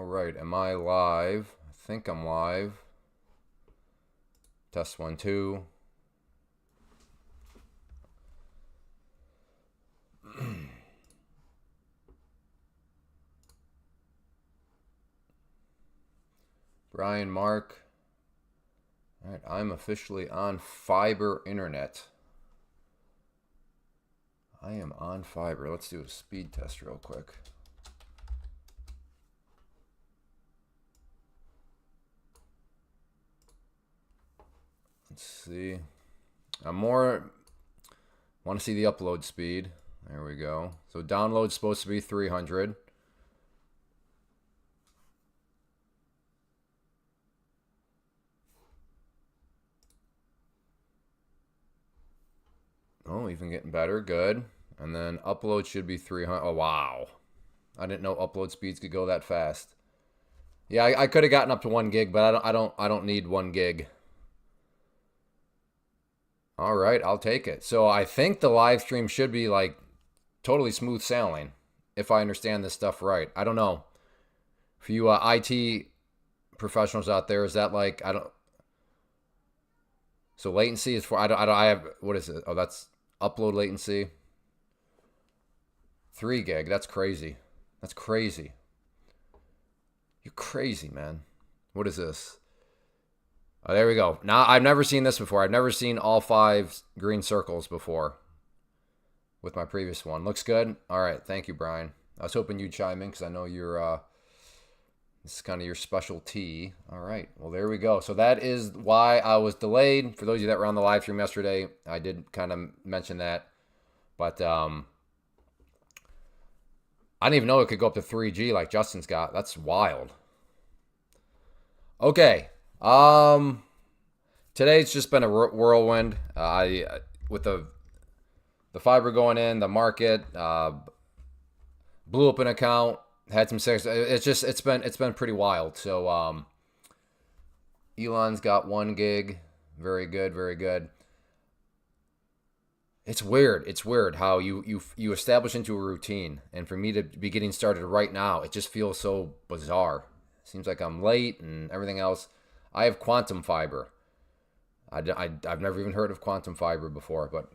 All right, am I live? I think I'm live. Test 1, 2. Brian, Mark. All right, I'm officially on fiber internet. I am on fiber. Let's do a speed test real quick. Let's see. I'm want to see the upload speed. There we go. So download's supposed to be 300. Oh, even getting better. Good. And then upload should be 300. Oh, wow. I didn't know upload speeds could go that fast. Yeah, I could have gotten up to 1 gig, but I don't need 1 gig. All right, I'll take it. So I think the live stream should be like totally smooth sailing, if I understand this stuff right. I don't know. For you IT professionals out there, is that like, I don't. So latency is for, I have, what is it? Oh, that's upload latency. 3 gig. That's crazy. That's crazy. You're crazy, man. What is this? Oh, there we go. Now, I've never seen this before. I've never seen all 5 green circles before with my previous one. Looks good. All right. Thank you, Brian. I was hoping you'd chime in because I know you're, this is kind of your specialty. All right. Well, there we go. So that is why I was delayed. For those of you that were on the live stream yesterday, I did kind of mention that. But I didn't even know it could go up to 3G like Justin's got. That's wild. Okay. Today's just been a whirlwind. With the fiber going in, the market blew up an account, had some sex. It's been pretty wild. So Elon's got 1 gig, very good, very good. It's weird. It's weird how you establish into a routine, and for me to be getting started right now, it just feels so bizarre. Seems like I'm late and everything else. I have quantum fiber. I've never even heard of quantum fiber before, but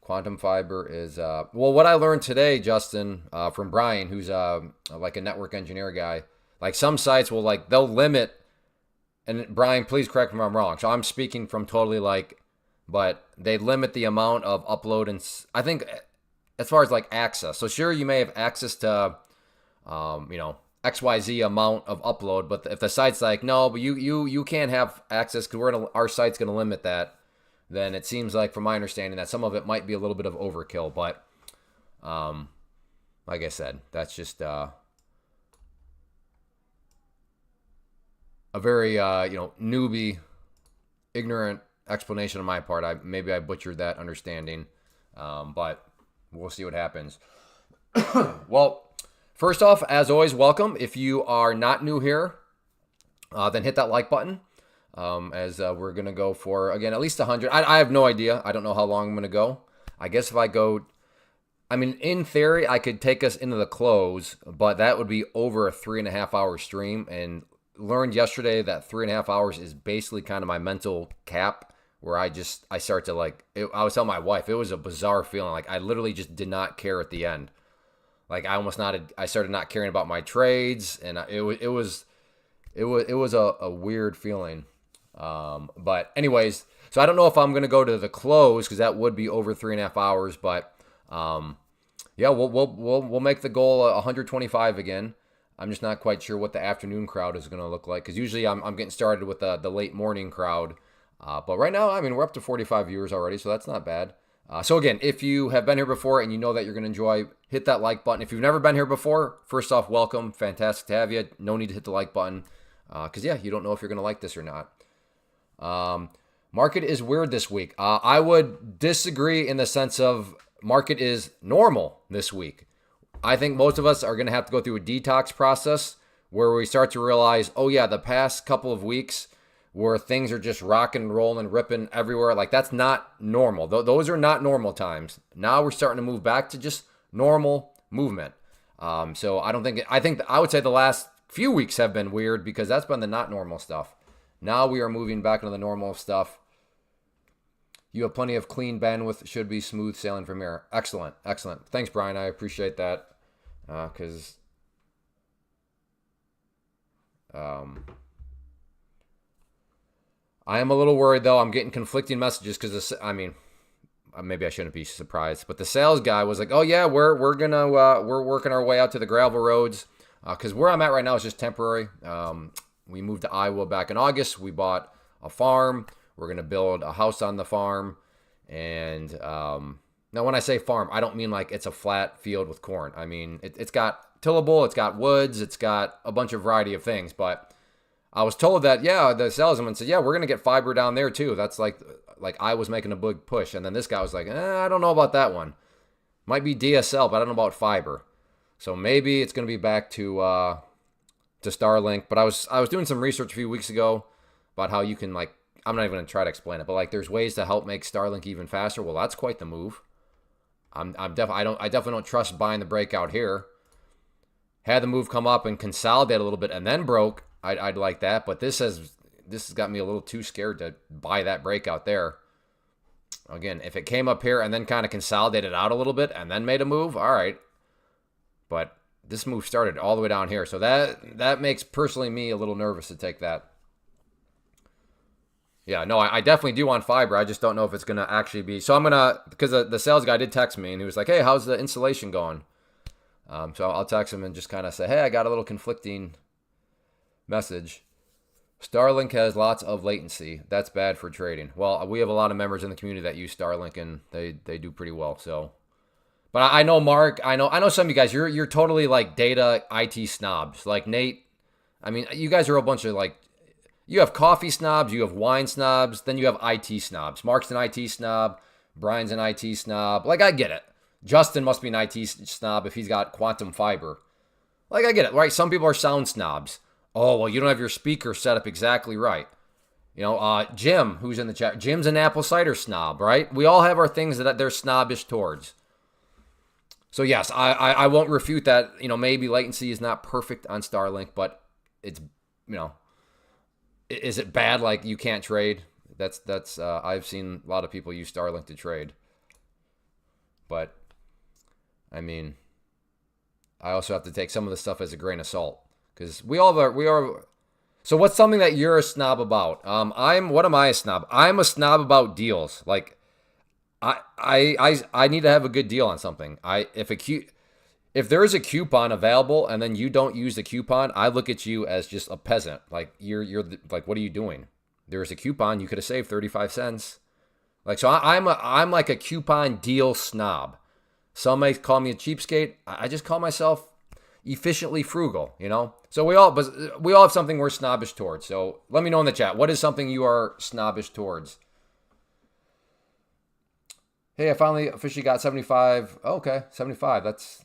quantum fiber is, well, what I learned today, Justin, from Brian, who's like a network engineer guy, like some sites will they'll limit, and Brian, please correct me if I'm wrong. So I'm speaking from totally but they limit the amount of upload, and I think as far as access. So sure, you may have access to, XYZ amount of upload, but if the site's no, but you can't have access because our site's gonna limit that, then it seems like, from my understanding, that some of it might be a little bit of overkill. But like I said, that's just a very newbie, ignorant explanation on my part. Maybe I butchered that understanding, but we'll see what happens. Well, first off, as always, welcome. If you are not new here, then hit that like button, as we're going to go for, again, at least 100. I have no idea. I don't know how long I'm going to go. I guess if I go, in theory, I could take us into the close, but that would be over a 3.5 hour stream, and learned yesterday that 3.5 hours is basically kind of my mental cap, where I start to I was telling my wife, it was a bizarre feeling. I literally just did not care at the end. I started not caring about my trades, and it was a weird feeling. But anyways, so I don't know if I'm gonna go to the close because that would be over 3.5 hours. But yeah, we'll make the goal 125 again. I'm just not quite sure what the afternoon crowd is gonna look like, because usually I'm getting started with the late morning crowd. But right now, we're up to 45 viewers already, so that's not bad. So again, if you have been here before and you know that you're going to enjoy, hit that like button. If you've never been here before, first off, welcome. Fantastic to have you. No need to hit the like button because, yeah, you don't know if you're going to like this or not. Market is weird this week. I would disagree in the sense of market is normal this week. I think most of us are going to have to go through a detox process where we start to realize, oh, yeah, the past couple of weeks where things are just rocking and rolling, ripping everywhere. That's not normal. Those are not normal times. Now we're starting to move back to just normal movement. So I think I would say the last few weeks have been weird because that's been the not normal stuff. Now we are moving back into the normal stuff. You have plenty of clean bandwidth. Should be smooth sailing from here. Excellent. Excellent. Thanks, Brian. I appreciate that. Because I am a little worried, though. I'm getting conflicting messages because, I mean, maybe I shouldn't be surprised. But the sales guy was like, oh, yeah, we're working our way out to the gravel roads. Because where I'm at right now is just temporary. We moved to Iowa back in August. We bought a farm. We're going to build a house on the farm. And now when I say farm, I don't mean like it's a flat field with corn. I mean, it's got tillable, it's got woods, it's got a bunch of variety of things. But I was told that, yeah, the salesman said, yeah, we're going to get fiber down there too. That's like I was making a big push. And then this guy was like, I don't know about that one. Might be DSL, but I don't know about fiber. So maybe it's going to be back to Starlink. But I was doing some research a few weeks ago about how you can, like, I'm not even going to try to explain it, but like there's ways to help make Starlink even faster. Well, that's quite the move. I definitely don't trust buying the breakout here. Had the move come up and consolidate a little bit and then broke. I'd like that, but this has got me a little too scared to buy that breakout there. Again, if it came up here and then kind of consolidated out a little bit and then made a move, all right. But this move started all the way down here, so that makes personally me a little nervous to take that. Yeah, no, I definitely do want fiber. I just don't know if it's going to actually be. So I'm going to, because the sales guy did text me, and he was like, hey, how's the installation going? So I'll text him and just kind of say, hey, I got a little conflicting message. Starlink has lots of latency. That's bad for trading. Well, we have a lot of members in the community that use Starlink, and they do pretty well. So, but I know Mark, I know some of you guys, you're totally like data IT snobs. Like Nate, I mean, you guys are a bunch of like, you have coffee snobs, you have wine snobs, then you have IT snobs. Mark's an IT snob, Brian's an IT snob. Like, I get it. Justin must be an IT snob if he's got quantum fiber. Like, I get it, right? Some people are sound snobs. Oh, well, you don't have your speaker set up exactly right. You know, Jim, who's in the chat, Jim's an apple cider snob, right? We all have our things that they're snobbish towards. So, yes, I won't refute that. You know, maybe latency is not perfect on Starlink, but it's, you know, is it bad? Like you can't trade? That's I've seen a lot of people use Starlink to trade, but I mean, I also have to take some of the stuff as a grain of salt because we are. So what's something that you're a snob about? What am I a snob? I'm a snob about deals. Like I need to have a good deal on something. If there is a coupon available and then you don't use the coupon, I look at you as just a peasant. Like you're like, what are you doing? There's a coupon. You could have saved 35 cents. Like, so I'm like a coupon deal snob. Some may call me a cheapskate. I just call myself efficiently frugal, you know? So we all have something we're snobbish towards. So let me know in the chat. What is something you are snobbish towards? Hey, I finally officially got 75. Oh, okay, 75. That's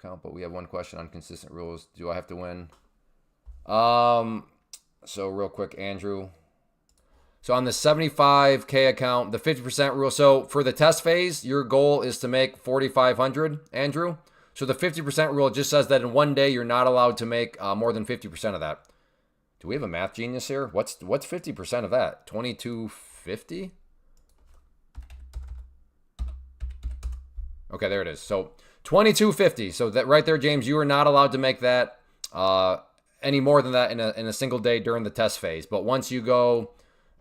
count, but we have one question on consistent rules. Do I have to win? So real quick, Andrew. So on the 75K account, the 50% rule. So for the test phase, your goal is to make 4,500, Andrew. So the 50% rule just says that in one day you're not allowed to make more than 50% of that. Do we have a math genius here? What's 50% of that? 2250? Okay, there it is. So 2250. So that right there, James, you are not allowed to make that any more than that in a single day during the test phase. But once you go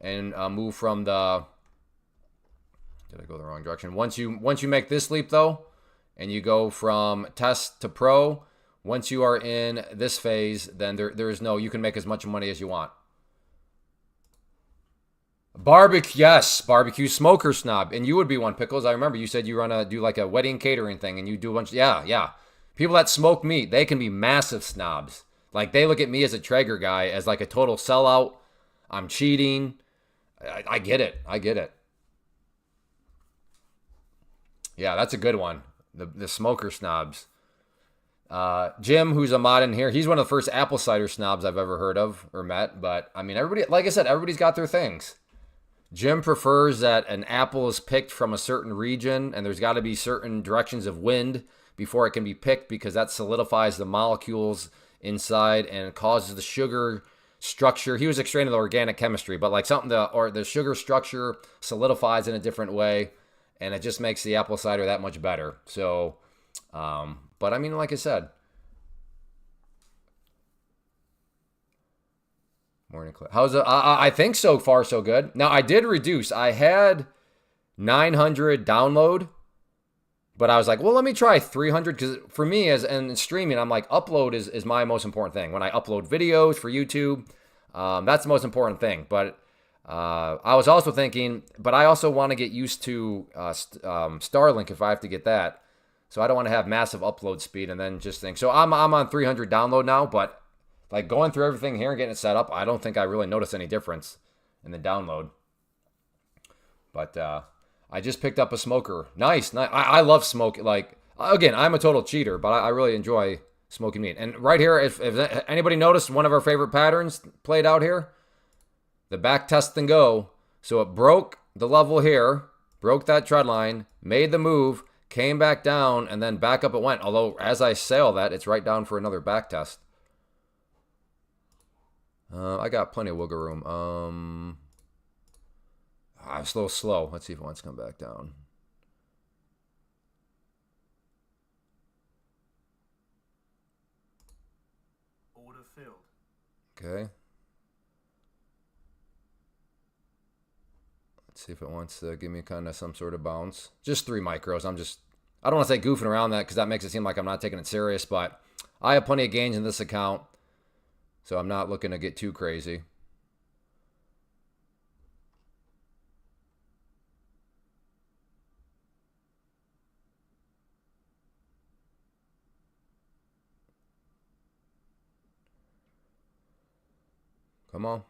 and move from the, did I go the wrong direction? Once you make this leap though, and you go from test to pro, once you are in this phase, then there is no, you can make as much money as you want. Barbecue, yes, barbecue smoker snob. And you would be one, Pickles. I remember you said you run do like a wedding catering thing and you do a bunch, yeah. People that smoke meat, they can be massive snobs. Like they look at me as a Traeger guy as like a total sellout. I'm cheating. I get it. Yeah, that's a good one. The smoker snobs. Jim, who's a mod in here, he's one of the first apple cider snobs I've ever heard of or met. But I mean, everybody, like I said, everybody's got their things. Jim prefers that an apple is picked from a certain region and there's got to be certain directions of wind before it can be picked because that solidifies the molecules inside and it causes the sugar structure. He was explaining the organic chemistry, but like something or the sugar structure solidifies in a different way, and it just makes the apple cider that much better. So, but I mean, like I said, morning clip. How's it? I think so far so good. Now I did reduce. I had 900 download, but I was like, well, let me try 300 because for me as in streaming, I'm like upload is my most important thing. When I upload videos for YouTube, that's the most important thing. But I was also thinking, but I also want to get used to Starlink if I have to get that. So I don't want to have massive upload speed and then just think. So I'm on 300 download now, but like going through everything here and getting it set up, I don't think I really noticed any difference in the download. But I just picked up a smoker. Nice. I love smoke. Like, again, I'm a total cheater, but I really enjoy smoking meat. And right here, if anybody noticed one of our favorite patterns played out here, the back test and go. So it broke the level here, broke that tread line, made the move, came back down, and then back up it went. Although, as I sail that, it's right down for another back test. I got plenty of wiggle room. It's a little slow. Let's see if it wants to come back down. Order filled. Okay. Let's see if it wants to give me kind of some sort of bounce. Just 3 micros. I don't want to say goofing around that because that makes it seem like I'm not taking it serious, but I have plenty of gains in this account, so I'm not looking to get too crazy. Come on.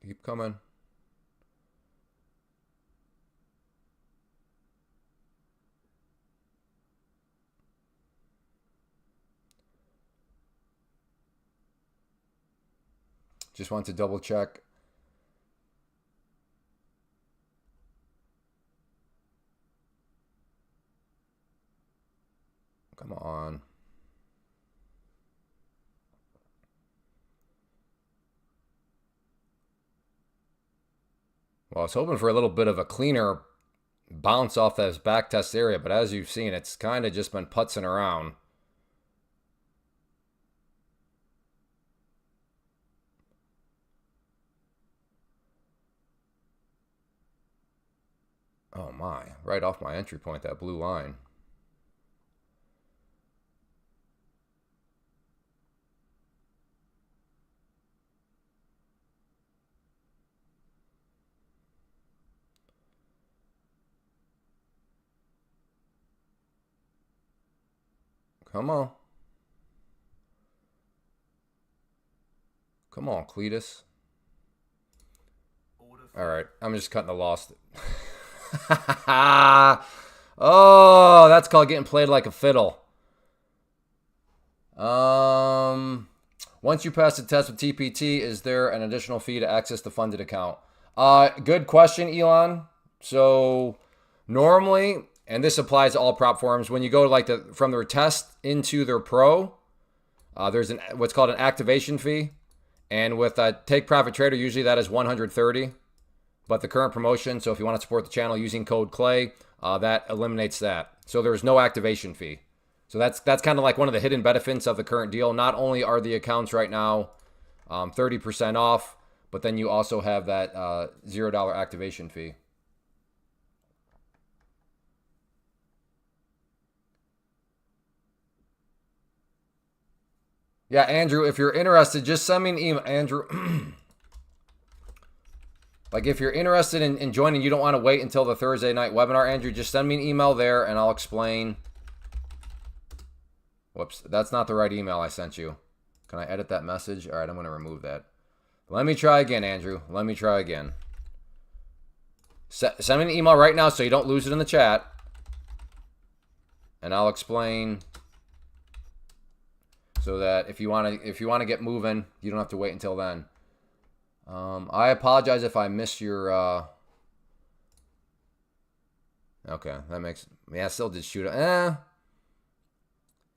Keep coming. Just want to double check. Come on. Well, I was hoping for a little bit of a cleaner bounce off this back test area, but as you've seen, it's kind of just been putzing around. Oh my, right off my entry point, that blue line. Come on. Come on, Cletus. All right, I'm just cutting the loss. Oh, that's called getting played like a fiddle. Once you pass the test with TPT, is there an additional fee to access the funded account? Good question, Elon. So normally, and this applies to all prop forums, when you go like from their test into their pro, there's what's called an activation fee. And with Take Profit Trader, usually that is $130. But the current promotion, so if you want to support the channel using code CLAY, that eliminates that. So there's no activation fee. So that's kind of like one of the hidden benefits of the current deal. Not only are the accounts right now 30% off, but then you also have that $0 activation fee. Yeah, Andrew, if you're interested, just send me an email. Andrew, like if you're interested in joining, you don't want to wait until the Thursday night webinar, Andrew, just send me an email there and I'll explain. Whoops, that's not the right email I sent you. Can I edit that message? All right, I'm going to remove that. Let me try again, Andrew. Let me try again. Send me an email right now so you don't lose it in the chat. And I'll explain so that if you want to get moving, you don't have to wait until then. I apologize if I missed your. Okay, that makes. Yeah, I still did shoot. Yeah.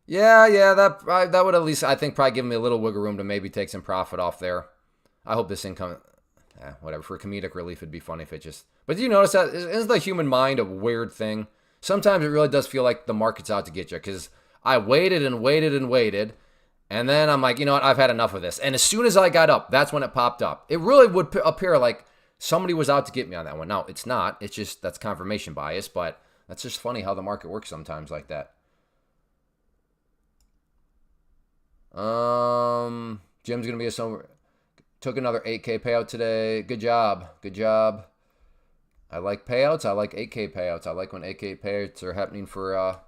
That would at least, I think, probably give me a little wiggle room to maybe take some profit off there. I hope this income. Whatever. For comedic relief, it'd be funny if it just. But do you notice that? Isn't the human mind a weird thing? Sometimes it really does feel like the market's out to get you, because I waited and waited and waited. And then I'm like, you know what? I've had enough of this. And as soon as I got up, that's when it popped up. It really would appear like somebody was out to get me on that one. Now, it's not. It's just that's confirmation bias. But that's just funny how the market works sometimes like that. Jim's going to be a summer. Took another 8K payout today. Good job. Good job. I like payouts. I like 8K payouts. I like when 8K payouts are happening for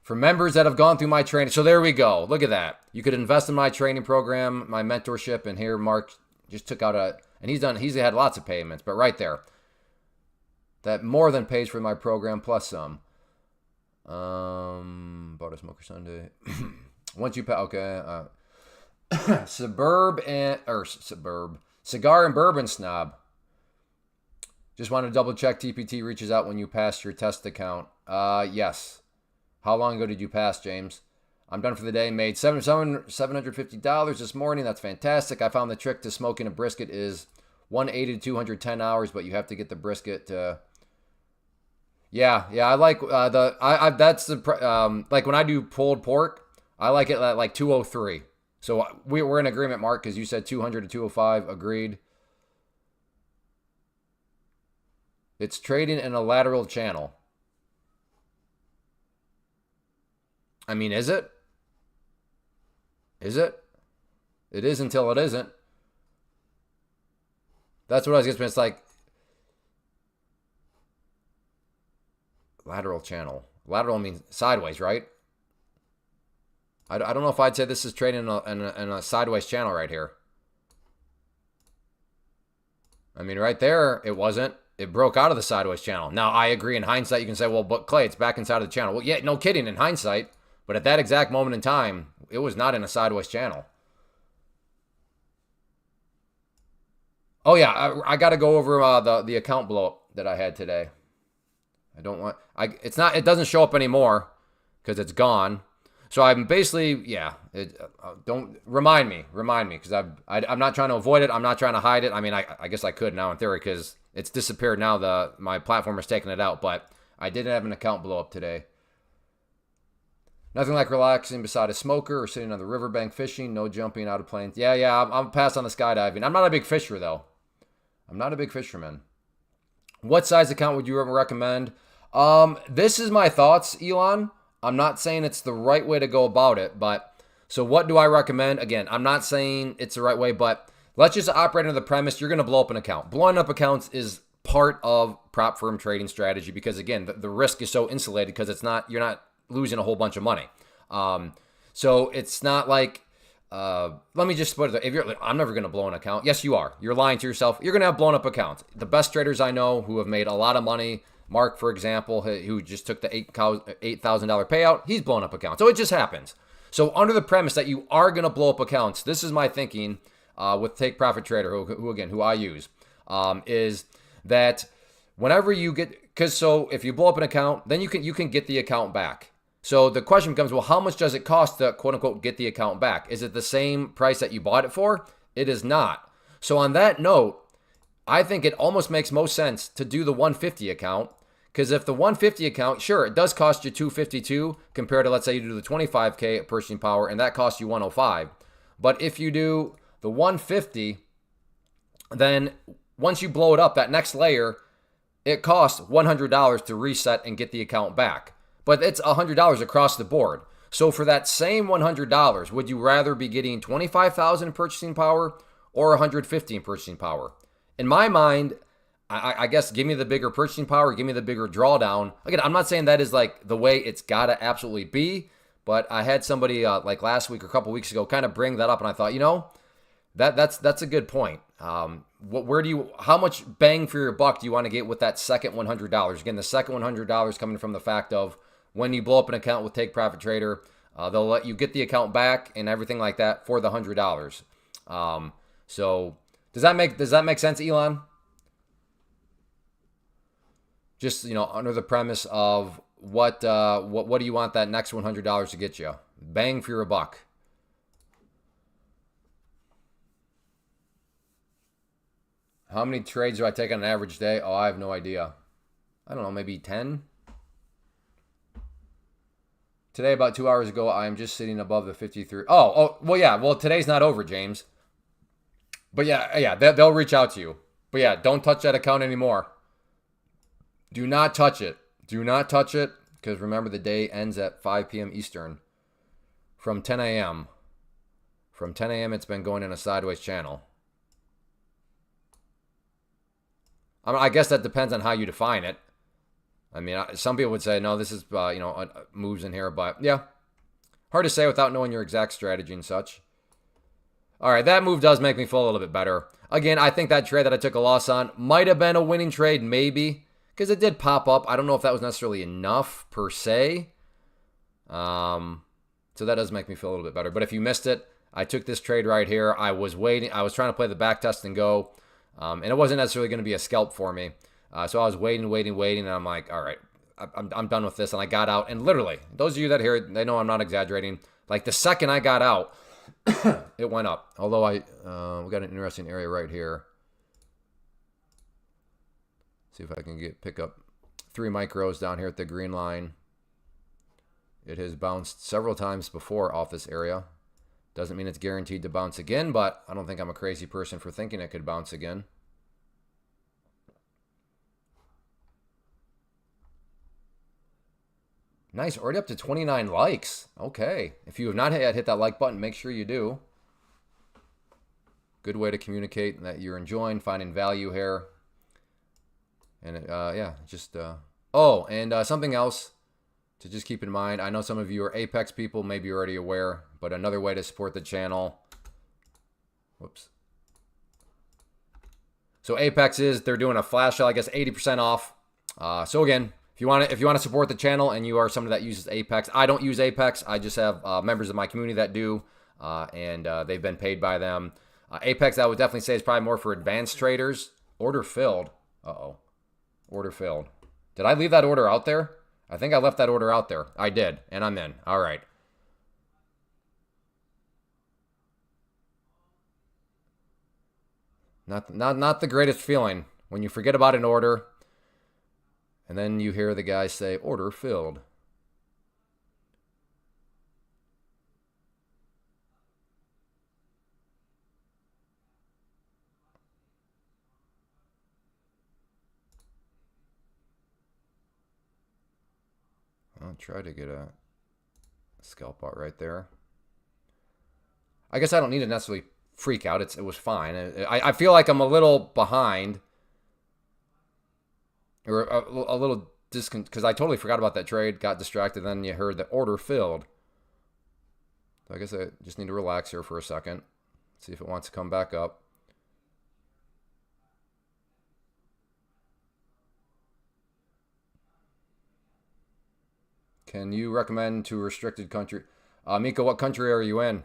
members that have gone through my training. So there we go. Look at that. You could invest in my training program, my mentorship, and here Mark just took out and he's had lots of payments, but right there. That more than pays for my program plus some. Bought a smoker Sunday. Once you pay, okay. Cigar and bourbon snob. Just want to double check TPT reaches out when you pass your test account. Yes. How long ago did you pass, James? I'm done for the day. Made $750 this morning. That's fantastic. I found the trick to smoking a brisket is 180 to 210 hours, but you have to get the brisket to... Yeah. I like that's the like when I do pulled pork, I like it at like 203. So we're in agreement, Mark, because you said 200 to 205. Agreed. It's trading in a lateral channel. I mean, is it? Is it? It is until it isn't. That's what I was getting. It's like lateral channel. Lateral means sideways, right? I don't know if I'd say this is trading in a sideways channel right here. I mean, right there, it wasn't. It broke out of the sideways channel. Now, I agree. In hindsight, you can say, well, but Clay, it's back inside of the channel. Well, yeah, no kidding, in hindsight. But at that exact moment in time, it was not in a sideways channel. Oh, yeah, I got to go over the account blow up that I had today. I don't want... It doesn't show up anymore because it's gone. So I'm basically, yeah, don't remind me, because I'm not trying to avoid it. I'm not trying to hide it. I mean, I guess I could now in theory because it's disappeared now. My platform has taken it out, but I didn't have an account blow up today. Nothing like relaxing beside a smoker or sitting on the riverbank fishing. No jumping out of planes. Yeah, I'm pass on the skydiving. I'm not a big fisher though. I'm not a big fisherman. What size account would you recommend? This is my thoughts, Elon. I'm not saying it's the right way to go about it, but so what do I recommend? Again, I'm not saying it's the right way, but let's just operate under the premise you're going to blow up an account. Blowing up accounts is part of prop firm trading strategy because again, the risk is so insulated because you're not losing a whole bunch of money. So it's not like, let me just put it, I'm never going to blow an account. Yes, you are. You're lying to yourself. You're going to have blown up accounts. The best traders I know who have made a lot of money, Mark, for example, who just took the $8,000 payout, he's blown up accounts. So it just happens. So under the premise that you are going to blow up accounts, this is my thinking with Take Profit Trader, who I use, is that whenever you get, because so if you blow up an account, then you can get the account back. So the question becomes, well, how much does it cost to quote unquote get the account back? Is it the same price that you bought it for? It is not. So on that note, I think it almost makes most sense to do the 150 account, because if the 150 account, sure, it does cost you 252 compared to, let's say you do the 25K purchasing power and that costs you 105. But if you do the 150, then once you blow it up, that next layer, it costs $100 to reset and get the account back. But it's $100 across the board. So for that same $100, would you rather be getting 25,000 in purchasing power or 150 in purchasing power? In my mind, I guess give me the bigger purchasing power, give me the bigger drawdown. Again, I'm not saying that is like the way it's got to absolutely be, but I had somebody like last week or a couple weeks ago kind of bring that up, and I thought, that's a good point. How much bang for your buck do you want to get with that second $100? Again, the second $100 coming from the fact of when you blow up an account with Take Profit Trader, they'll let you get the account back and everything like that for the $100. So Does that make sense, Elon? Just, you know, under the premise of what do you want that next $100 to get you? Bang for your buck. How many trades do I take on an average day? Oh, I have no idea. I don't know, maybe 10? Today, about 2 hours ago, I am just sitting above the 53. Well, yeah. Well, today's not over, James. But yeah, they'll reach out to you. But yeah, don't touch that account anymore. Do not touch it. Do not touch it, because remember, the day ends at 5 p.m. Eastern. From 10 a.m. From 10 a.m., it's been going in a sideways channel. I guess that depends on how you define it. I mean, some people would say, no, this is, moves in here. But, yeah, hard to say without knowing your exact strategy and such. All right, that move does make me feel a little bit better. Again, I think that trade that I took a loss on might have been a winning trade, maybe, because it did pop up. I don't know if that was necessarily enough, per se. So that does make me feel a little bit better. But if you missed it, I took this trade right here. I was waiting. I was trying to play the back test and go. And it wasn't necessarily going to be a scalp for me. So I was waiting. And I'm like, all right, I'm done with this. And I got out. And literally, those of you that hear it, they know I'm not exaggerating. Like the second I got out, it went up. Although we got an interesting area right here. See if I can pick up 3 micros down here at the green line. It has bounced several times before off this area. Doesn't mean it's guaranteed to bounce again, but I don't think I'm a crazy person for thinking it could bounce again. Nice, already up to 29 likes. Okay. If you have not yet hit that like button, make sure you do. Good way to communicate that you're enjoying, finding value here. And something else to just keep in mind. I know some of you are Apex people, maybe you're already aware, but another way to support the channel. Whoops. So Apex they're doing a flash sale, I guess 80% off. So again, if you want to support the channel and you are someone that uses Apex, I don't use Apex. I just have members of my community that do, and they've been paid by them. Apex, I would definitely say, is probably more for advanced traders. Order filled. Order filled. Did I leave that order out there? I think I left that order out there. I did, and I'm in. All right. Not the greatest feeling when you forget about an order, and then you hear the guy say, order filled. I'll try to get a scalp out right there. I guess I don't need to necessarily freak out. It was fine. I feel like I'm a little behind. Or a little discon... Because I totally forgot about that trade. Got distracted. Then you heard the order filled. So I guess I just need to relax here for a second. See if it wants to come back up. Can you recommend to restricted country? Mika, what country are you in?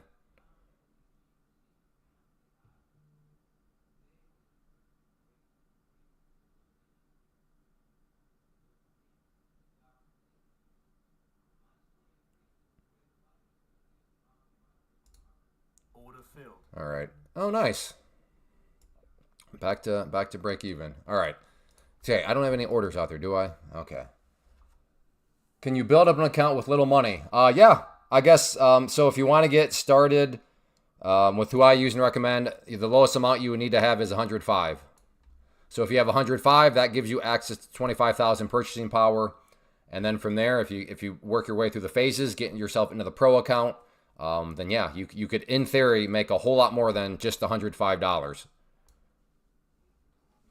Order filled. All right. Oh, nice. Back to break even. All right. Okay, I don't have any orders out there, do I? Okay. Can you build up an account with little money? Yeah, I guess. So if you want to get started with who I use and recommend, the lowest amount you would need to have is 105. So if you have 105, that gives you access to 25,000 purchasing power. And then from there, if you work your way through the phases, getting yourself into the pro account, then yeah, you could, in theory, make a whole lot more than just $105.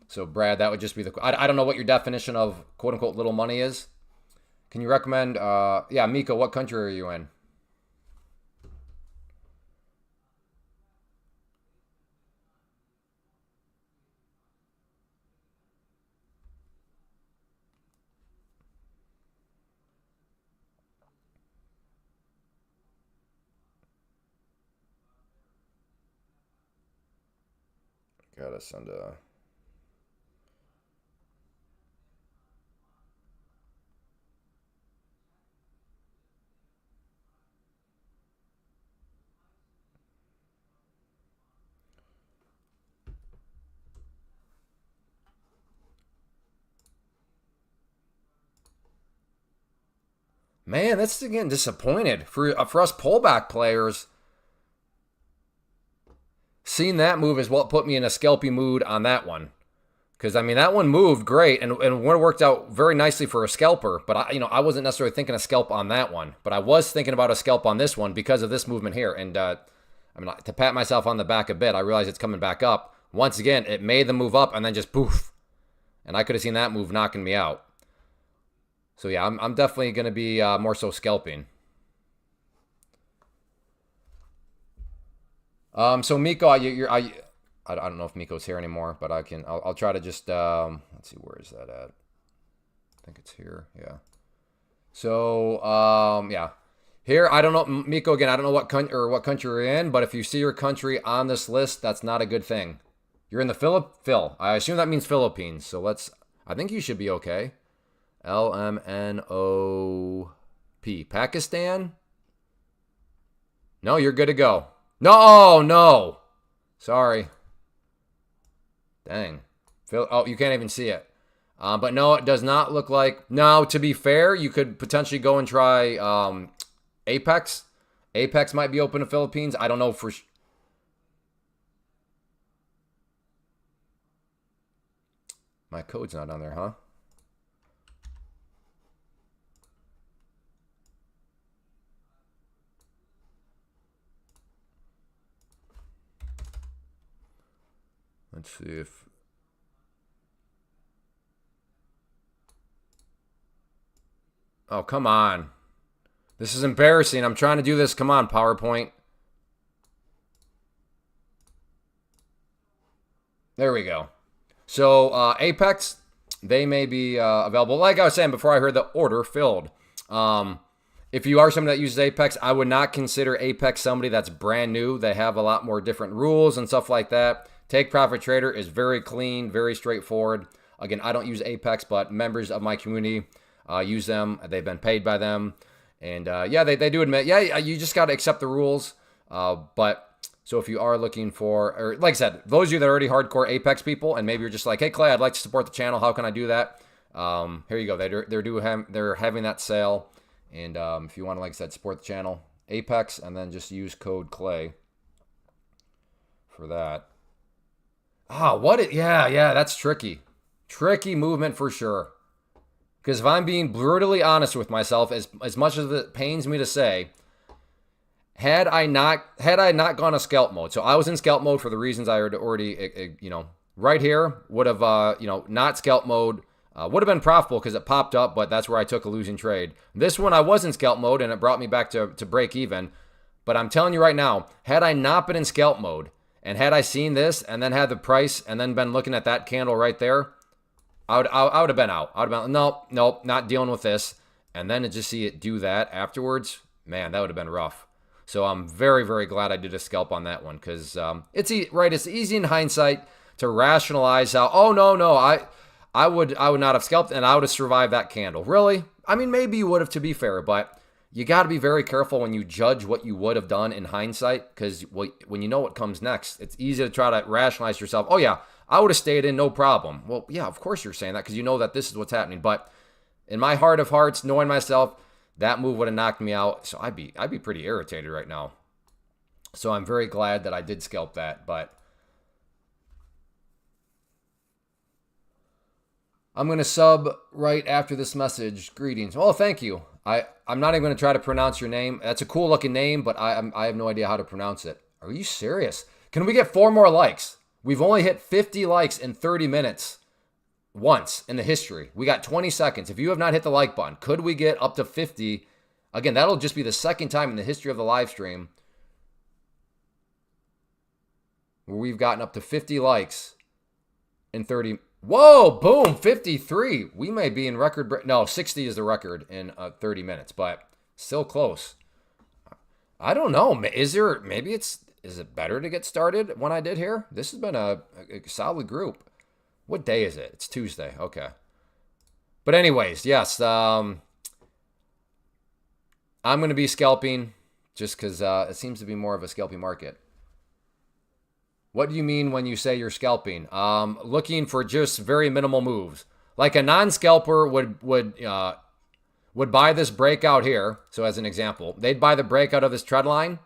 So Brad, that would just be I don't know what your definition of quote-unquote little money is. Can you recommend, Mika, what country are you in? Gotta send a... Man, that's again disappointed for us pullback players. Seeing that move is what put me in a scalpy mood on that one, because I mean that one moved great and it worked out very nicely for a scalper. But I wasn't necessarily thinking a scalp on that one, but I was thinking about a scalp on this one because of this movement here. And I mean, to pat myself on the back a bit, I realize it's coming back up once again. It made the move up and then just poof, and I could have seen that move knocking me out. So yeah, I'm definitely going to be more so scalping. So Miko, I don't know if Miko's here anymore, but I'll try to just let's see, where is that at? I think it's here. Yeah. So yeah, here I don't know, Miko, again, I don't know what country you're in, but if you see your country on this list, that's not a good thing. You're in the Phil. I assume that means Philippines. So I think you should be okay. LMNOP. Pakistan? No, you're good to go. No. Sorry. Dang. Oh, you can't even see it. But no, it does not look like... Now, to be fair, you could potentially go and try Apex. Apex might be open to Philippines. I don't know for... My code's not on there, huh? Let's see if... Oh, come on. This is embarrassing. I'm trying to do this. Come on, PowerPoint. There we go. So, Apex, they may be available. Like I was saying before I heard the order filled. If you are somebody that uses Apex, I would not consider Apex somebody that's brand new. They have a lot more different rules and stuff like that. Take Profit Trader is very clean, very straightforward. Again, I don't use Apex, but members of my community use them. They've been paid by them. And yeah, they do admit, yeah, you just got to accept the rules. But so if you are looking for, or like I said, those of you that are already hardcore Apex people, and maybe you're just like, hey, Clay, I'd like to support the channel. How can I do that? Here you go. They're having that sale. And if you want to, like I said, support the channel, Apex, and then just use code Clay for that. Yeah, that's tricky. Tricky movement for sure. Because if I'm being brutally honest with myself, as much as it pains me to say, had I not gone to scalp mode, so I was in scalp mode for the reasons I already, right here would have, not scalp mode, would have been profitable because it popped up, but that's where I took a losing trade. This one I was in scalp mode and it brought me back to break even. But I'm telling you right now, had I not been in scalp mode, and had I seen this and then had the price and then been looking at that candle right there, I would have been out. I would have been, nope, not dealing with this. And then to just see it do that afterwards, man, that would have been rough. So I'm very, very glad I did a scalp on that one because it's easy in hindsight to rationalize how, oh, no, I would not have scalped and I would have survived that candle. Really? I mean, maybe you would have, to be fair, but you got to be very careful when you judge what you would have done in hindsight because when you know what comes next, it's easy to try to rationalize yourself. Oh, yeah, I would have stayed in, no problem. Well, yeah, of course you're saying that because you know that this is what's happening. But in my heart of hearts, knowing myself, that move would have knocked me out. So I'd be pretty irritated right now. So I'm very glad that I did scalp that. But I'm going to sub right after this message. Greetings. Oh, thank you. I'm not even going to try to pronounce your name. That's a cool looking name, but I have no idea how to pronounce it. Are you serious? Can we get 4 more likes? We've only hit 50 likes in 30 minutes once in the history. We got 20 seconds. If you have not hit the like button, could we get up to 50? Again, that'll just be the second time in the history of the live stream where we've gotten up to 50 likes in 30. Whoa, boom, 53. We may be in record. No, 60 is the record in 30 minutes, but still close. I don't know. Is there, maybe it's, is it better to get started when I did here? This has been a solid group. What day is it? It's Tuesday. Okay. But anyways, yes. I'm going to be scalping just because it seems to be more of a scalping market. What do you mean when you say you're scalping? Looking for just very minimal moves. Like a non-scalper would buy this breakout here. So as an example, they'd buy the breakout of this trend line.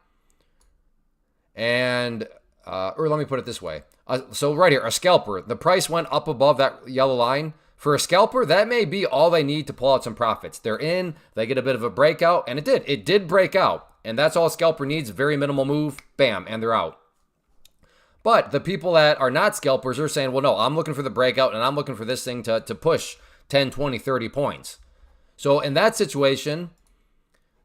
And, or let me put it this way. So right here, a scalper, the price went up above that yellow line. For a scalper, that may be all they need to pull out some profits. They're in, they get a bit of a breakout, and it did break out. And that's all a scalper needs, very minimal move, bam, and they're out. But the people that are not scalpers are saying, well, no, I'm looking for the breakout, and I'm looking for this thing to push 10, 20, 30 points. So in that situation,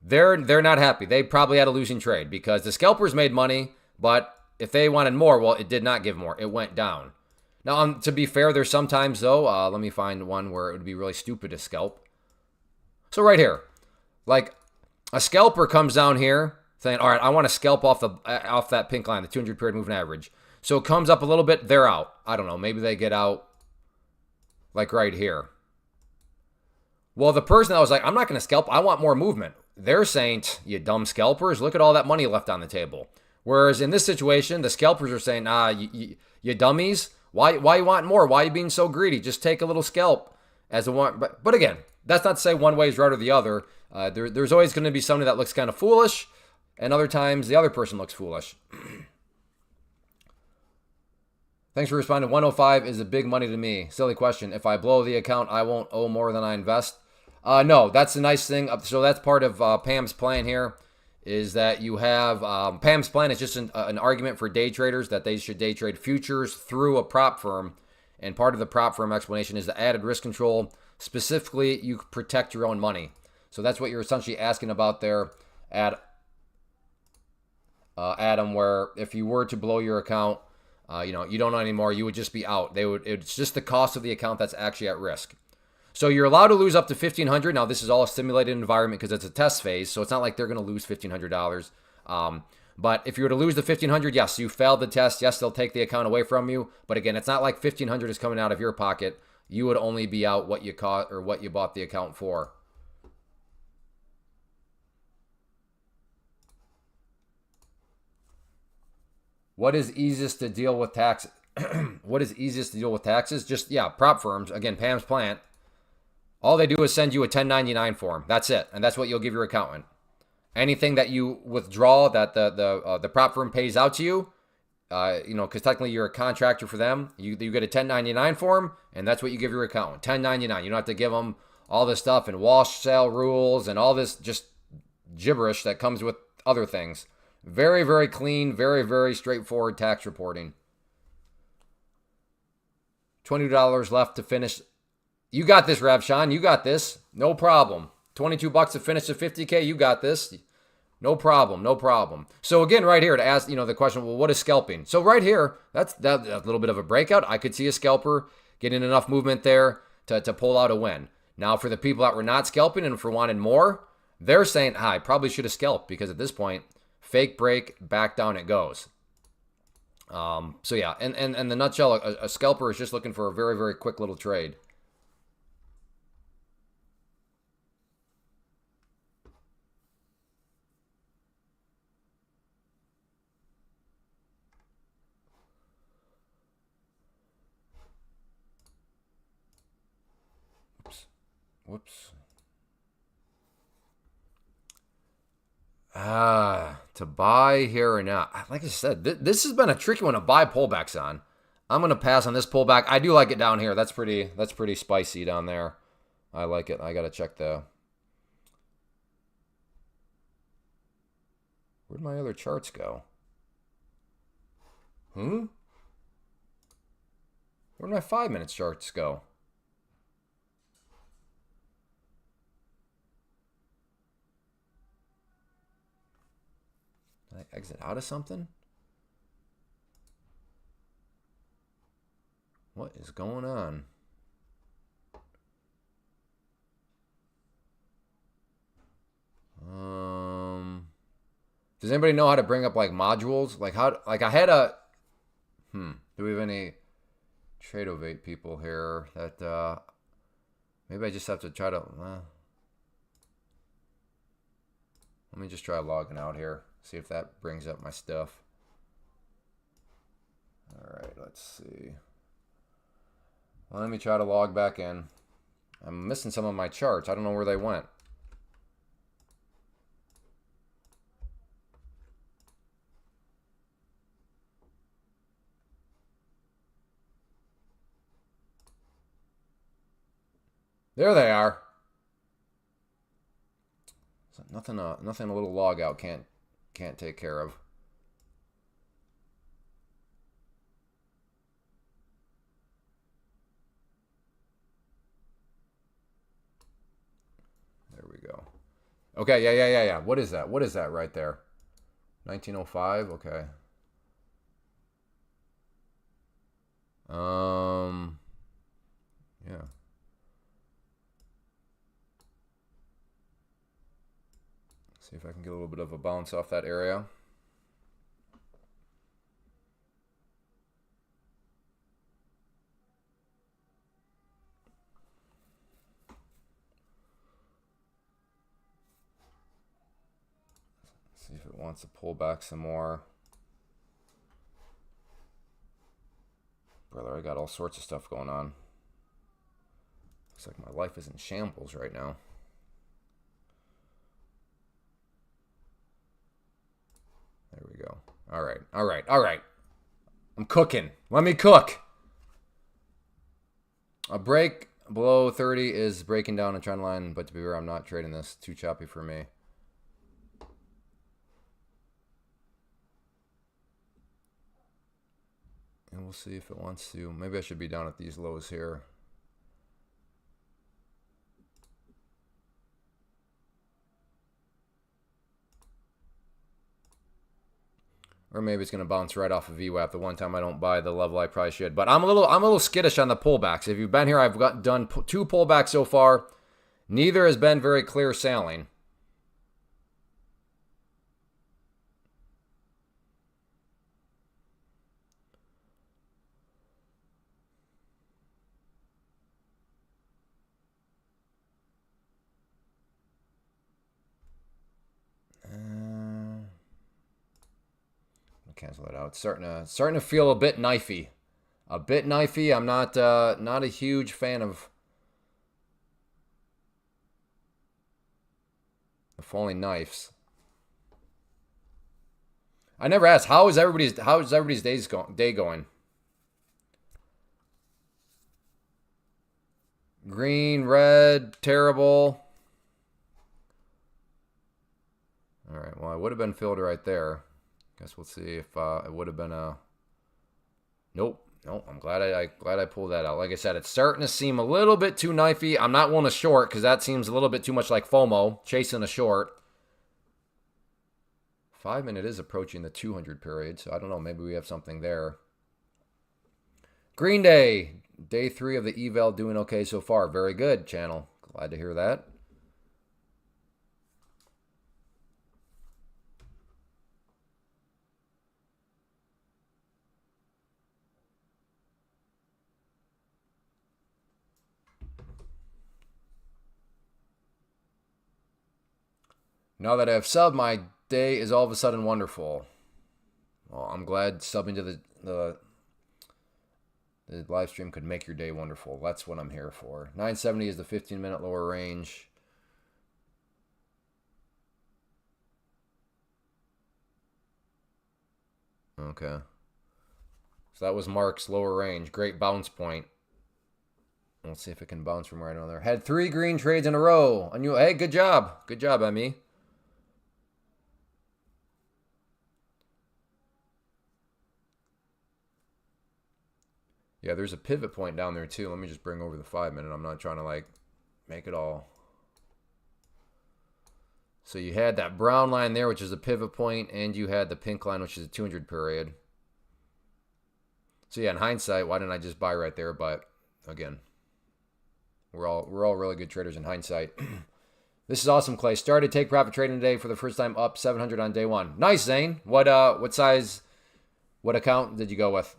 they're not happy. They probably had a losing trade because the scalpers made money, but if they wanted more, well, it did not give more. It went down. Now, to be fair, there's sometimes, though, let me find one where it would be really stupid to scalp. So right here, like a scalper comes down here saying, all right, I want to scalp off that pink line, the 200 period moving average. So it comes up a little bit, they're out. I don't know, maybe they get out like right here. Well, the person that was like, I'm not going to scalp, I want more movement. They're saying, you dumb scalpers, look at all that money left on the table. Whereas in this situation, the scalpers are saying, you dummies, why you want more? Why are you being so greedy? Just take a little scalp as a one. But again, that's not to say one way is right or the other. There's always going to be somebody that looks kind of foolish, and other times the other person looks foolish. Thanks for responding. 105 is a big money to me. Silly question. If I blow the account, I won't owe more than I invest. No, that's the nice thing. So that's part of Pam's plan here, is that you have Pam's plan is just an argument for day traders that they should day trade futures through a prop firm. And part of the prop firm explanation is the added risk control. Specifically, you protect your own money. So that's what you're essentially asking about there at Adam, where if you were to blow your account, you don't know anymore, you would just be out. It's just the cost of the account that's actually at risk. So you're allowed to lose up to $1,500. Now, this is all a simulated environment because it's a test phase, so it's not like they're going to lose $1,500. But if you were to lose the $1,500, yes, you failed the test. Yes, they'll take the account away from you. But again, it's not like $1,500 is coming out of your pocket. You would only be out what you caught or what you bought the account for. What is easiest to deal with taxes? What is easiest to deal with taxes? Just, prop firms. Again, Pam's plant. All they do is send you a 1099 form. That's it. And that's what you'll give your accountant. Anything that you withdraw that the prop firm pays out to you, because technically you're a contractor for them, you get a 1099 form, and that's what you give your accountant. 1099. You don't have to give them all this stuff and wash sale rules and all this just gibberish that comes with other things. Very, very clean, very, very straightforward tax reporting. $20 left to finish. You got this, Ravshan. You got this. No problem. $22 to finish the 50K. You got this. No problem. No problem. So again, right here to ask, the question, well, what is scalping? So right here, that's a little bit of a breakout. I could see a scalper getting enough movement there to pull out a win. Now, for the people that were not scalping and for wanting more, they're saying, I probably should have scalped because at this point, fake break, back down it goes. So yeah, and in the nutshell, a scalper is just looking for a very, very quick little trade. Whoops. To buy here or not. Like I said, this has been a tricky one to buy pullbacks on. I'm going to pass on this pullback. I do like it down here. That's pretty spicy down there. I like it. I got to check where'd my other charts go? Where'd my 5-minute charts go? Did I exit out of something? What is going on? Does anybody know how to bring up like modules? Like how? Like I had a. Do we have any Tradovate people here that? Maybe I just have to try to. Let me just try logging out here. See if that brings up my stuff. All right, let's see. Well, let me try to log back in. I'm missing some of my charts. I don't know where they went. There they are. So nothing a little log out can't take care of. There we go. Okay, yeah. What is that? What is that right there? 1905. Okay. Yeah. See if I can get a little bit of a bounce off that area. See if it wants to pull back some more. Brother, I got all sorts of stuff going on. Looks like my life is in shambles right now. There we go. All right. I'm cooking. Let me cook. A break below 30 is breaking down a trend line, but to be fair, I'm not trading this. Too choppy for me. And we'll see if it wants to. Maybe I should be down at these lows here. Or maybe it's going to bounce right off of VWAP. The one time I don't buy the level I probably should. But I'm a little skittish on the pullbacks. If you've been here, I've done 2 pullbacks so far. Neither has been very clear sailing. Cancel that out. It's starting to feel a bit knifey. I'm not a huge fan of the falling knives. I never asked how is everybody's day going? Green, red, terrible. All right. Well, I would have been filled right there. Guess we'll see if it would have been a. Nope. I'm glad I pulled that out. Like I said, it's starting to seem a little bit too knifey. I'm not willing to short because that seems a little bit too much like FOMO, chasing a short. 5 minute is approaching the 200 period, so I don't know. Maybe we have something there. Green Day, day 3 of the eval, doing okay so far. Very good, channel. Glad to hear that. Now that I've subbed, my day is all of a sudden wonderful. Well, I'm glad subbing to the live stream could make your day wonderful. That's what I'm here for. 970 is the 15-minute lower range. Okay. So that was Mark's lower range. Great bounce point. Let's see if it can bounce from right on there. Had 3 green trades in a row. Hey, good job. Good job, Emmy. Yeah, there's a pivot point down there too. Let me just bring over the 5 minute. I'm not trying to like make it all. So you had that brown line there, which is a pivot point, and you had the pink line, which is a 200 period. So yeah, in hindsight, why didn't I just buy right there? But again, we're all really good traders in hindsight. This is awesome, Clay. Started take profit trading today for the first time, up 700 on day one. Nice, Zane. What size, what account did you go with?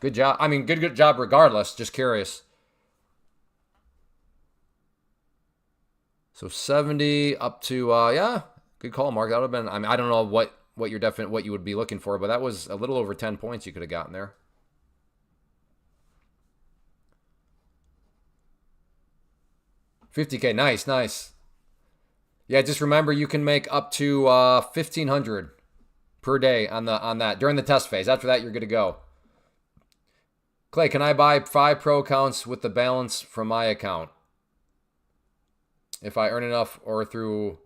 Good job. I mean, good job regardless. Just curious. So 70 up to yeah, good call, Mark. That would have been. I mean, I don't know what you would be looking for, but that was a little over 10 points you could have gotten there. $50K, nice. Yeah, just remember you can make up to 1,500 per day on that during the test phase. After that, you're good to go. Clay, can I buy 5 pro accounts with the balance from my account if I earn enough or through?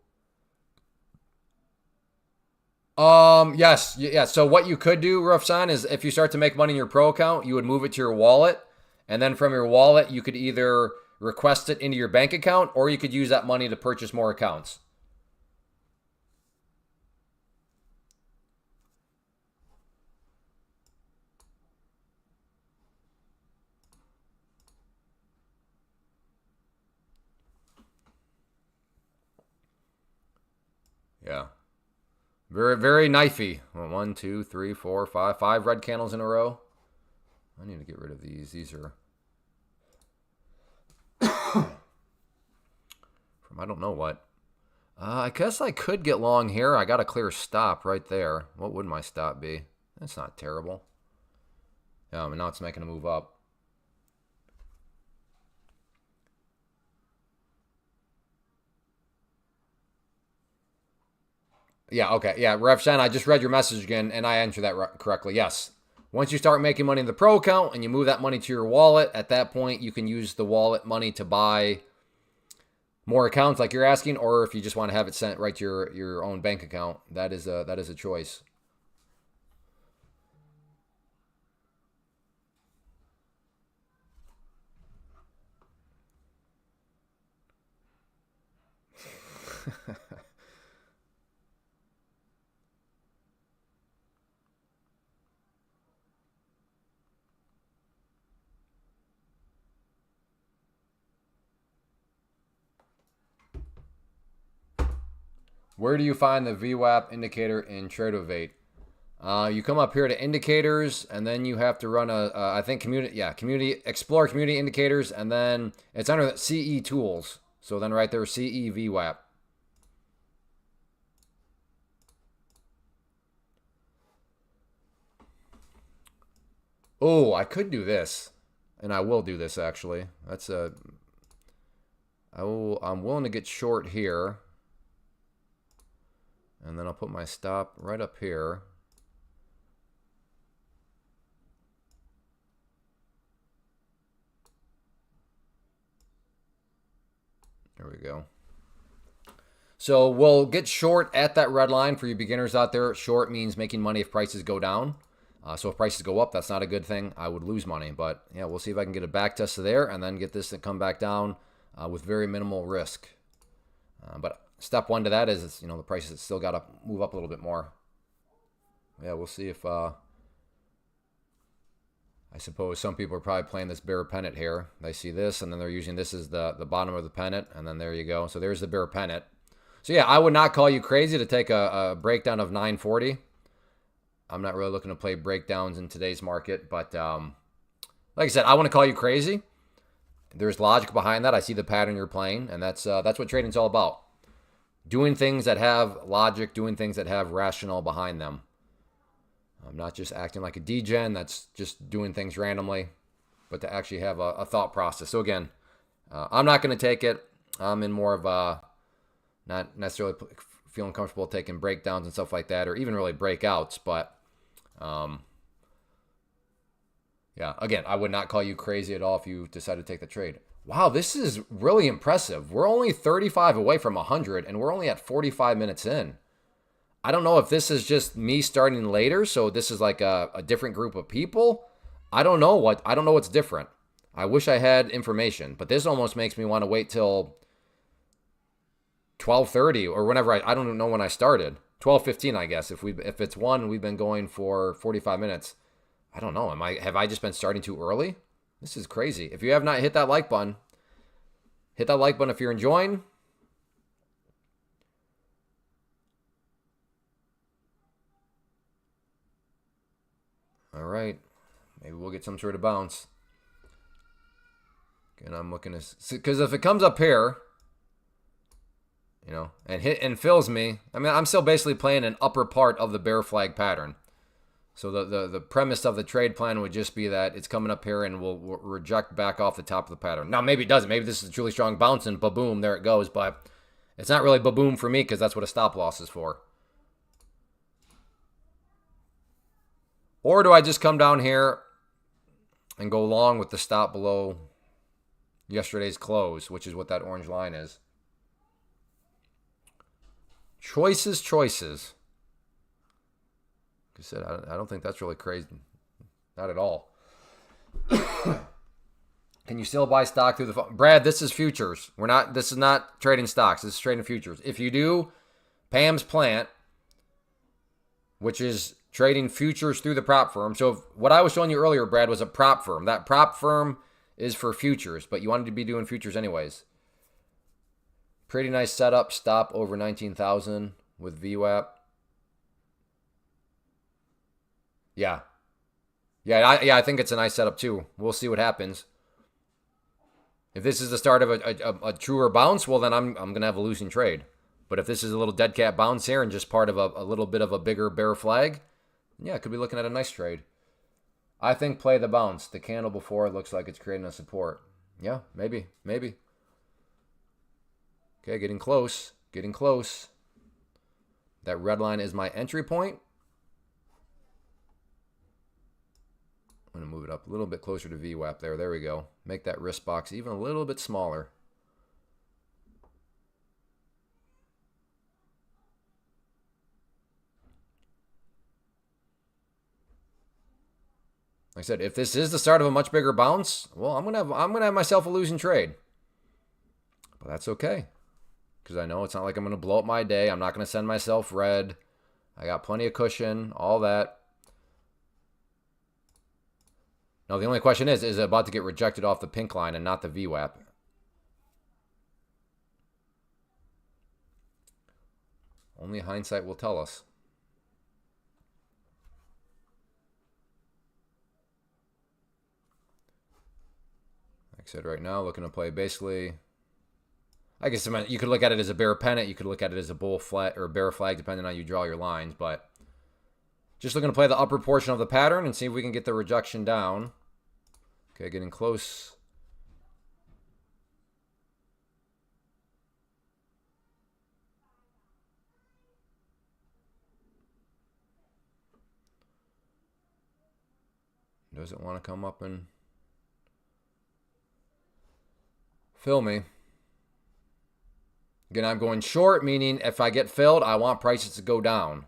Yes, yeah. So what you could do, Rufsan, is if you start to make money in your pro account, you would move it to your wallet, and then from your wallet, you could either request it into your bank account, or you could use that money to purchase more accounts. Yeah. Very knifey. 1, 2, 3, 4, 5. 5 red candles in a row. I need to get rid of these. These are from I don't know what. I guess I could get long here. I got a clear stop right there. What would my stop be? That's not terrible. Yeah, I mean, now it's making a move up. Yeah, okay. Yeah, Ref Shan, I just read your message again, and I answered that correctly. Yes. Once you start making money in the pro account and you move that money to your wallet, at that point, you can use the wallet money to buy more accounts like you're asking, or if you just want to have it sent right to your own bank account, that is a choice. Where do you find the VWAP indicator in Tradovate? You come up here to indicators, and then you have to run I think explore community indicators, and then it's under the CE tools. So then right there, CE VWAP. Oh, I could do this, and I will do this actually. I'm willing to get short here. And then I'll put my stop right up here. There we go. So we'll get short at that red line for you beginners out there. Short means making money if prices go down. So if prices go up, that's not a good thing. I would lose money. But yeah, we'll see if I can get a back test to there and then get this to come back down with very minimal risk. But step one to that is, the prices still got to move up a little bit more. Yeah, we'll see if, I suppose some people are probably playing this bear pennant here. They see this, and then they're using this as the bottom of the pennant, and then there you go. So there's the bear pennant. So yeah, I would not call you crazy to take a breakdown of 940. I'm not really looking to play breakdowns in today's market, but like I said, I want to call you crazy. There's logic behind that. I see the pattern you're playing, and that's what trading's all about. Doing things that have logic, doing things that have rationale behind them. I'm not just acting like a degen that's just doing things randomly, but to actually have a thought process. So again, I'm not going to take it. I'm in more of a not necessarily feeling comfortable taking breakdowns and stuff like that, or even really breakouts. But yeah, again, I would not call you crazy at all if you decide to take the trade. Wow, this is really impressive. We're only 35 away from 100, and we're only at 45 minutes in. I don't know if this is just me starting later, so this is like a different group of people. I don't know what's different. I wish I had information, but this almost makes me want to wait till 12:30 or whenever I don't know when I started. 12:15, I guess. If it's 1, we've been going for 45 minutes. I don't know. Have I just been starting too early? This is crazy. If you have not hit that like button, hit that like button if you're enjoying. All right. Maybe we'll get some sort of bounce. And I'm looking to... Because if it comes up here, you know, and fills me, I mean, I'm still basically playing an upper part of the bear flag pattern. So the premise of the trade plan would just be that it's coming up here and we'll reject back off the top of the pattern. Now, maybe it doesn't. Maybe this is a truly strong bounce and ba-boom, there it goes. But it's not really ba-boom for me because that's what a stop loss is for. Or do I just come down here and go long with the stop below yesterday's close, which is what that orange line is? Choices. Like I said, I don't think that's really crazy. Not at all. Can you still buy stock through the phone? Brad, this is futures. This is not trading stocks. This is trading futures. If you do Pam's plant, which is trading futures through the prop firm. So what I was showing you earlier, Brad, was a prop firm. That prop firm is for futures, but you wanted to be doing futures anyways. Pretty nice setup. Stop over 19,000 with VWAP. Yeah. I think it's a nice setup too. We'll see what happens. If this is the start of a truer bounce, well, then I'm going to have a losing trade. But if this is a little dead cat bounce here and just part of a little bit of a bigger bear flag, yeah, could be looking at a nice trade. I think play the bounce. The candle before it looks like it's creating a support. Yeah, maybe. Okay, getting close. That red line is my entry point. I'm going to move it up a little bit closer to VWAP there. There we go. Make that risk box even a little bit smaller. Like I said, if this is the start of a much bigger bounce, well, I'm gonna have myself a losing trade. But that's okay. Because I know it's not like I'm gonna blow up my day. I'm not gonna send myself red. I got plenty of cushion, all that. Now, the only question is it about to get rejected off the pink line and not the VWAP? Only hindsight will tell us. Like I said, right now, looking to play basically... I guess you could look at it as a bear pennant. You could look at it as a bull flag or bear flag, depending on how you draw your lines. But just looking to play the upper portion of the pattern and see if we can get the rejection down. Okay, getting close. Does it want to come up and fill me? Again, I'm going short, meaning if I get filled, I want prices to go down.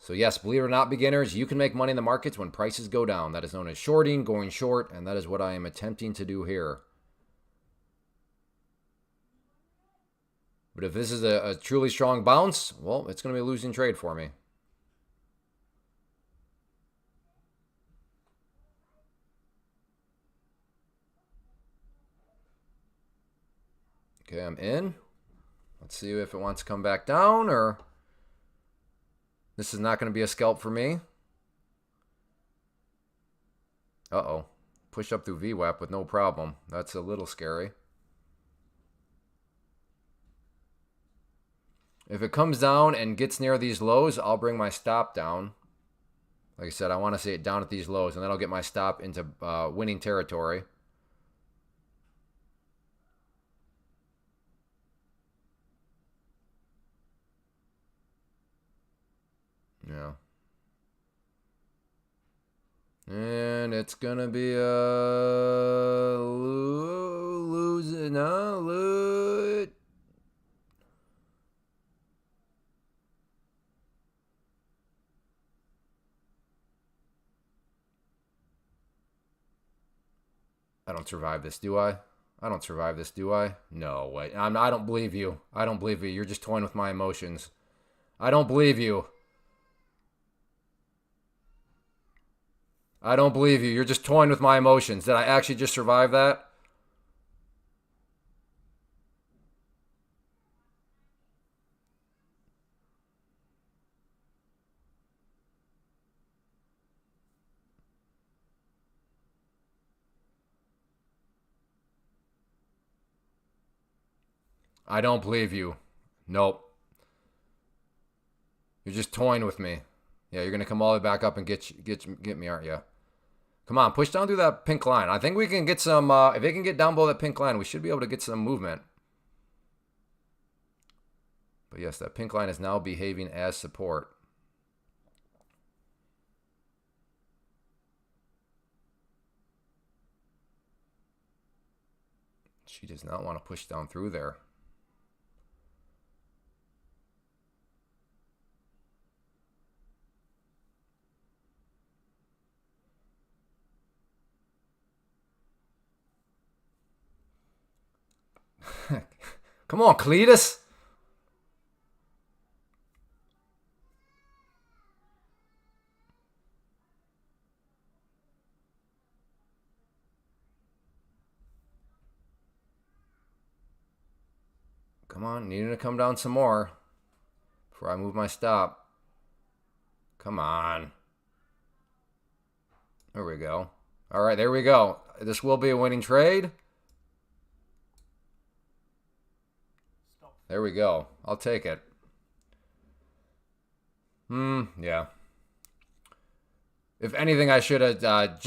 So yes, believe it or not, beginners, you can make money in the markets when prices go down. That is known as shorting, going short, and that is what I am attempting to do here. But if this is a truly strong bounce, well, it's going to be a losing trade for me. Okay, I'm in. Let's see if it wants to come back down, or this is not going to be a scalp for me. Uh-oh. Pushed up through VWAP with no problem. That's a little scary. If it comes down and gets near these lows, I'll bring my stop down. Like I said, I want to see it down at these lows, and then I'll get my stop into winning territory. Yeah. And it's going to be a lose. No, lose. I don't survive this, do I? I don't survive this, do I? No way. I don't believe you. I don't believe you. You're just toying with my emotions. I don't believe you. I don't believe you. You're just toying with my emotions. Did I actually just survive that? I don't believe you. Nope. You're just toying with me. Yeah, you're going to come all the way back up and get me, aren't you? Come on, push down through that pink line. I think we can get some, if they can get down below that pink line, we should be able to get some movement. But yes, that pink line is now behaving as support. She does not want to push down through there. Come on, Cletus. Come on, needing to come down some more before I move my stop. Come on. There we go. All right, there we go. This will be a winning trade. There we go. I'll take it. Yeah. If anything, I should have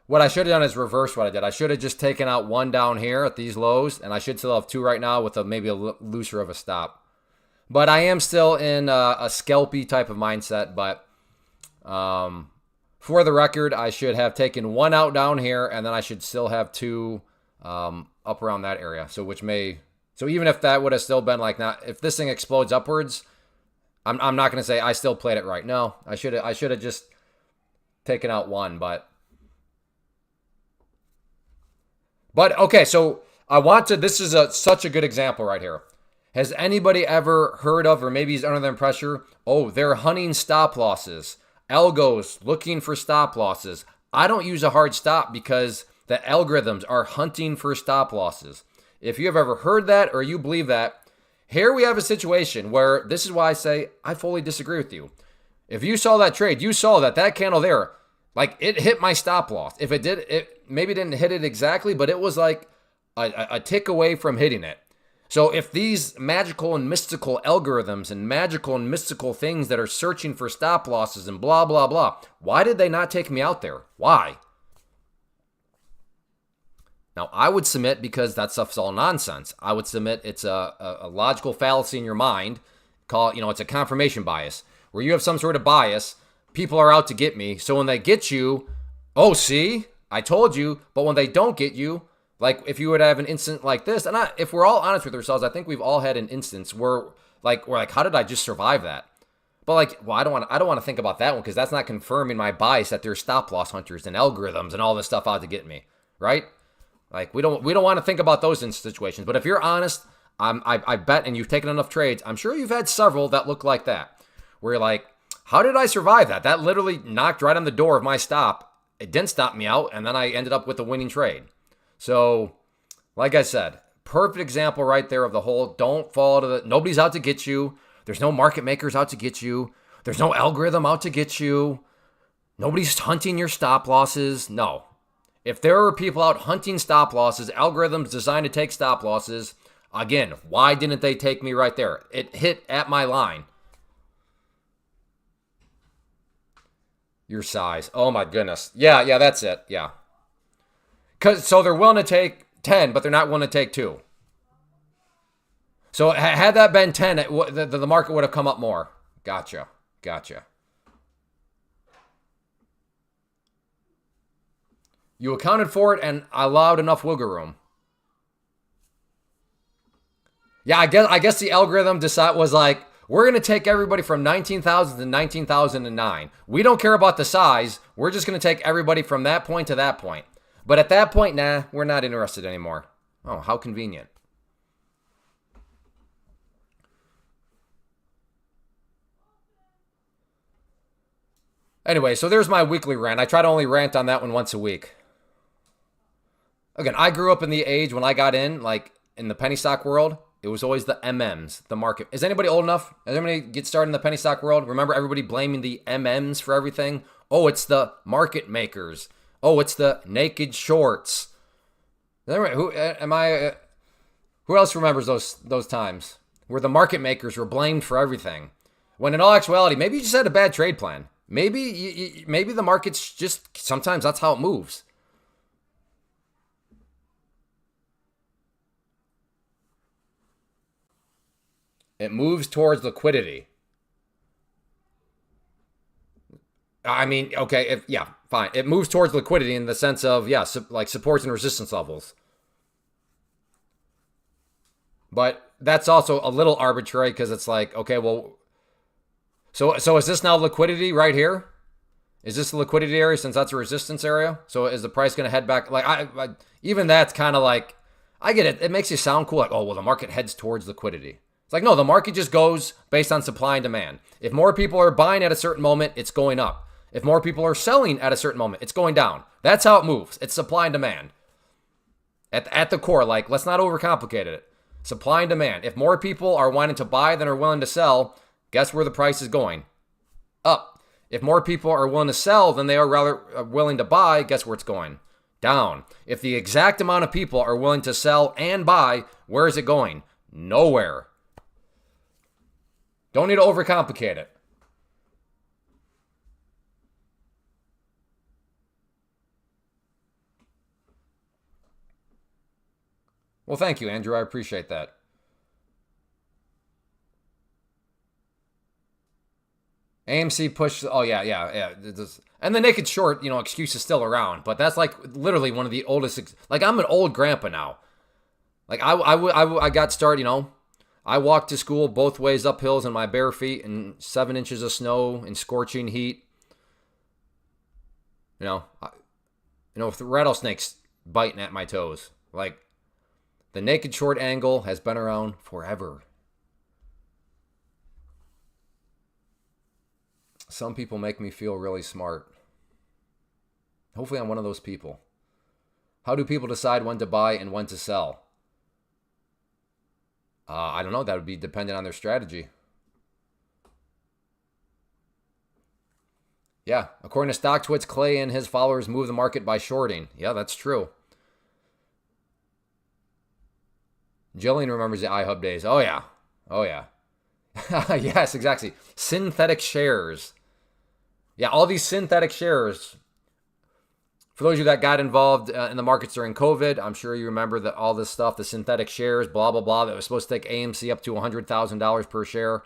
what I should have done is reverse what I did. I should have just taken out one down here at these lows, and I should still have two right now with maybe a looser of a stop. But I am still in a scalpy type of mindset, but for the record, I should have taken one out down here, and then I should still have two up around that area. So even if that would have still been like, if this thing explodes upwards, I'm not going to say I still played it right. No, I should have just taken out one, but okay, so this is such a good example right here. Has anybody ever heard of, or maybe he's under their pressure, they're hunting stop losses. Algos looking for stop losses. I don't use a hard stop because the algorithms are hunting for stop losses. If you have ever heard that or you believe that, here we have a situation where this is why I say I fully disagree with you. If you saw that trade, you saw that candle there, like it hit my stop loss. If it did, it maybe didn't hit it exactly, but it was like a tick away from hitting it. So if these magical and mystical algorithms and magical and mystical things that are searching for stop losses and blah, blah, blah, why did they not take me out there? Why? Now, I would submit because that stuff's all nonsense. I would submit it's a logical fallacy in your mind. It's a confirmation bias where you have some sort of bias. People are out to get me. So when they get you, see, I told you. But when they don't get you, like if you would have an instant like this, and if we're all honest with ourselves, I think we've all had an instance where we're like, how did I just survive that? But I don't want to think about that one because that's not confirming my bias that there's stop loss hunters and algorithms and all this stuff out to get me, right? Like we don't want to think about those in situations. But if you're honest, I bet, and you've taken enough trades, I'm sure you've had several that look like that, where you're like, how did I survive that? That literally knocked right on the door of my stop. It didn't stop me out, and then I ended up with a winning trade. So, like I said, perfect example right there of the whole don't fall to nobody's out to get you. There's no market makers out to get you. There's no algorithm out to get you. Nobody's hunting your stop losses. No. If there are people out hunting stop losses, algorithms designed to take stop losses, again, why didn't they take me right there? It hit at my line. Your size. Oh my goodness. Yeah, that's it. Yeah. So they're willing to take 10, but they're not willing to take 2. So had that been 10, the market would have come up more. Gotcha. You accounted for it and allowed enough wiggle room. Yeah, I guess the algorithm was like, we're going to take everybody from 19,000 to 19,009. We don't care about the size. We're just going to take everybody from that point to that point. But at that point, nah, we're not interested anymore. Oh, how convenient. Anyway, so there's my weekly rant. I try to only rant on that one once a week. Again, I grew up in the age when I got in, like in the penny stock world, it was always the MMs, the market. Is anybody old enough? Does anybody get started in the penny stock world? Remember everybody blaming the MMs for everything? Oh, it's the market makers. Oh, it's the naked shorts. Who Who else remembers those times where the market makers were blamed for everything? When in all actuality, maybe you just had a bad trade plan. Maybe the market's just, sometimes that's how it moves. It moves towards liquidity. I mean, okay, fine. It moves towards liquidity in the sense of, like supports and resistance levels. But that's also a little arbitrary because it's like, okay, well, so is this now liquidity right here? Is this the liquidity area since that's a resistance area? So is the price going to head back? Like, I even that's kind of like, I get it. It makes you sound cool. Like, oh, well, the market heads towards liquidity. It's like, no, the market just goes based on supply and demand. If more people are buying at a certain moment, it's going up. If more people are selling at a certain moment, it's going down. That's how it moves. It's supply and demand. At the core, like, let's not overcomplicate it. Supply and demand. If more people are wanting to buy than are willing to sell, guess where the price is going? Up. If more people are willing to sell than they are rather willing to buy, guess where it's going? Down. If the exact amount of people are willing to sell and buy, where is it going? Nowhere. Don't need to overcomplicate it. Well, thank you, Andrew. I appreciate that. AMC pushed. Oh yeah. And the naked short, excuse is still around, but that's like literally one of the oldest. Like, I'm an old grandpa now. Like, I got started. I walked to school both ways up hills in my bare feet in 7 inches of snow in scorching heat. With the rattlesnakes biting at my toes. Like, the naked short angle has been around forever. Some people make me feel really smart. Hopefully I'm one of those people. How do people decide when to buy and when to sell? I don't know. That would be dependent on their strategy. Yeah, according to StockTwits, Clay and his followers move the market by shorting. Yeah, that's true. Jillian remembers the iHub days. Oh, yeah. Yes, exactly. Synthetic shares. Yeah, all these synthetic shares. For those of you that got involved in the markets during COVID, I'm sure you remember that all this stuff, the synthetic shares, blah, blah, blah, that was supposed to take AMC up to $100,000 per share.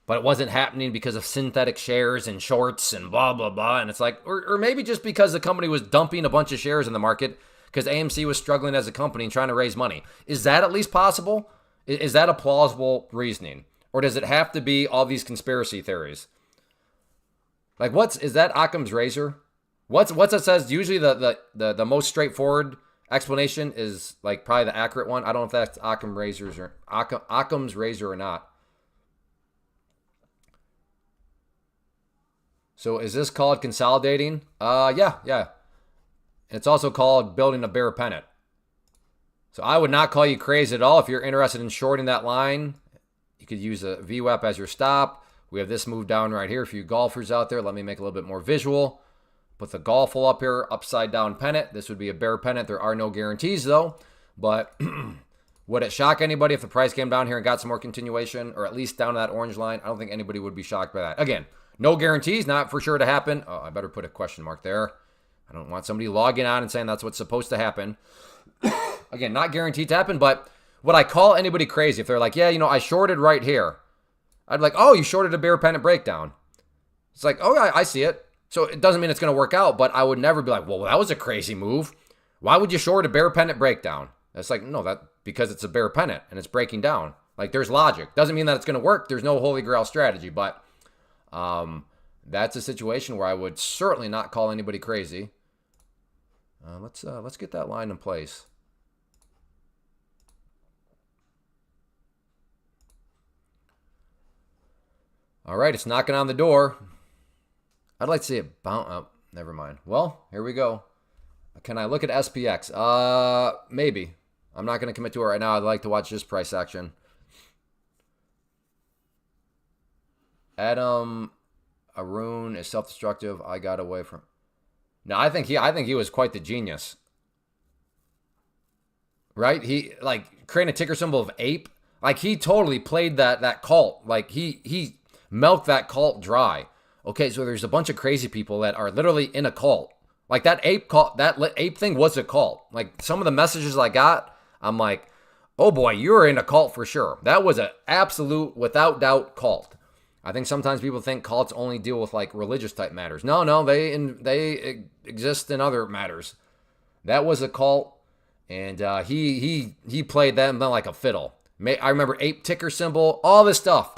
But it wasn't happening because of synthetic shares and shorts and blah, blah, blah. And it's like, or maybe just because the company was dumping a bunch of shares in the market because AMC was struggling as a company and trying to raise money. Is that at least possible? Is that a plausible reasoning? Or does it have to be all these conspiracy theories? Like, is that Occam's razor? What's it says? Usually the most straightforward explanation is like probably the accurate one. I don't know if that's Occam's razor or not. So is this called consolidating? Yeah. It's also called building a bear pennant. So I would not call you crazy at all if you're interested in shorting that line. You could use a VWAP as your stop. We have this move down right here for you golfers out there. Let me make it a little bit more visual. Put the golfle up here, upside down pennant. This would be a bear pennant. There are no guarantees though. But would it shock anybody if the price came down here and got some more continuation, or at least down to that orange line? I don't think anybody would be shocked by that. Again, no guarantees, not for sure to happen. Oh, I better put a question mark there. I don't want somebody logging on and saying that's what's supposed to happen. Again, not guaranteed to happen, but would I call anybody crazy if they're like, yeah, I shorted right here? I'd be like, oh, you shorted a bear pennant breakdown. It's like, oh, I see it. So it doesn't mean it's going to work out, but I would never be like, well, that was a crazy move. Why would you short a bear pennant breakdown? It's like, no, because it's a bear pennant and it's breaking down. Like, there's logic. Doesn't mean that it's going to work. There's no holy grail strategy, but that's a situation where I would certainly not call anybody crazy. Let's get that line in place. All right, it's knocking on the door. I'd like to see it bounce up. Never mind. Well, here we go. Can I look at SPX? Maybe. I'm not going to commit to it right now. I'd like to watch this price action. Adam Arun is self-destructive. I got away from. No, I think he was quite the genius. right? He like creating a ticker symbol of ape. Like he totally played that cult. Like he milked that cult dry. Okay, so there's a bunch of crazy people that are literally in a cult. Like that ape cult, that ape thing was a cult. Like some of the messages I got, I'm like, oh boy, you're in a cult for sure. That was an absolute, without doubt, cult. I think sometimes people think cults only deal with like religious type matters. No, they exist in other matters. That was a cult, and he played them like a fiddle. I remember ape ticker symbol, all this stuff,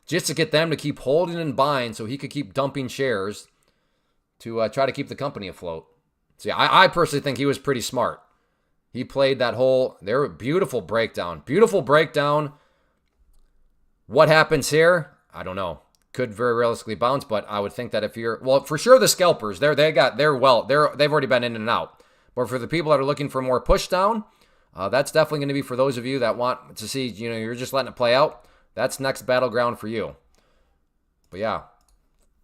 just to get them to keep holding and buying, so he could keep dumping shares to try to keep the company afloat. So yeah, I personally think he was pretty smart. He played that whole, beautiful breakdown. Beautiful breakdown. What happens here? I don't know. Could very realistically bounce, but I would think that if you're, well, for sure the scalpers, they've already been in and out. But for the people that are looking for more push down, that's definitely going to be for those of you that want to see, you're just letting it play out. That's next battleground for you. But yeah,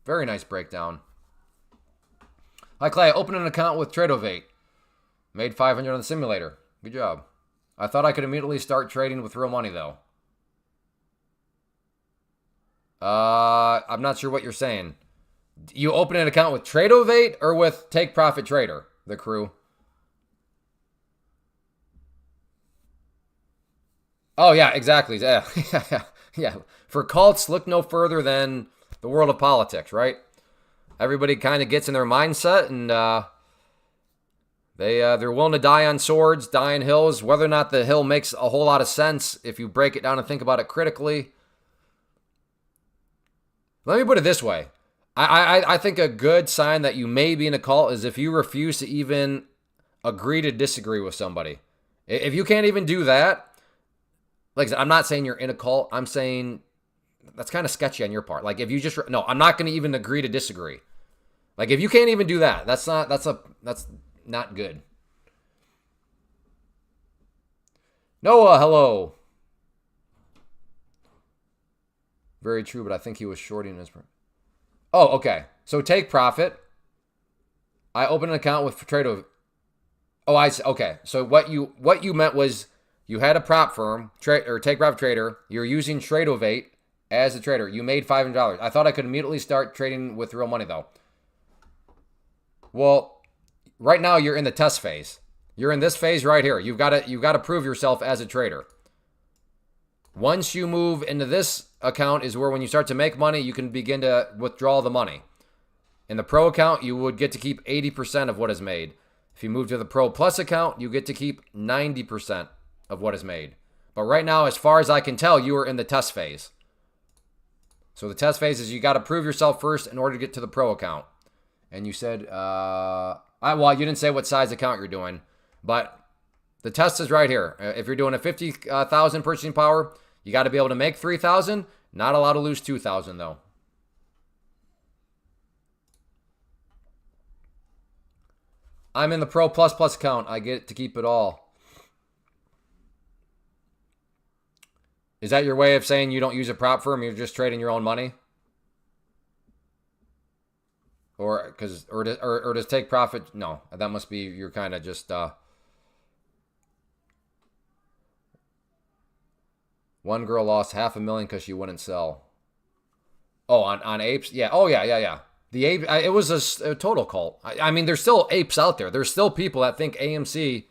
very nice breakdown. Hi Clay, I opened an account with Tradovate. Made 500 on the simulator. Good job. I thought I could immediately start trading with real money though. I'm not sure what you're saying. You open an account with Tradovate or with Take Profit Trader, the crew? Oh yeah, exactly. Yeah, yeah. For cults, look no further than the world of politics, right? Everybody kind of gets in their mindset, and they're willing to die on swords, die on hills. Whether or not the hill makes a whole lot of sense, if you break it down and think about it critically. Let me put it this way. I think a good sign that you may be in a cult is if you refuse to even agree to disagree with somebody. If you can't even do that, like I said, I'm not saying you're in a cult. I'm saying that's kind of sketchy on your part. Like if you just, no, I'm not going to even agree to disagree. Like if you can't even do that, that's not good. Noah, hello. Very true, but I think he was shorting his. Oh, okay. So take profit. I opened an account with Trado. Oh, okay. So what you meant was you had a prop firm, or Take Profit Trader. You're using Tradovate as a trader. You made $500. I thought I could immediately start trading with real money though. Well, right now you're in the test phase. You're in this phase right here. You've got to prove yourself as a trader. Once you move into this account is where when you start to make money, you can begin to withdraw the money. In the Pro account, you would get to keep 80% of what is made. If you move to the Pro Plus account, you get to keep 90% of what is made. But right now, as far as I can tell, you are in the test phase. So the test phase is you got to prove yourself first in order to get to the Pro account. And you said, well, you didn't say what size account you're doing, but the test is right here. If you're doing a 50,000 purchasing power, you got to be able to make 3,000. Not allowed to lose 2,000 though. I'm in the Pro Plus Plus account. I get to keep it all. Is that your way of saying you don't use a prop firm? You're just trading your own money? Or does Take Profit? No, that must be you're kind of just one girl lost $500,000 because she wouldn't sell. Oh, on apes? Yeah. Oh, yeah. The ape, it was a total cult. I mean, there's still apes out there. There's still people that think AMC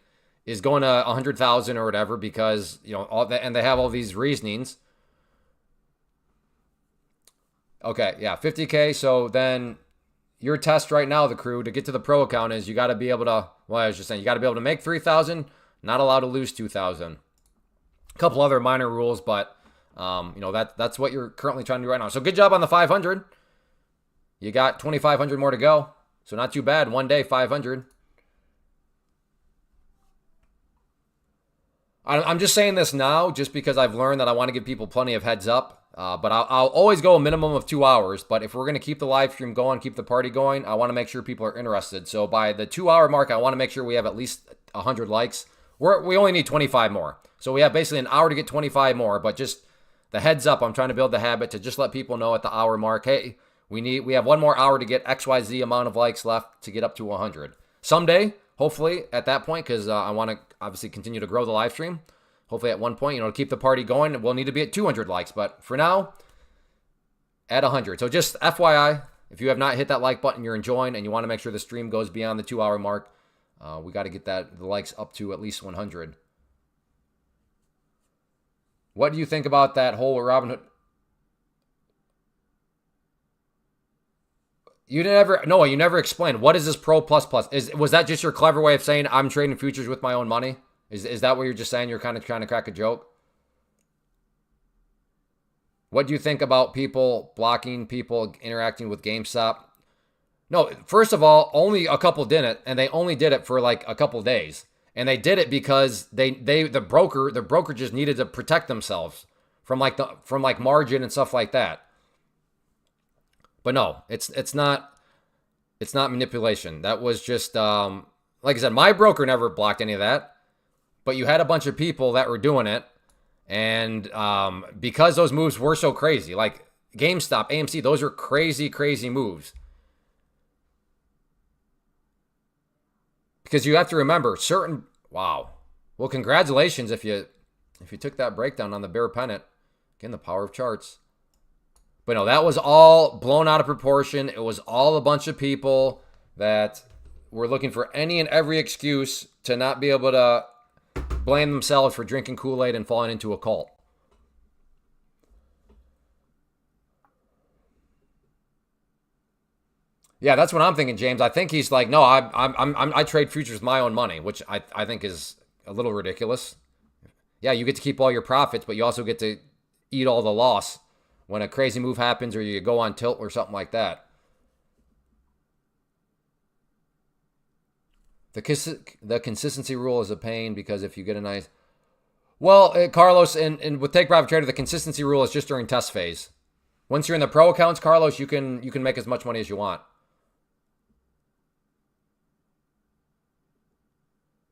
is going to 100,000 or whatever because, all that, and they have all these reasonings. Okay, yeah, 50K. So then your test right now, the crew, to get to the Pro account is you got to be able to, well, I was just saying, you got to be able to make 3,000, not allowed to lose 2,000. A couple other minor rules, but that's what you're currently trying to do right now. So good job on the 500. You got 2,500 more to go, so not too bad. One day, 500. I'm just saying this now, just because I've learned that I want to give people plenty of heads up. But I'll always go a minimum of 2 hours. But if we're going to keep the live stream going, keep the party going, I want to make sure people are interested. So by the 2-hour mark, I want to make sure we have at least 100 likes. We only need 25 more. So we have basically an hour to get 25 more. But just the heads up, I'm trying to build the habit to just let people know at the hour mark, hey, we have one more hour to get XYZ amount of likes left to get up to 100. Someday, hopefully, at that point, because I want to obviously continue to grow the live stream. Hopefully at one point, to keep the party going, we'll need to be at 200 likes. But for now, at 100. So just FYI, if you have not hit that like button, you're enjoying, and you want to make sure the stream goes beyond the 2-hour mark, we got to get the likes up to at least 100. What do you think about that whole Robinhood? You never explained. What is this Pro Plus Plus? Was that just your clever way of saying I'm trading futures with my own money? Is that what you're just saying? You're kind of trying to crack a joke? What do you think about people blocking people interacting with GameStop? No, first of all, only a couple did it, and they only did it for like a couple days. And they did it because the broker just needed to protect themselves from margin and stuff like that. But no, it's not manipulation. That was just like I said, my broker never blocked any of that. But you had a bunch of people that were doing it, and because those moves were so crazy, like GameStop, AMC, those are crazy, crazy moves. Because you have to remember wow. Well, congratulations if you took that breakdown on the bear pennant. Again, the power of charts. But no, that was all blown out of proportion. It was all a bunch of people that were looking for any and every excuse to not be able to blame themselves for drinking Kool-Aid and falling into a cult. Yeah, that's what I'm thinking, James. I think he's like, no, I trade futures with my own money, which I think is a little ridiculous. Yeah, you get to keep all your profits, but you also get to eat all the loss when a crazy move happens or you go on tilt or something like that. The consistency rule is a pain because if you get a nice... Well, Carlos, and with Take Profit Trader, the consistency rule is just during test phase. Once you're in the pro accounts, Carlos, you can make as much money as you want.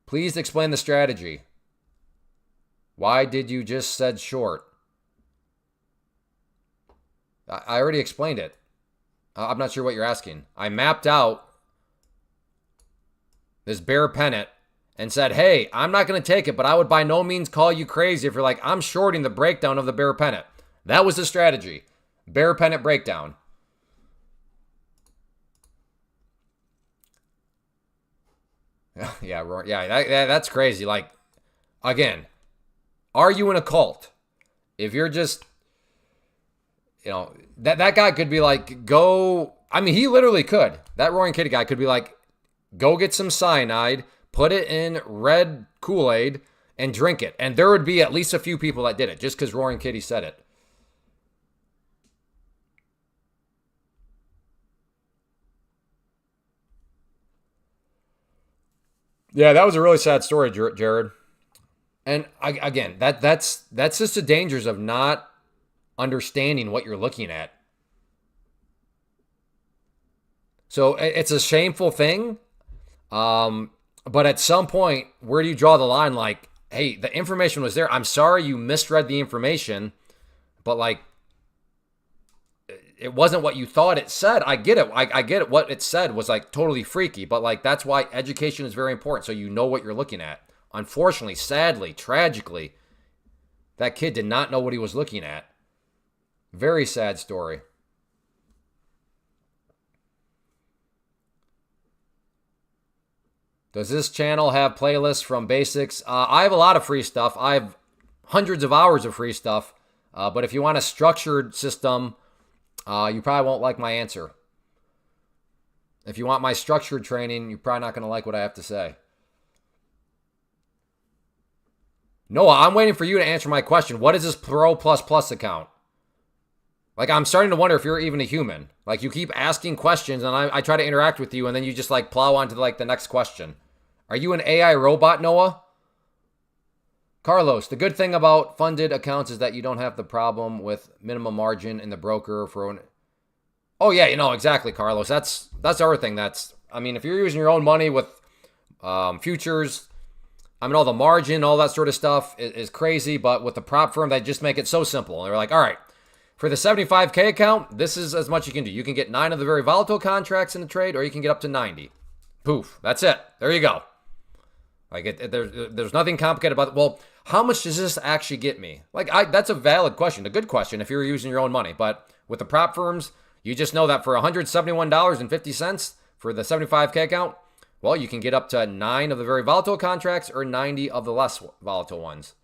Please explain the strategy. Why did you just said short? I already explained it. I'm not sure what you're asking. I mapped out this bear pennant and said, hey, I'm not going to take it, but I would by no means call you crazy if you're like, I'm shorting the breakdown of the bear pennant. That was the strategy. Bear pennant breakdown. Yeah, that's crazy. Like, again, are you in a cult? If you're just, that guy could be like, go. I mean, he literally could. That Roaring Kitty guy could be like, go get some cyanide, put it in red Kool-Aid, and drink it. And there would be at least a few people that did it just because Roaring Kitty said it. Yeah, that was a really sad story, Jared. And again, that's just the dangers of not understanding what you're looking at. So it's a shameful thing. But at some point, where do you draw the line? Like, hey, the information was there. I'm sorry you misread the information, but like, it wasn't what you thought it said. I get it. I get it. What it said was like totally freaky, but like, that's why education is very important. So you know what you're looking at. Unfortunately, sadly, tragically, that kid did not know what he was looking at. Very sad story. Does this channel have playlists from basics? I have a lot of free stuff. I have hundreds of hours of free stuff. But if you want a structured system, you probably won't like my answer. If you want my structured training, you're probably not going to like what I have to say. Noah, I'm waiting for you to answer my question. What is this Pro Plus Plus account? Like, I'm starting to wonder if you're even a human. Like, you keep asking questions, and I try to interact with you, and then you just, like, plow on to, like, the next question. Are you an AI robot, Noah? Carlos, the good thing about funded accounts is that you don't have the problem with minimum margin in the broker for... Oh, yeah, exactly, Carlos. That's everything. I mean, if you're using your own money with futures... I mean, all the margin, all that sort of stuff is crazy, but with the prop firm, they just make it so simple. They're like, all right, for the 75K account, this is as much you can do. You can get 9 of the very volatile contracts in the trade, or you can get up to 90. Poof, that's it. There you go. Like there's nothing complicated about it. Well, how much does this actually get me? Like that's a valid question, a good question if you're using your own money. But with the prop firms, you just know that for $171.50 for the 75K account, well, you can get up to 9 of the very volatile contracts or 90 of the less volatile ones.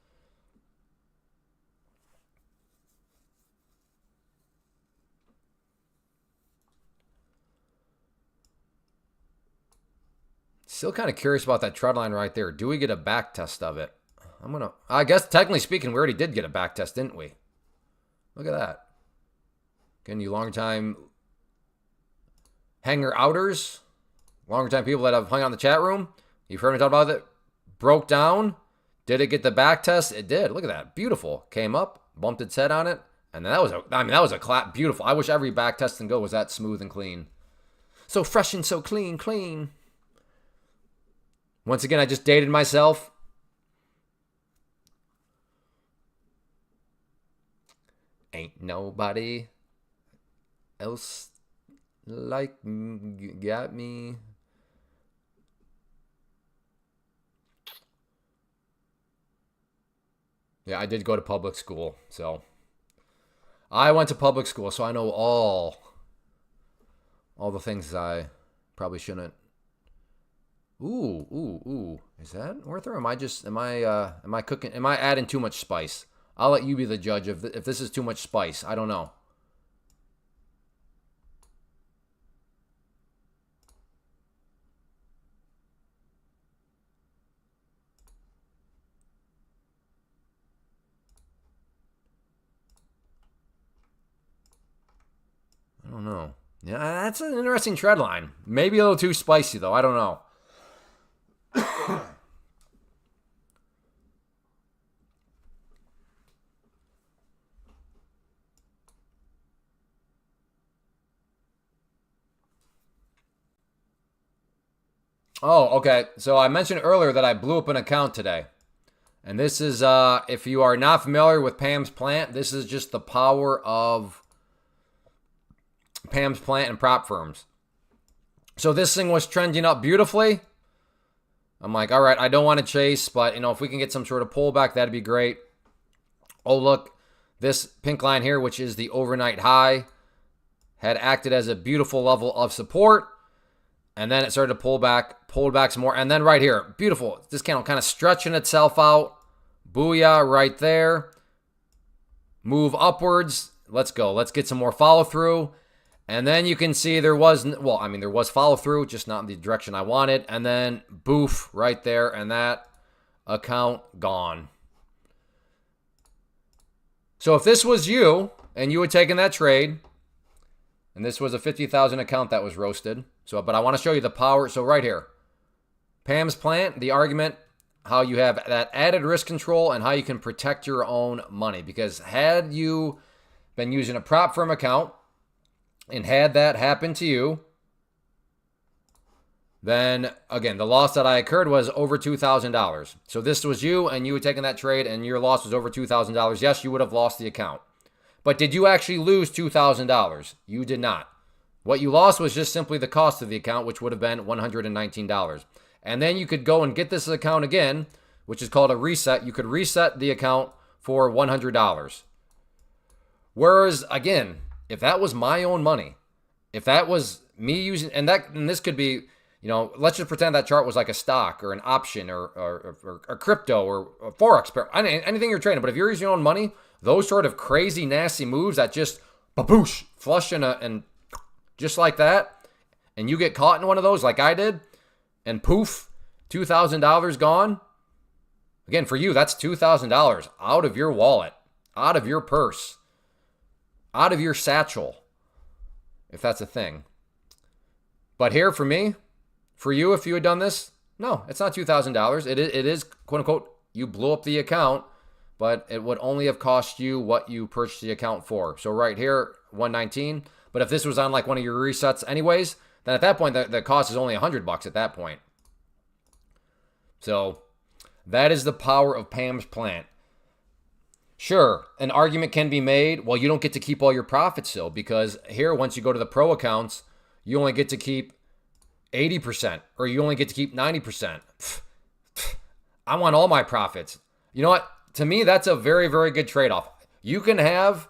Still kind of curious about that trend line right there. Do we get a back test of it? I guess technically speaking, we already did get a back test, didn't we? Look at that. Again, you long time hanger outers, longer time people that have hung out in the chat room. You've heard me talk about it. Broke down. Did it get the back test? It did. Look at that. Beautiful. Came up, bumped its head on it. And that was a clap. Beautiful. I wish every back test and go was that smooth and clean. So fresh and so clean. Once again, I just dated myself. Ain't nobody else like got me. Yeah, I did go to public school, so I went to public school, so I know all the things I probably shouldn't. Ooh. Is that worth it? Or am I cooking? Am I adding too much spice? I'll let you be the judge if this is too much spice. I don't know. I don't know. Yeah, that's an interesting tread line. Maybe a little too spicy, though. I don't know. Oh, okay. So I mentioned earlier that I blew up an account today. And this is, if you are not familiar with Pam's Plant, this is just the power of Pam's Plant and prop firms. So this thing was trending up beautifully. I'm like, all right, I don't want to chase, but, if we can get some sort of pullback, that'd be great. Oh, look, this pink line here, which is the overnight high, had acted as a beautiful level of support. And then it started to pulled back some more. And then right here, beautiful. This candle kind of stretching itself out. Booyah right there. Move upwards. Let's go. Let's get some more follow through. And then you can see there was follow through, just not in the direction I wanted. And then boof right there. And that account gone. So if this was you and you had taken that trade, and this was a 50,000 account that was roasted. But I want to show you the power. So right here, Pam's Plant, the argument, how you have that added risk control and how you can protect your own money. Because had you been using a prop firm account and had that happen to you, then again, the loss that I incurred was over $2,000. So this was you and you had taken that trade and your loss was over $2,000. Yes, you would have lost the account. But did you actually lose $2,000? You did not. What you lost was just simply the cost of the account, which would have been $119. And then you could go and get this account again, which is called a reset. You could reset the account for $100. Whereas, again, if that was my own money, if that was me using, and this could be, let's just pretend that chart was like a stock or an option or crypto or a Forex, anything you're trading. But if you're using your own money, those sort of crazy, nasty moves that just baboosh, flush and just like that, and you get caught in one of those like I did, and poof, $2,000 gone. Again, for you, that's $2,000 out of your wallet, out of your purse, out of your satchel, if that's a thing. But here, for me, for you, if you had done this, no, it's not $2,000. It is, quote unquote, you blew up the account, but it would only have cost you what you purchased the account for. So right here, $119. But if this was on like one of your resets anyways, then at that point, the cost is only $100 at that point. So that is the power of Pam's Plant. Sure, an argument can be made, well, you don't get to keep all your profits still, because here, once you go to the pro accounts, you only get to keep 80%, or you only get to keep 90%. I want all my profits. You know what? To me, that's a very, very good trade-off. You can have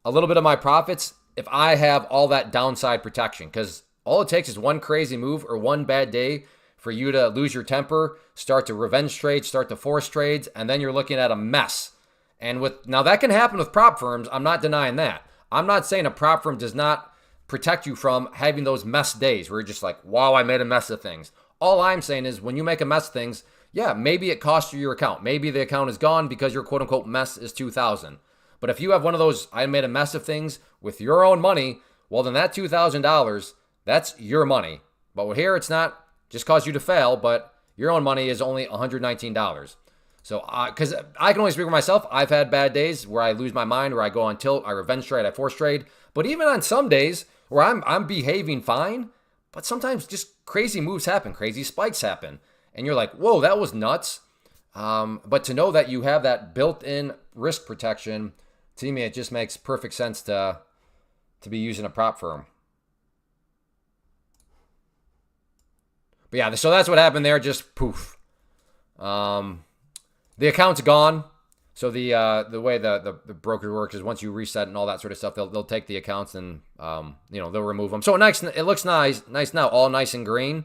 a little bit of my profits if I have all that downside protection, because all it takes is one crazy move or one bad day for you to lose your temper, start to revenge trade, start to force trades, and then you're looking at a mess. And now that can happen with prop firms. I'm not denying that. I'm not saying a prop firm does not protect you from having those mess days where you're just like, wow, I made a mess of things. All I'm saying is when you make a mess of things, yeah, maybe it costs you your account. Maybe the account is gone because your quote unquote mess is 2,000. But if you have one of those, I made a mess of things with your own money, well, then that $2,000, that's your money. But here it's not just cause you to fail, but your own money is only $119. So, because I can only speak for myself, I've had bad days where I lose my mind, where I go on tilt, I revenge trade, I force trade. But even on some days where I'm behaving fine, but sometimes just crazy moves happen, crazy spikes happen. And you're like, whoa, that was nuts. But to know that you have that built-in risk protection, to me, it just makes perfect sense to be using a prop firm. But yeah, so that's what happened there, just poof. The account's gone. So the way the broker works is once you reset and all that sort of stuff, they'll take the accounts and they'll remove them. So nice, it looks nice now, all nice and green.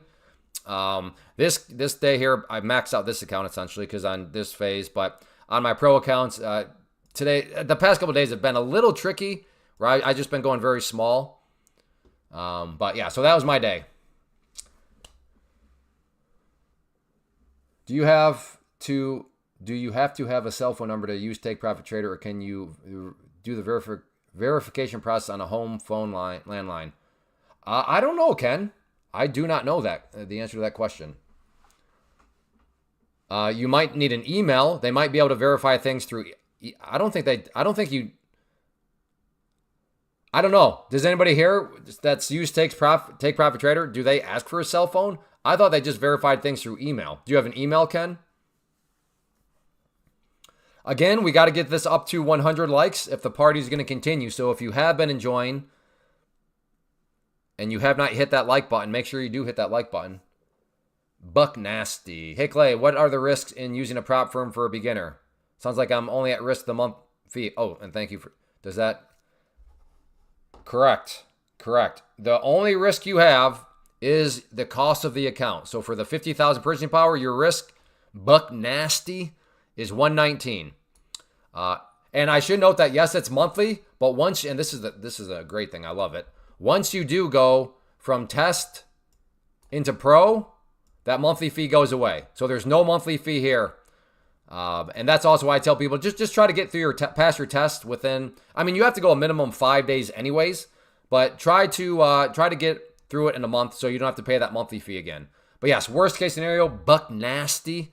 This day here, I maxed out this account essentially because on this phase, but on my pro accounts today, the past couple of days have been a little tricky. Right, I just been going very small. But yeah, so that was my day. Do you have to have a cell phone number to use Take Profit Trader, or can you do the verification process on a home phone landline? I don't know, Ken. I do not know the answer to that question. You might need an email. They might be able to verify things through. I don't know. Does anybody here that's used Take Profit Trader, do they ask for a cell phone? I thought they just verified things through email. Do you have an email, Ken? Again, we got to get this up to 100 likes if the party's going to continue. So if you have been enjoying and you have not hit that like button, make sure you do hit that like button. Buck Nasty. Hey, Clay, what are the risks in using a prop firm for a beginner? Sounds like I'm only at risk the month fee. Oh, and thank you for... Does that... Correct. The only risk you have is the cost of the account. So for the 50,000 purchasing power, your risk, Buck Nasty, is 119. And I should note that yes, it's monthly, but once, and this is a great thing, I love it. Once you do go from test into pro, that monthly fee goes away. So there's no monthly fee here. And that's also why I tell people just try to get through pass your test within. I mean, you have to go a minimum 5 days anyways, but try to get through it in a month so you don't have to pay that monthly fee again. But yes, worst case scenario, Buck Nasty.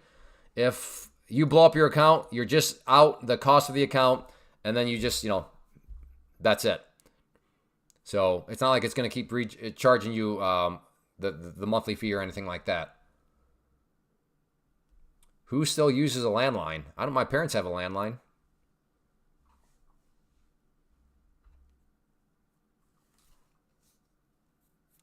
If you blow up your account, you're just out the cost of the account, and then you just that's it. So it's not like it's going to keep charging you the monthly fee or anything like that. Who still uses a landline? My parents have a landline.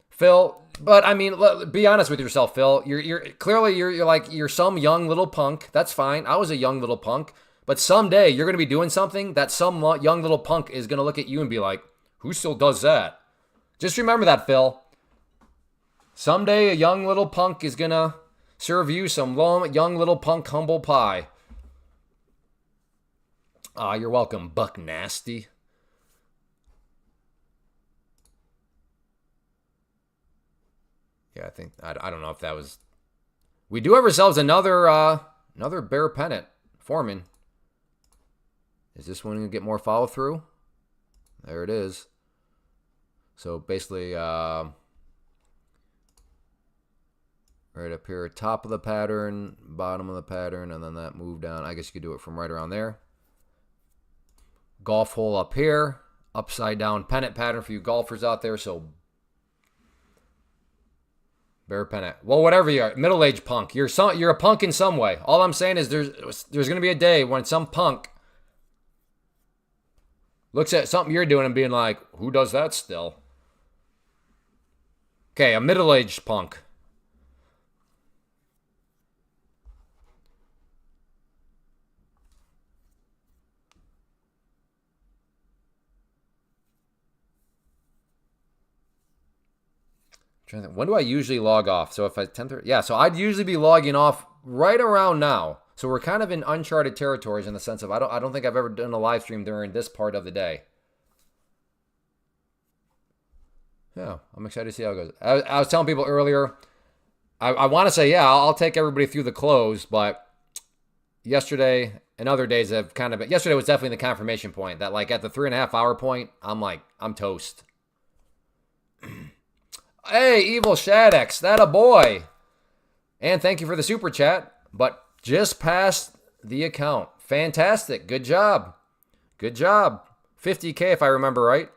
Phil, but I mean, be honest with yourself, Phil. You're clearly you're some young little punk. That's fine. I was a young little punk, but someday you're going to be doing something that some young little punk is going to look at you and be like, "Who still does that?" Just remember that, Phil. Someday a young little punk is going to serve you some young little punk humble pie. You're welcome, Buck Nasty. Yeah, I think I don't know if that was. We do have ourselves another bear pennant forming. Is this one gonna get more follow through? There it is. So basically, right up here, top of the pattern, bottom of the pattern, and then that move down. I guess you could do it from right around there. Golf hole up here, upside down pennant pattern for you golfers out there. So bear pennant. Well, whatever you are, middle-aged punk. You're a punk in some way. All I'm saying is there's going to be a day when some punk looks at something you're doing and being like, "Who does that still?" Okay, a middle-aged punk. trying to think. When do I usually log off? So if I 10:30, yeah. So I'd usually be logging off right around now. So we're kind of in uncharted territories in the sense of I don't think I've ever done a live stream during this part of the day. Yeah, I'm excited to see how it goes. I was telling people earlier, I want to say, yeah, I'll take everybody through the close, but yesterday and other days have kind of been, yesterday was definitely the confirmation point that like at the 3.5 hour point, I'm toast. Hey, Evil Shadex, that a boy. And thank you for the super chat, but just passed the account. Fantastic. Good job. Good job. 50K if I remember right.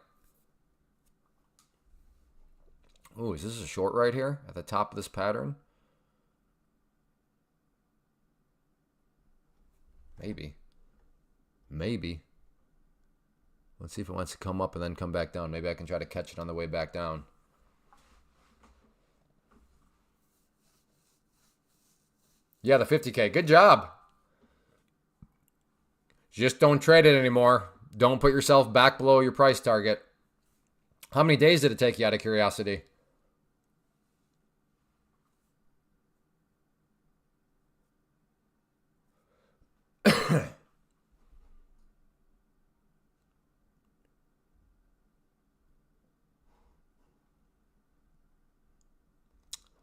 Ooh, is this a short right here at the top of this pattern? Maybe. Maybe. Let's see if it wants to come up and then come back down. Maybe I can try to catch it on the way back down. Yeah, the 50K. Good job. Just don't trade it anymore. Don't put yourself back below your price target. How many days did it take you out of curiosity?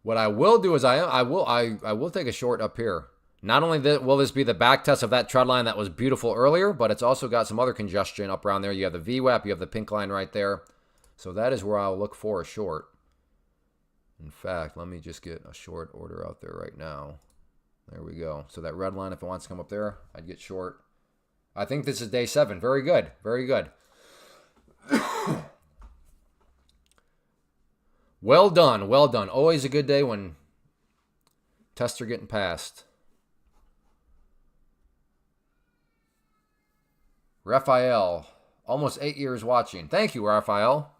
What I will do is I will take a short up here. Not only will this be the back test of that trend line that was beautiful earlier, but it's also got some other congestion up around there. You have the VWAP, you have the pink line right there. So that is where I'll look for a short. In fact, let me just get a short order out there right now. There we go. So that red line, if it wants to come up there, I'd get short. I think this is day 7. Very good. Very good. Well done. Well done. Always a good day when tests are getting passed. Raphael, almost 8 years watching. Thank you, Raphael.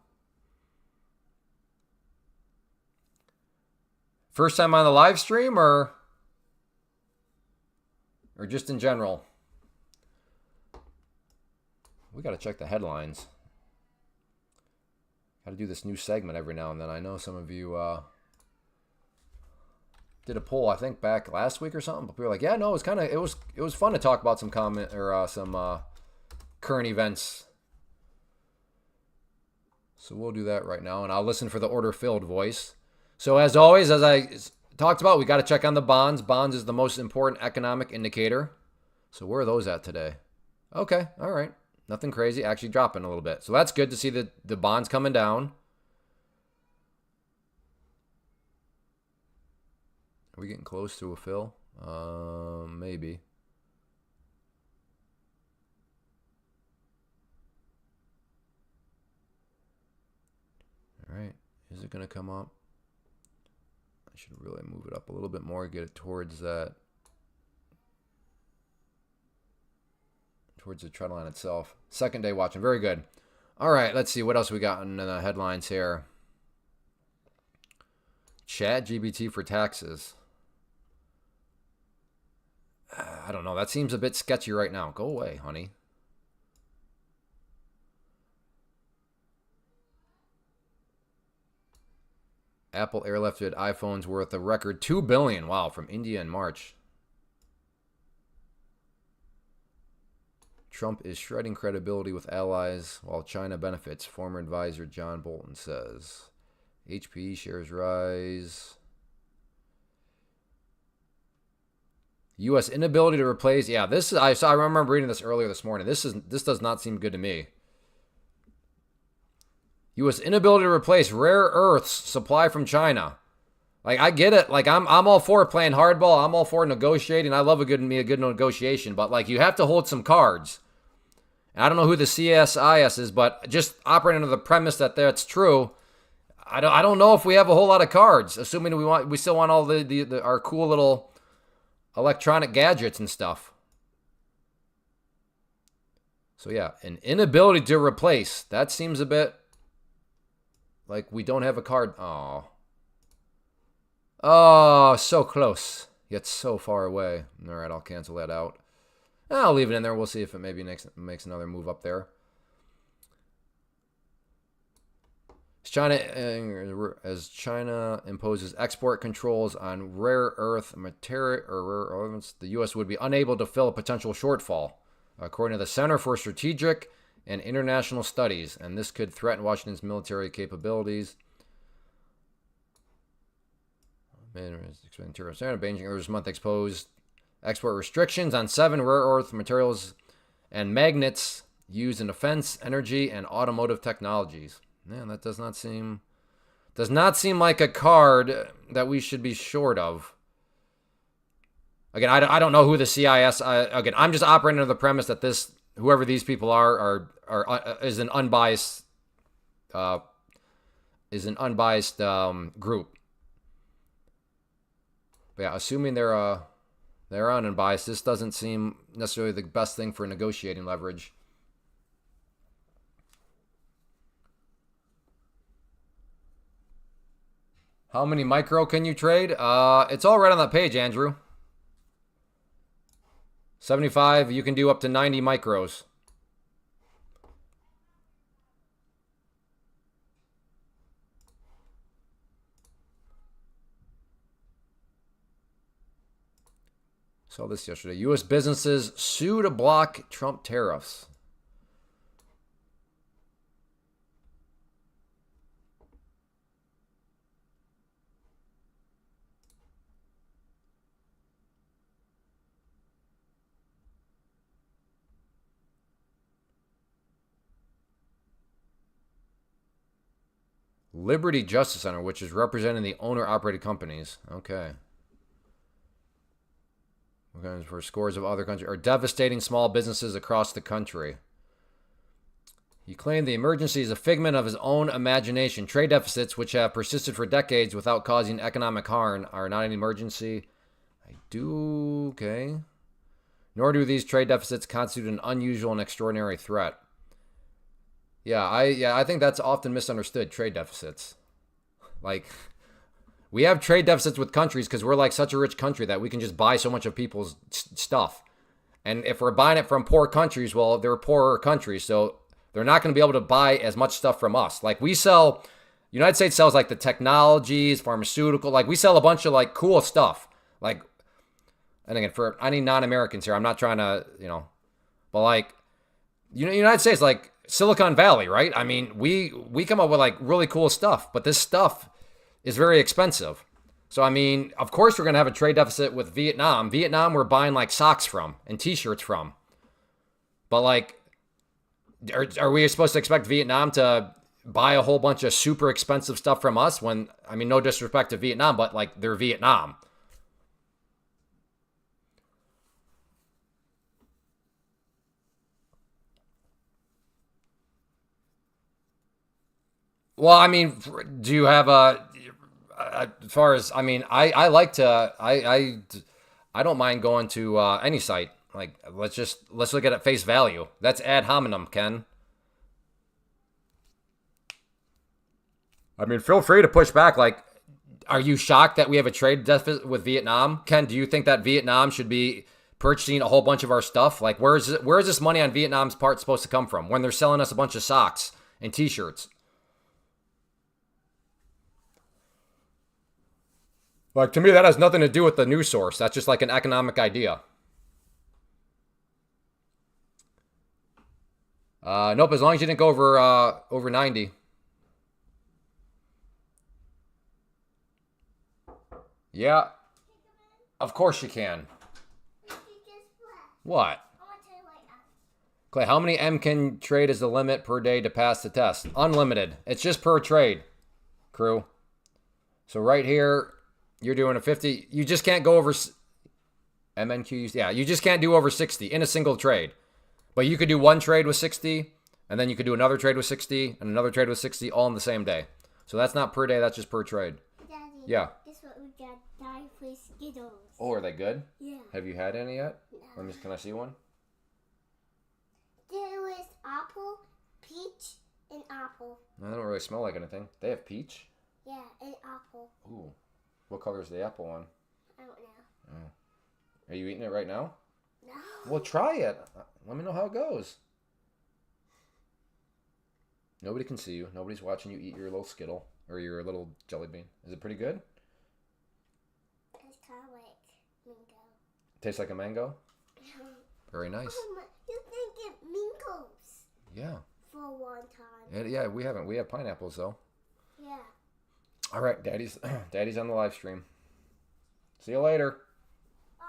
First time on the live stream or just in general? We got to check the headlines. Got to do this new segment every now and then. I know some of you did a poll, I think back last week or something. But we were like, yeah, no, it was fun to talk about some comment or some current events. So we'll do that right now, and I'll listen for the order filled voice. So as always, as I talked about, we got to check on the bonds. Bonds is the most important economic indicator. So where are those at today? Okay, all right. Nothing crazy, actually dropping a little bit. So that's good to see the bonds coming down. Are we getting close to a fill? Maybe. All right, is it going to come up? I should really move it up a little bit more, get it towards that. Towards the trend line itself. Second day watching. Very good. All right, let's see what else we got in the headlines here. ChatGPT for taxes. I don't know. That seems a bit sketchy right now. Go away, honey. Apple airlifted iPhones worth a record $2 billion. Wow, from India in March. Trump is shredding credibility with allies while China benefits, former advisor John Bolton says. HPE shares rise. U.S. inability to replace. Yeah, this is. I remember reading this earlier this morning. This does not seem good to me. U.S. inability to replace rare earths supply from China. Like, I get it. Like, I'm all for playing hardball. I'm all for negotiating. I love a good negotiation, but like, you have to hold some cards. And I don't know who the CSIS is, but just operating under the premise that that's true. I don't know if we have a whole lot of cards, assuming we still want all our cool little electronic gadgets and stuff. So yeah, an inability to replace. That seems a bit like we don't have a card. Oh, so close, yet so far away. All right, I'll cancel that out. I'll leave it in there. We'll see if it maybe makes another move up there. As China imposes export controls on rare earth material or rare elements, the U.S. would be unable to fill a potential shortfall, according to the Center for Strategic and International Studies, and this could threaten Washington's military capabilities. Beijing earlier this month exposed export restrictions on 7 rare earth materials and magnets used in defense, energy, and automotive technologies. Man, that does not seem like a card that we should be short of. Again, I don't know who the CIS. Again, I'm just operating under the premise that whoever these people is an unbiased group. But yeah, assuming they're unbiased, this doesn't seem necessarily the best thing for negotiating leverage. How many micro can you trade? It's all right on that page, Andrew. 75, you can do up to 90 micros. Saw this yesterday. U.S. businesses sue to block Trump tariffs. Liberty Justice Center, which is representing the owner-operated companies. Okay. For scores of other countries are devastating small businesses across the country. He claimed the emergency is a figment of his own imagination. Trade deficits, which have persisted for decades without causing economic harm, are not an emergency. Okay. Nor do these trade deficits constitute an unusual and extraordinary threat. Yeah, I think that's often misunderstood, trade deficits. Like, we have trade deficits with countries because we're like such a rich country that we can just buy so much of people's stuff. And if we're buying it from poor countries, well, they're poorer countries, so they're not going to be able to buy as much stuff from us. Like, United States sells like the technologies, pharmaceutical, like we sell a bunch of like cool stuff. Like, and again, for any non-Americans here, I'm not trying to, but like, United States, like, Silicon Valley, right? I mean, we come up with like really cool stuff, but this stuff is very expensive. So, I mean, of course we're going to have a trade deficit with Vietnam. Vietnam we're buying like socks from and t-shirts from. But like, are we supposed to expect Vietnam to buy a whole bunch of super expensive stuff from us when, I mean, no disrespect to Vietnam, but like they're Vietnam. Well, I mean, do you have as far as, I mean, I like to, I don't mind going to any site. Like, let's look at it face value. That's ad hominem, Ken. I mean, feel free to push back. Like, are you shocked that we have a trade deficit with Vietnam? Ken, do you think that Vietnam should be purchasing a whole bunch of our stuff? Like, where is this money on Vietnam's part supposed to come from when they're selling us a bunch of socks and t-shirts? Like, to me, that has nothing to do with the news source. That's just like an economic idea. Nope, as long as you didn't go over 90. Yeah, of course you can. What? Clay, how many M can trade is the limit per day to pass the test? Unlimited. It's just per trade, crew. So right here, you're doing a 50. You just can't go over MNQs. Yeah, you just can't do over 60 in a single trade. But you could do one trade with 60, and then you could do another trade with 60, and another trade with 60, all in the same day. So that's not per day, that's just per trade. Daddy, yeah. Guess what we got? Dye for Skittles. Oh, are they good? Yeah. Have you had any yet? No. Can I see one? There was apple, peach, and apple. They don't really smell like anything. They have peach? Yeah, and apple. Ooh. What color is the apple one? I don't know. Oh. Are you eating it right now? No. Well, try it. Let me know how it goes. Nobody can see you. Nobody's watching you eat your little Skittle or your little jelly bean. Is it pretty good? It's kind of like mango. Tastes like a mango? Very nice. You can get mangoes. Yeah. For one time. Yeah, we haven't. We have pineapples, though. Yeah. All right, Daddy's on the live stream. See you later. Bye.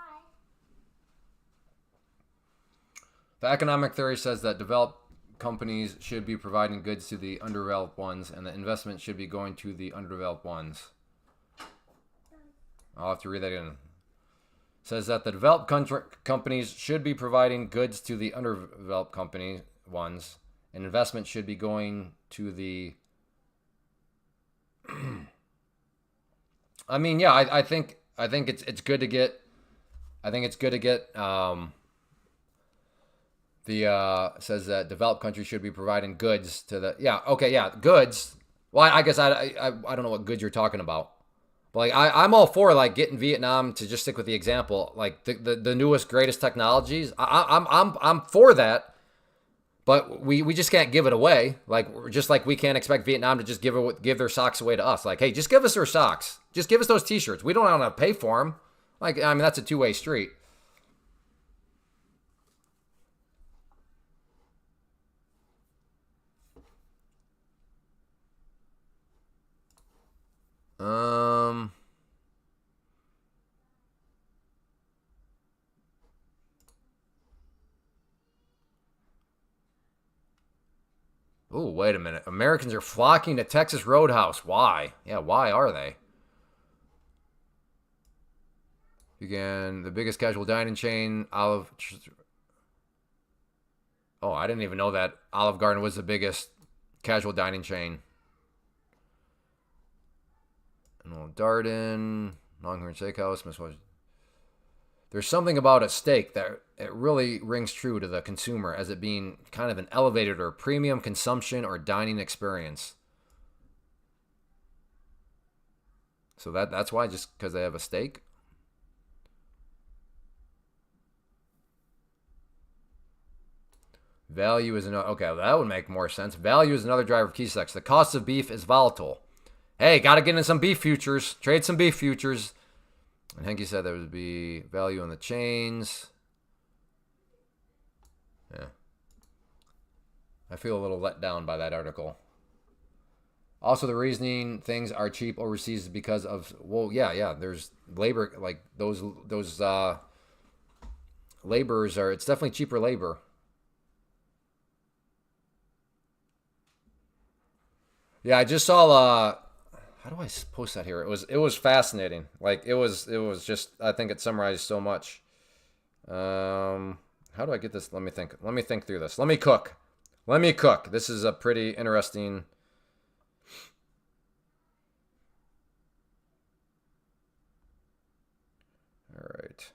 The economic theory says that developed companies should be providing goods to the underdeveloped ones, and the investment should be going to the underdeveloped ones. I'll have to read that in. Says that the developed companies should be providing goods to the underdeveloped ones, and investment should be going to the. I mean, yeah, I think it's good to get. I think it's good to get. Says that developed countries should be providing goods to the. Yeah, okay, yeah, goods. Well, I guess I don't know what goods you're talking about. But like I'm all for like getting Vietnam to just stick with the example, like the newest greatest technologies. I'm for that, but we just can't give it away. Like just like we can't expect Vietnam to just give their socks away to us. Like, hey, just give us their socks. Just give us those T-shirts. We don't want to pay for them. Like, I mean, that's a two-way street. Oh, wait a minute. Americans are flocking to Texas Roadhouse. Why? Yeah, why are they? Began the biggest casual dining chain, Olive. Oh, I didn't even know that Olive Garden was the biggest casual dining chain. Darden, Longhorn Steakhouse, Miss Was. There's something about a steak that it really rings true to the consumer as it being kind of an elevated or premium consumption or dining experience. So that's why, just because they have a steak. Value is another. Okay, that would make more sense. Value is another driver of key sex. The cost of beef is volatile. Hey, got to get in some beef futures. Trade some beef futures. And Henke said there would be value in the chains. Yeah. I feel a little let down by that article. Also, the reasoning things are cheap overseas is because of, well, yeah. There's labor, like those laborers are, it's definitely cheaper labor. Yeah, I just saw, how do I post that here? It was fascinating. Like it was just, I think it summarized so much. How do I get this? Let me think through this. Let me cook. This is a pretty interesting. All right.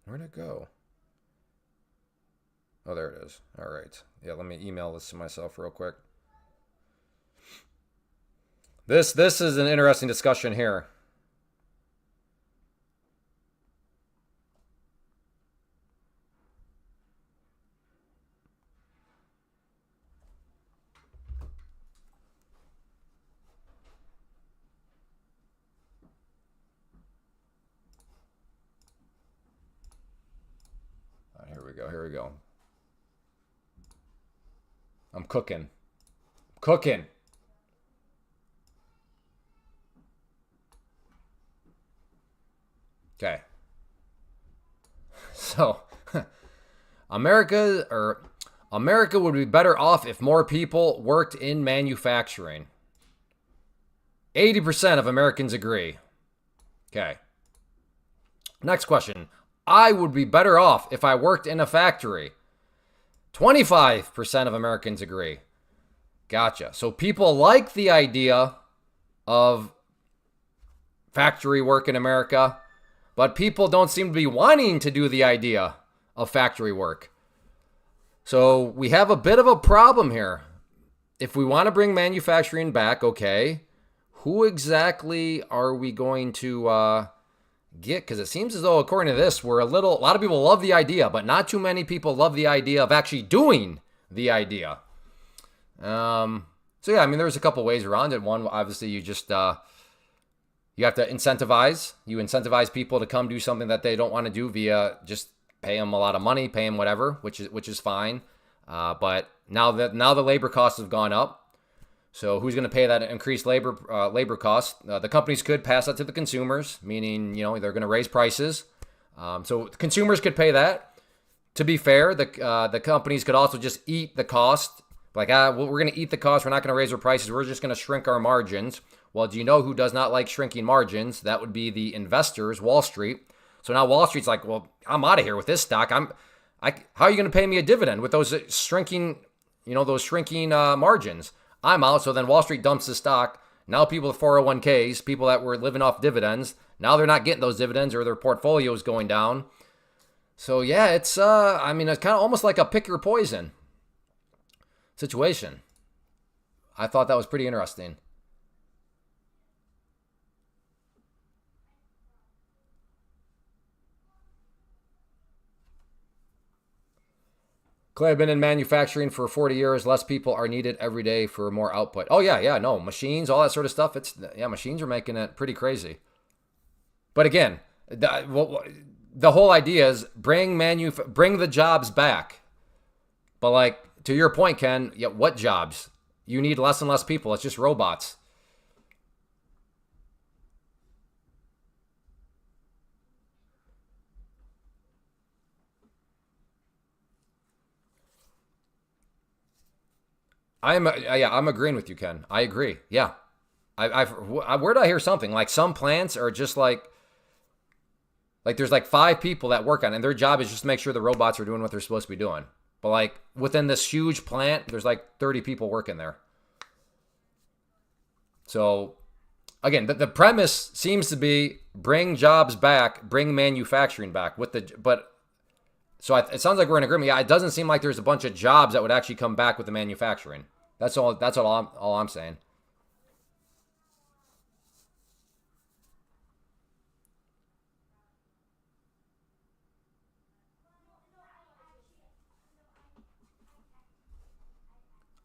Where'd it go? Oh, there it is. All right. Yeah, let me email this to myself real quick. This is an interesting discussion here. All right, here we go. I'm cooking. Okay. So, America would be better off if more people worked in manufacturing. 80% of Americans agree. Okay. Next question. I would be better off if I worked in a factory. 25% of Americans agree. Gotcha. So people like the idea of factory work in America, but people don't seem to be wanting to do the idea of factory work. So we have a bit of a problem here. If we want to bring manufacturing back, okay, who exactly are we going to get, because it seems as though, according to this, a lot of people love the idea, but not too many people love the idea of actually doing the idea. So yeah, I mean, there's a couple ways around it. One, obviously, you just you have to incentivize. You incentivize people to come do something that they don't want to do via just pay them a lot of money, pay them whatever, which is fine. But now the labor costs have gone up, so who's going to pay that increased labor cost? The companies could pass that to the consumers, meaning they're going to raise prices. So consumers could pay that. To be fair, the companies could also just eat the cost. Like, we're going to eat the cost. We're not going to raise our prices. We're just going to shrink our margins. Well, do you know who does not like shrinking margins? That would be the investors, Wall Street. So now Wall Street's like, well, I'm out of here with this stock. How are you going to pay me a dividend with those shrinking margins? I'm out. So then Wall Street dumps the stock. Now people with 401ks, people that were living off dividends, now they're not getting those dividends or their portfolio is going down. So yeah, it's it's kind of almost like a pick your poison situation. I thought that was pretty interesting. Clay, I've been in manufacturing for 40 years. Less people are needed every day for more output. Oh, yeah, no. Machines, all that sort of stuff. Machines are making it pretty crazy. But again, the whole idea is bring the jobs back. But like, to your point, Ken, what jobs? You need less and less people. It's just robots. I'm agreeing with you, Ken. I agree. Yeah. Where did I hear something? Like some plants are just like there's like 5 people that work on it, and their job is just to make sure the robots are doing what they're supposed to be doing. But like within this huge plant, there's like 30 people working there. So again, the premise seems to be bring jobs back, bring manufacturing back. So it sounds like we're in agreement. Yeah, it doesn't seem like there's a bunch of jobs that would actually come back with the manufacturing. That's all I'm saying.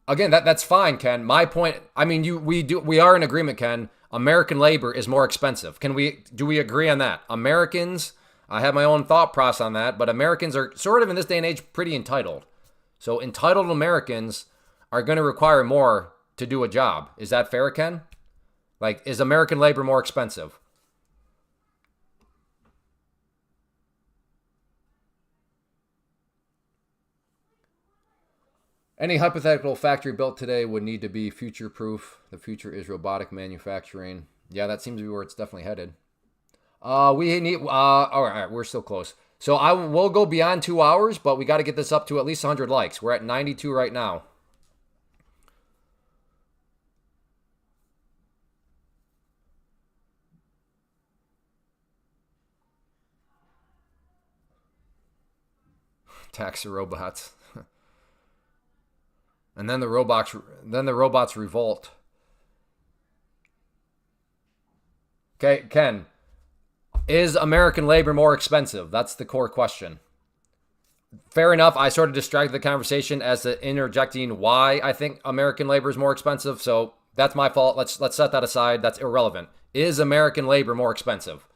Again, that's fine, Ken. My point, I mean, we are in agreement, Ken. American labor is more expensive. Do we agree on that? Americans, I have my own thought process on that, but Americans are sort of in this day and age pretty entitled. So entitled Americans are going to require more to do a job. Is that fair, Ken? Like, is American labor more expensive? Any hypothetical factory built today would need to be future-proof. The future is robotic manufacturing. Yeah, that seems to be where it's definitely headed. We need. All right, we're still close. So we'll go beyond 2 hours, but we got to get this up to at least 100 likes. We're at 92 right now. Taxi robots. And then the robots revolt. Okay, Ken, is American labor more expensive? That's the core question. Fair enough. I sort of distracted the conversation as to interjecting why I think American labor is more expensive. So that's my fault. Let's set that aside. That's irrelevant. Is American labor more expensive?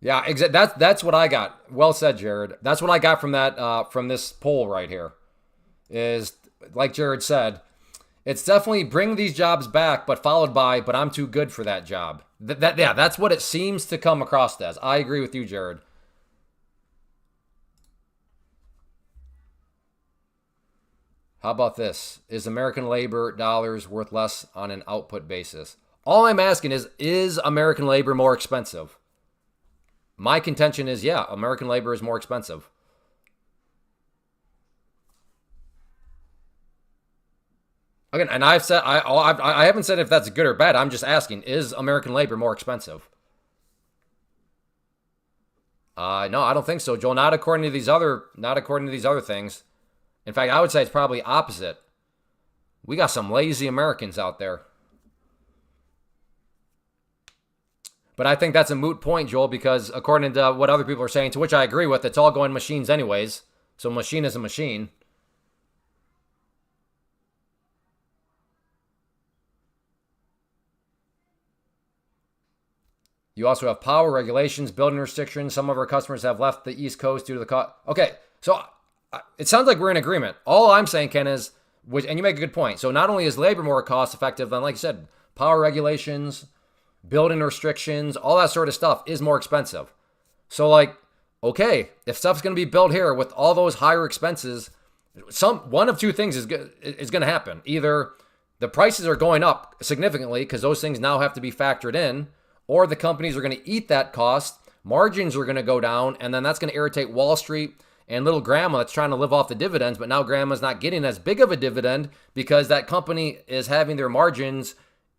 Yeah, that's what I got. Well said, Jared. That's what I got from that from this poll right here. Is like Jared said, it's definitely bring these jobs back, but followed by, but I'm too good for that job. That's what it seems to come across as. I agree with you, Jared. How about this? Is American labor dollars worth less on an output basis? All I'm asking is American labor more expensive? My contention is, yeah, American labor is more expensive. Again, and I've said I haven't said if that's good or bad. I'm just asking: is American labor more expensive? No, I don't think so, Joel. Not according to these other things. In fact, I would say it's probably opposite. We got some lazy Americans out there. But I think that's a moot point, Joel, because according to what other people are saying, to which I agree with, it's all going machines anyways. So machine is a machine. You also have power regulations, building restrictions. Some of our customers have left the East Coast due to the cost. Okay, so it sounds like we're in agreement. All I'm saying, Ken, is, and you make a good point. So not only is labor more cost effective than, like you said, power regulations, building restrictions, all that sort of stuff is more expensive. So like, okay, if stuff's going to be built here with all those higher expenses, one of two things is going to happen. Either the prices are going up significantly because those things now have to be factored in, or the companies are going to eat that cost, margins are going to go down, and then that's going to irritate Wall Street and little grandma that's trying to live off the dividends, but now grandma's not getting as big of a dividend because that company is having their margins,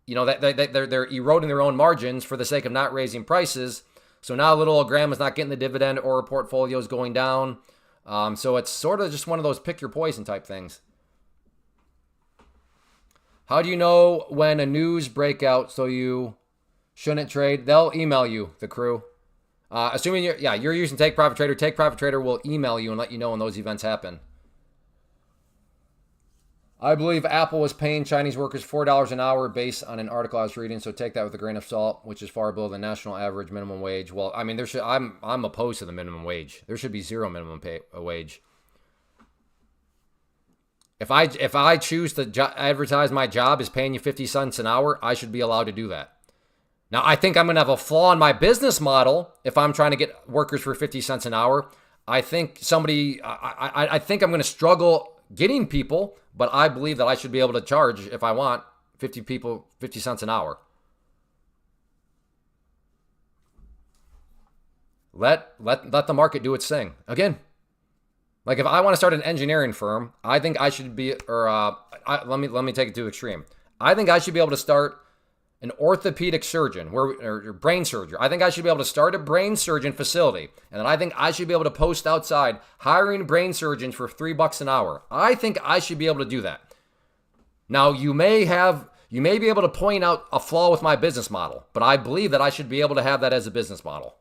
they're eroding their own margins for the sake of not raising prices. So now little old grandma's not getting the dividend, or her portfolio's going down. So it's sort of just one of those pick your poison type things. How do you know when a news breakout so you shouldn't trade? They'll email you, the crew. Assuming you're using Take Profit Trader. Take Profit Trader will email you and let you know when those events happen. I believe Apple was paying Chinese workers $4 an hour based on an article I was reading, so take that with a grain of salt, which is far below the national average minimum wage. Well, I mean, I'm opposed to the minimum wage. There should be zero minimum wage. If I choose to advertise my job as paying you 50 cents an hour, I should be allowed to do that. Now, I think I'm going to have a flaw in my business model if I'm trying to get workers for 50 cents an hour. I think I think I'm going to struggle getting people, but I believe that I should be able to charge, if I want, 50 people 50 cents an hour. Let the market do its thing. Again, like if I want to start an engineering firm, I think I should be, let me take it to the extreme. I think I should be able to start an orthopedic surgeon or brain surgery. I think I should be able to start a brain surgeon facility. And then I think I should be able to post outside hiring brain surgeons for $3 an hour. I think I should be able to do that. Now, you may be able to point out a flaw with my business model, but I believe that I should be able to have that as a business model.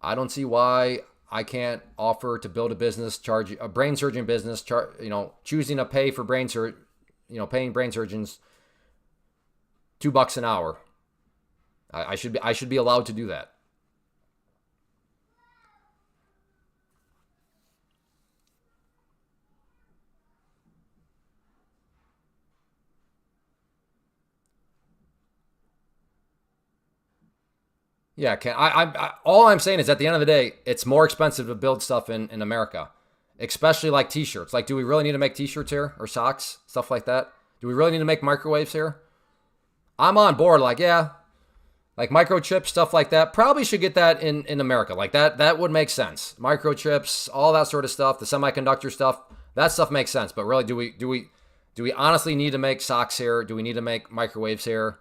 I don't see why I can't offer to build a business, charge a brain surgeon business, choosing to pay for paying brain surgeons $2 an hour. I should be allowed to do that. Yeah, all I'm saying is at the end of the day, it's more expensive to build stuff in America, especially like t-shirts. Like, do we really need to make t-shirts here or socks, stuff like that? Do we really need to make microwaves here? I'm on board. Like, yeah, like microchips, stuff like that. Probably should get that in America. Like that would make sense. Microchips, all that sort of stuff, the semiconductor stuff, that stuff makes sense. But really, do we honestly need to make socks here? Do we need to make microwaves here?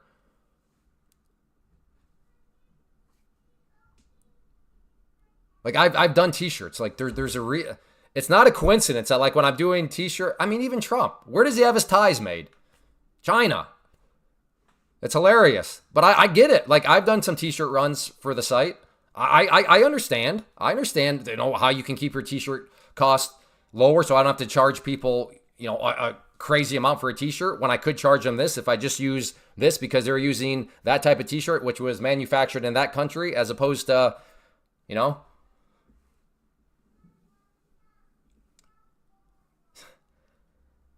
Like I've done t-shirts. Like there's it's not a coincidence that like when I'm doing t-shirt, I mean even Trump, where does he have his ties made? China. It's hilarious, but I get it. Like I've done some t-shirt runs for the site. I understand. I understand, how you can keep your t-shirt cost lower, so I don't have to charge people, a crazy amount for a t-shirt when I could charge them this if I just use this because they're using that type of t-shirt which was manufactured in that country as opposed to,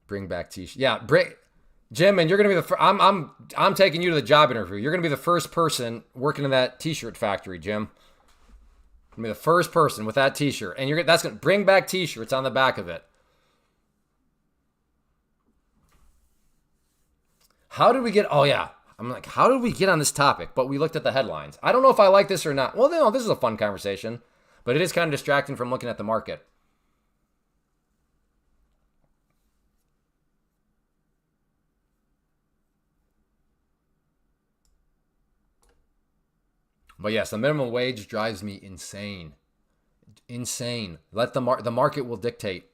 bring back t-shirt. Yeah, Jim, and you're gonna be the I'm taking you to the job interview. You're gonna be the first person working in that t-shirt factory, Jim. You're gonna be the first person with that t-shirt, and that's gonna bring back t-shirts on the back of it. How did we get? Oh yeah, I'm like, how did we get on this topic? But we looked at the headlines. I don't know if I like this or not. Well, no, this is a fun conversation, but it is kind of distracting from looking at the market. But yes, the minimum wage drives me insane. Insane. Let the market will dictate.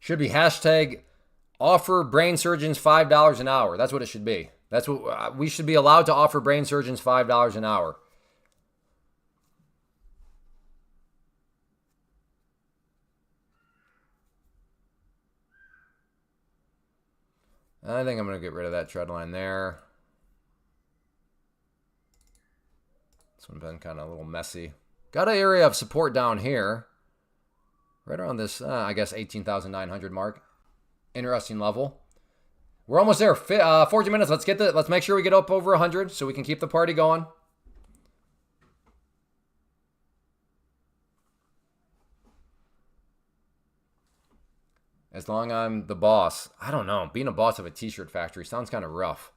Should be hashtag offer brain surgeons $5 an hour. That's what it should be. That's what we should be allowed to offer brain surgeons $5 an hour. I think I'm going to get rid of that trend line there. This one's been kind of a little messy. Got an area of support down here. Right around this, I guess, 18,900 mark. Interesting level. We're almost there. 14 minutes. Let's make sure we get up over 100 so we can keep the party going. As long as I'm the boss. I don't know. Being a boss of a t-shirt factory sounds kind of rough.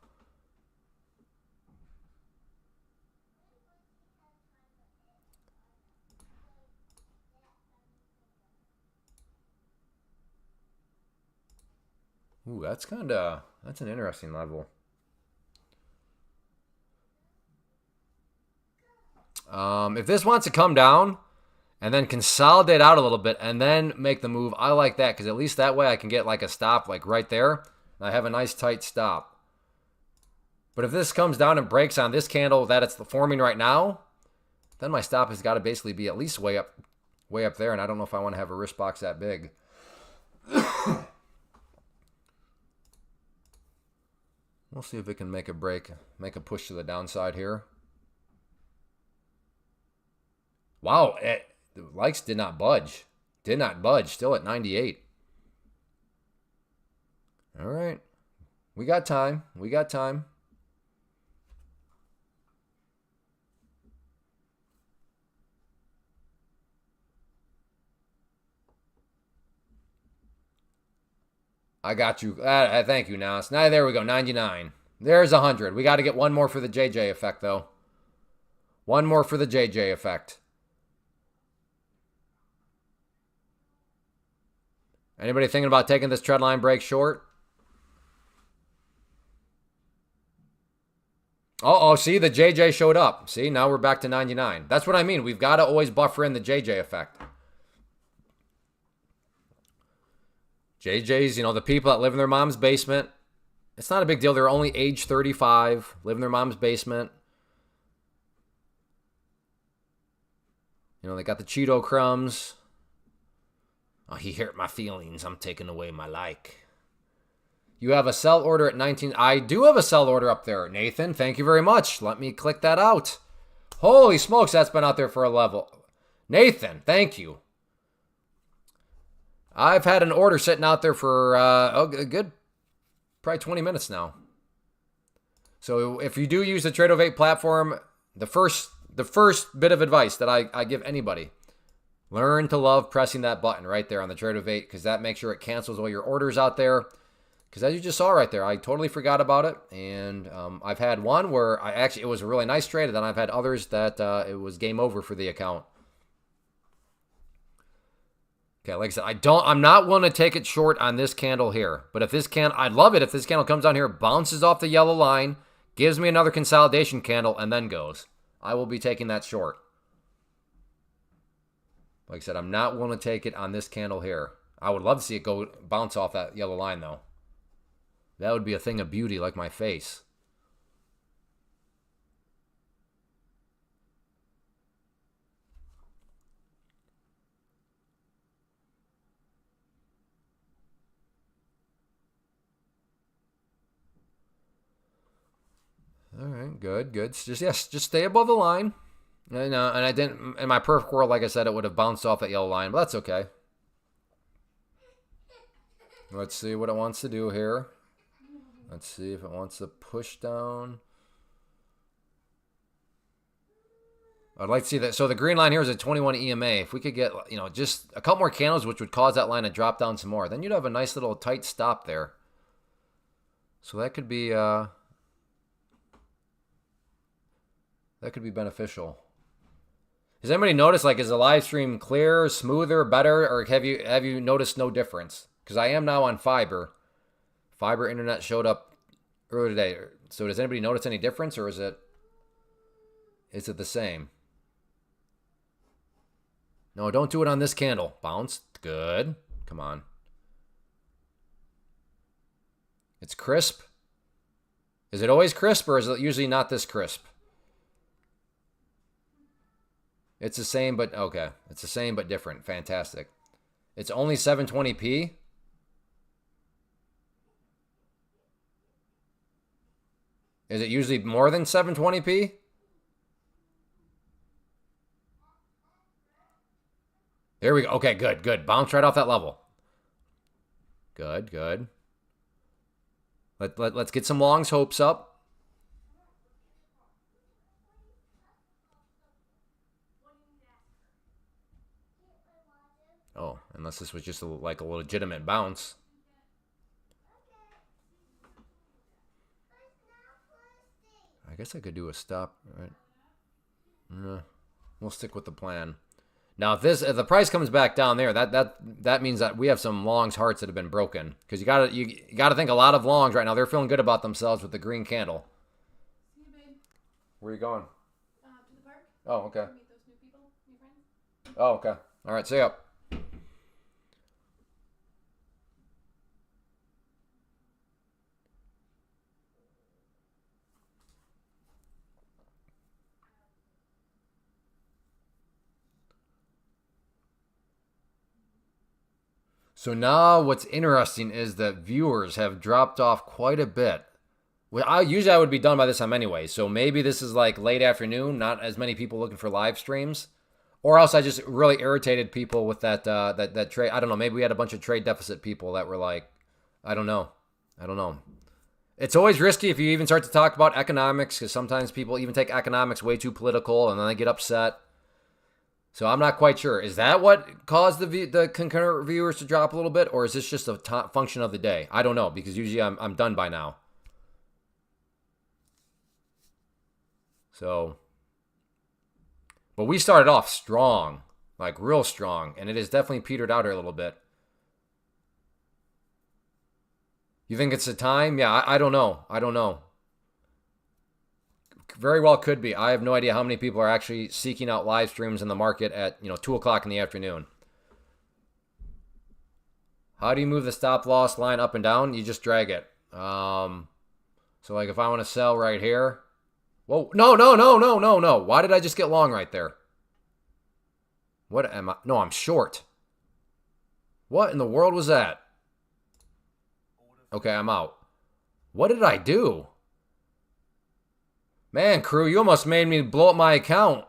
Ooh, that's an interesting level. If this wants to come down and then consolidate out a little bit and then make the move, I like that because at least that way I can get like a stop like right there. And I have a nice tight stop. But if this comes down and breaks on this candle that it's forming right now, then my stop has got to basically be at least way up there. And I don't know if I want to have a risk box that big. We'll see if it can make a break, make a push to the downside here. Wow, the likes did not budge. Did not budge, still at 98. All right. We got time. We got time. I got you. Thank you, Nas. Now, there we go, 99. There's 100. We got to get one more for the JJ effect, though. One more for the JJ effect. Anybody thinking about taking this trend line break short? Uh-oh, see, the JJ showed up. See, now we're back to 99. That's what I mean. We've got to always buffer in the JJ effect. JJ's, you know, the people that live in their mom's basement. It's not a big deal. They're only age 35, live in their mom's basement. You know, they got the Cheeto crumbs. Oh, he hurt my feelings. I'm taking away my like. You have a sell order at 19. I do have a sell order up there, Nathan. Thank you very much. Let me click that out. Holy smokes, that's been out there for a level. Nathan, thank you. I've had an order sitting out there for a good, probably 20 minutes now. So if you do use the Trade08 platform, the first bit of advice that I give anybody, learn to love pressing that button right there on the Trade08 because that makes sure it cancels all your orders out there. Because as you just saw right there, I totally forgot about it. And I've had one where it was a really nice trade, and then I've had others that it was game over for the account. Okay, like I said, I'm not willing to take it short on this candle here. But if this I'd love it if this candle comes down here, bounces off the yellow line, gives me another consolidation candle, and then goes. I will be taking that short. Like I said, I'm not willing to take it on this candle here. I would love to see it bounce off that yellow line, though. That would be a thing of beauty, like my face. All right, good. Just stay above the line. And I didn't. In my perfect world, like I said, it would have bounced off that yellow line, but that's okay. Let's see what it wants to do here. Let's see if it wants to push down. I'd like to see that. So the green line here is a 21 EMA. If we could get, just a couple more candles, which would cause that line to drop down some more, then you'd have a nice little tight stop there. So that could be beneficial. Has anybody noticed, is the live stream clear, smoother, better, or have you noticed no difference? Because I am now on fiber. Fiber internet showed up earlier today. So does anybody notice any difference, or is it the same? No, don't do it on this candle. Bounce. Good. Come on. It's crisp. Is it always crisp, or is it usually not this crisp? It's the same, but okay. It's the same, but different. Fantastic. It's only 720p. Is it usually more than 720p? There we go. Okay, good, good. Bounce right off that level. Good, good. Let's get some longs hopes up. Oh, unless this was just like a legitimate bounce. I guess I could do a stop, right? We'll stick with the plan. Now, if the price comes back down there, that means that we have some longs hearts that have been broken. Because you gotta think a lot of longs right now. They're feeling good about themselves with the green candle. See you, babe. Where are you going? To the park. Oh, okay. Meet those new people, new friends. Oh, okay. All right. See ya. So now what's interesting is that viewers have dropped off quite a bit. Well, usually I would be done by this time anyway, so maybe this is like late afternoon, not as many people looking for live streams. Or else I just really irritated people with that trade. I don't know, maybe we had a bunch of trade deficit people that were like, I don't know. It's always risky if you even start to talk about economics, because sometimes people even take economics way too political and then they get upset. So I'm not quite sure. Is that what caused the concurrent viewers to drop a little bit, or is this just a function of the day? I don't know, because usually I'm done by now. So, but we started off strong, like real strong, and it has definitely petered out here a little bit. You think it's the time? Yeah, I don't know. I don't know. Very well could be. I have no idea how many people are actually seeking out live streams in the market at 2 o'clock in the afternoon. How do you move the stop loss line up and down? You just drag it. So like if I want to sell right here. Whoa, no. Why did I just get long right there? What am I? No, I'm short. What in the world was that? Okay, I'm out. What did I do? Man, crew, you almost made me blow up my account.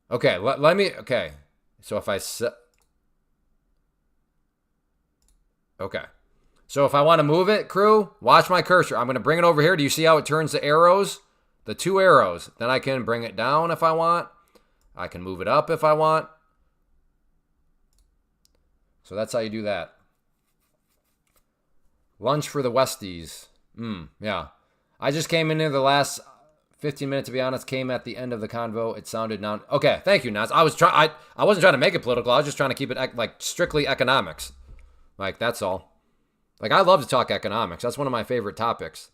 Okay, let me... Okay. So if I... Okay. So if I want to move it, crew, watch my cursor. I'm going to bring it over here. Do you see how it turns the arrows? The 2 arrows. Then I can bring it down if I want. I can move it up if I want. So that's how you do that. Lunch for the Westies. Yeah. I just came into the last 15 minutes, to be honest, came at the end of the convo. It sounded non... Okay, thank you, Naz. I wasn't trying to make it political. I was just trying to keep it like strictly economics. Like, that's all. Like, I love to talk economics. That's one of my favorite topics.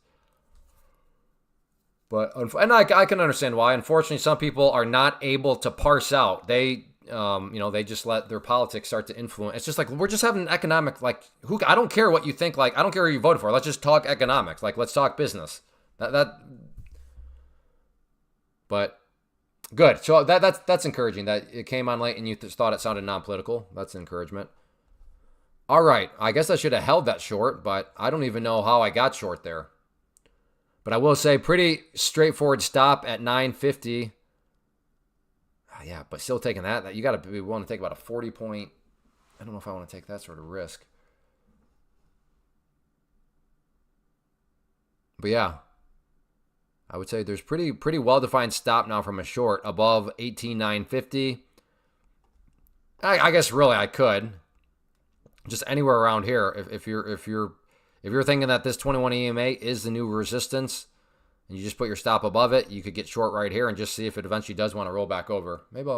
But, and I can understand why. Unfortunately, some people are not able to parse out. They, they just let their politics start to influence. It's just like, we're just having an economic, like, I don't care what you think. Like, I don't care who you voted for. Let's just talk economics. Like, let's talk business. But good. So that's encouraging that it came on late and you thought it sounded non-political. That's encouragement. All right. I guess I should have held that short, but I don't even know how I got short there. But I will say pretty straightforward stop at 950. Yeah, but still taking that you got to be willing to take about a 40 point. I don't know if I want to take that sort of risk. But yeah, I would say there's pretty well-defined stop now from a short above 18,950. I guess really I could just anywhere around here. If you're thinking that this 21 EMA is the new resistance, and you just put your stop above it, you could get short right here and just see if it eventually does want to roll back over. Maybe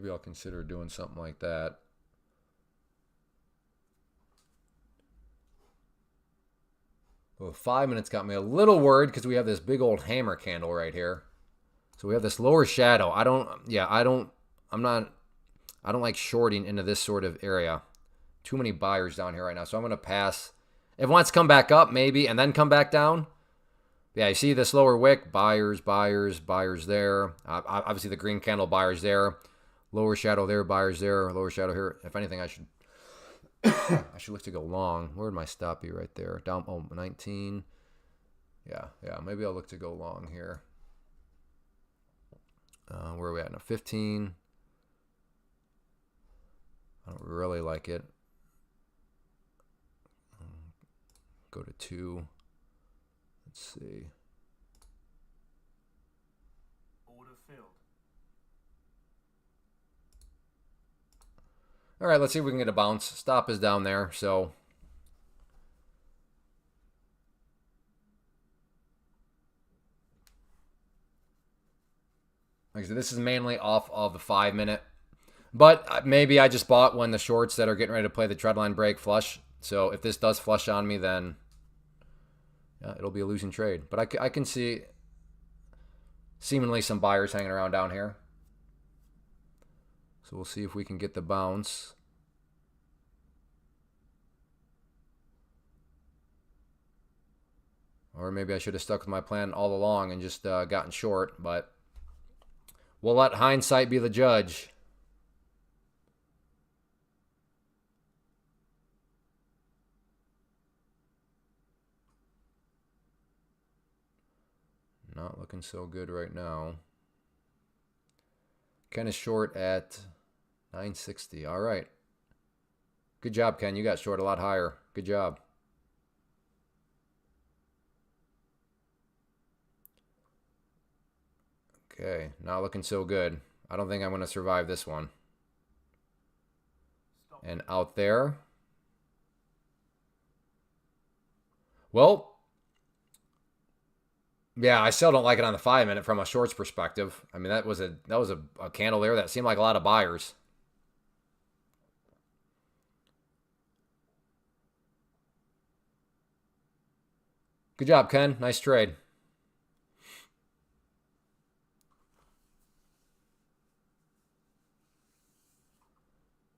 I'll consider doing something like that. Well, 5 minutes got me a little worried because we have this big old hammer candle right here. So we have this lower shadow. I don't like shorting into this sort of area. too many buyers down here right now, so I'm going to pass. If it wants to come back up, maybe, and then come back down. Yeah, you see this lower wick, buyers, buyers, buyers there. Obviously, the green candle, buyers there. Lower shadow there, buyers there. Lower shadow here. If anything, I should I should look to go long. Where would my stop be right there? Down, 19. Yeah, maybe I'll look to go long here. Where are we at now? 15. I don't really like it. Go to 2. Let's see. Order filled. All right, let's see if we can get a bounce. Stop is down there, so. Like I said, this is mainly off of the 5-minute. But maybe I just bought when the shorts that are getting ready to play the trendline break flush. So if this does flush on me, then yeah, it'll be a losing trade. But I can see seemingly some buyers hanging around down here. So we'll see if we can get the bounce. Or maybe I should have stuck with my plan all along and just gotten short. But we'll let hindsight be the judge. Not looking so good right now. Ken is short at 960. All right. Good job, Ken. You got short a lot higher. Good job. Okay, not looking so good. I don't think I'm going to survive this one. And out there. Well, yeah, I still don't like it on the 5-minute from a shorts perspective. I mean, that was a candle there that seemed like a lot of buyers. Good job, Ken. Nice trade.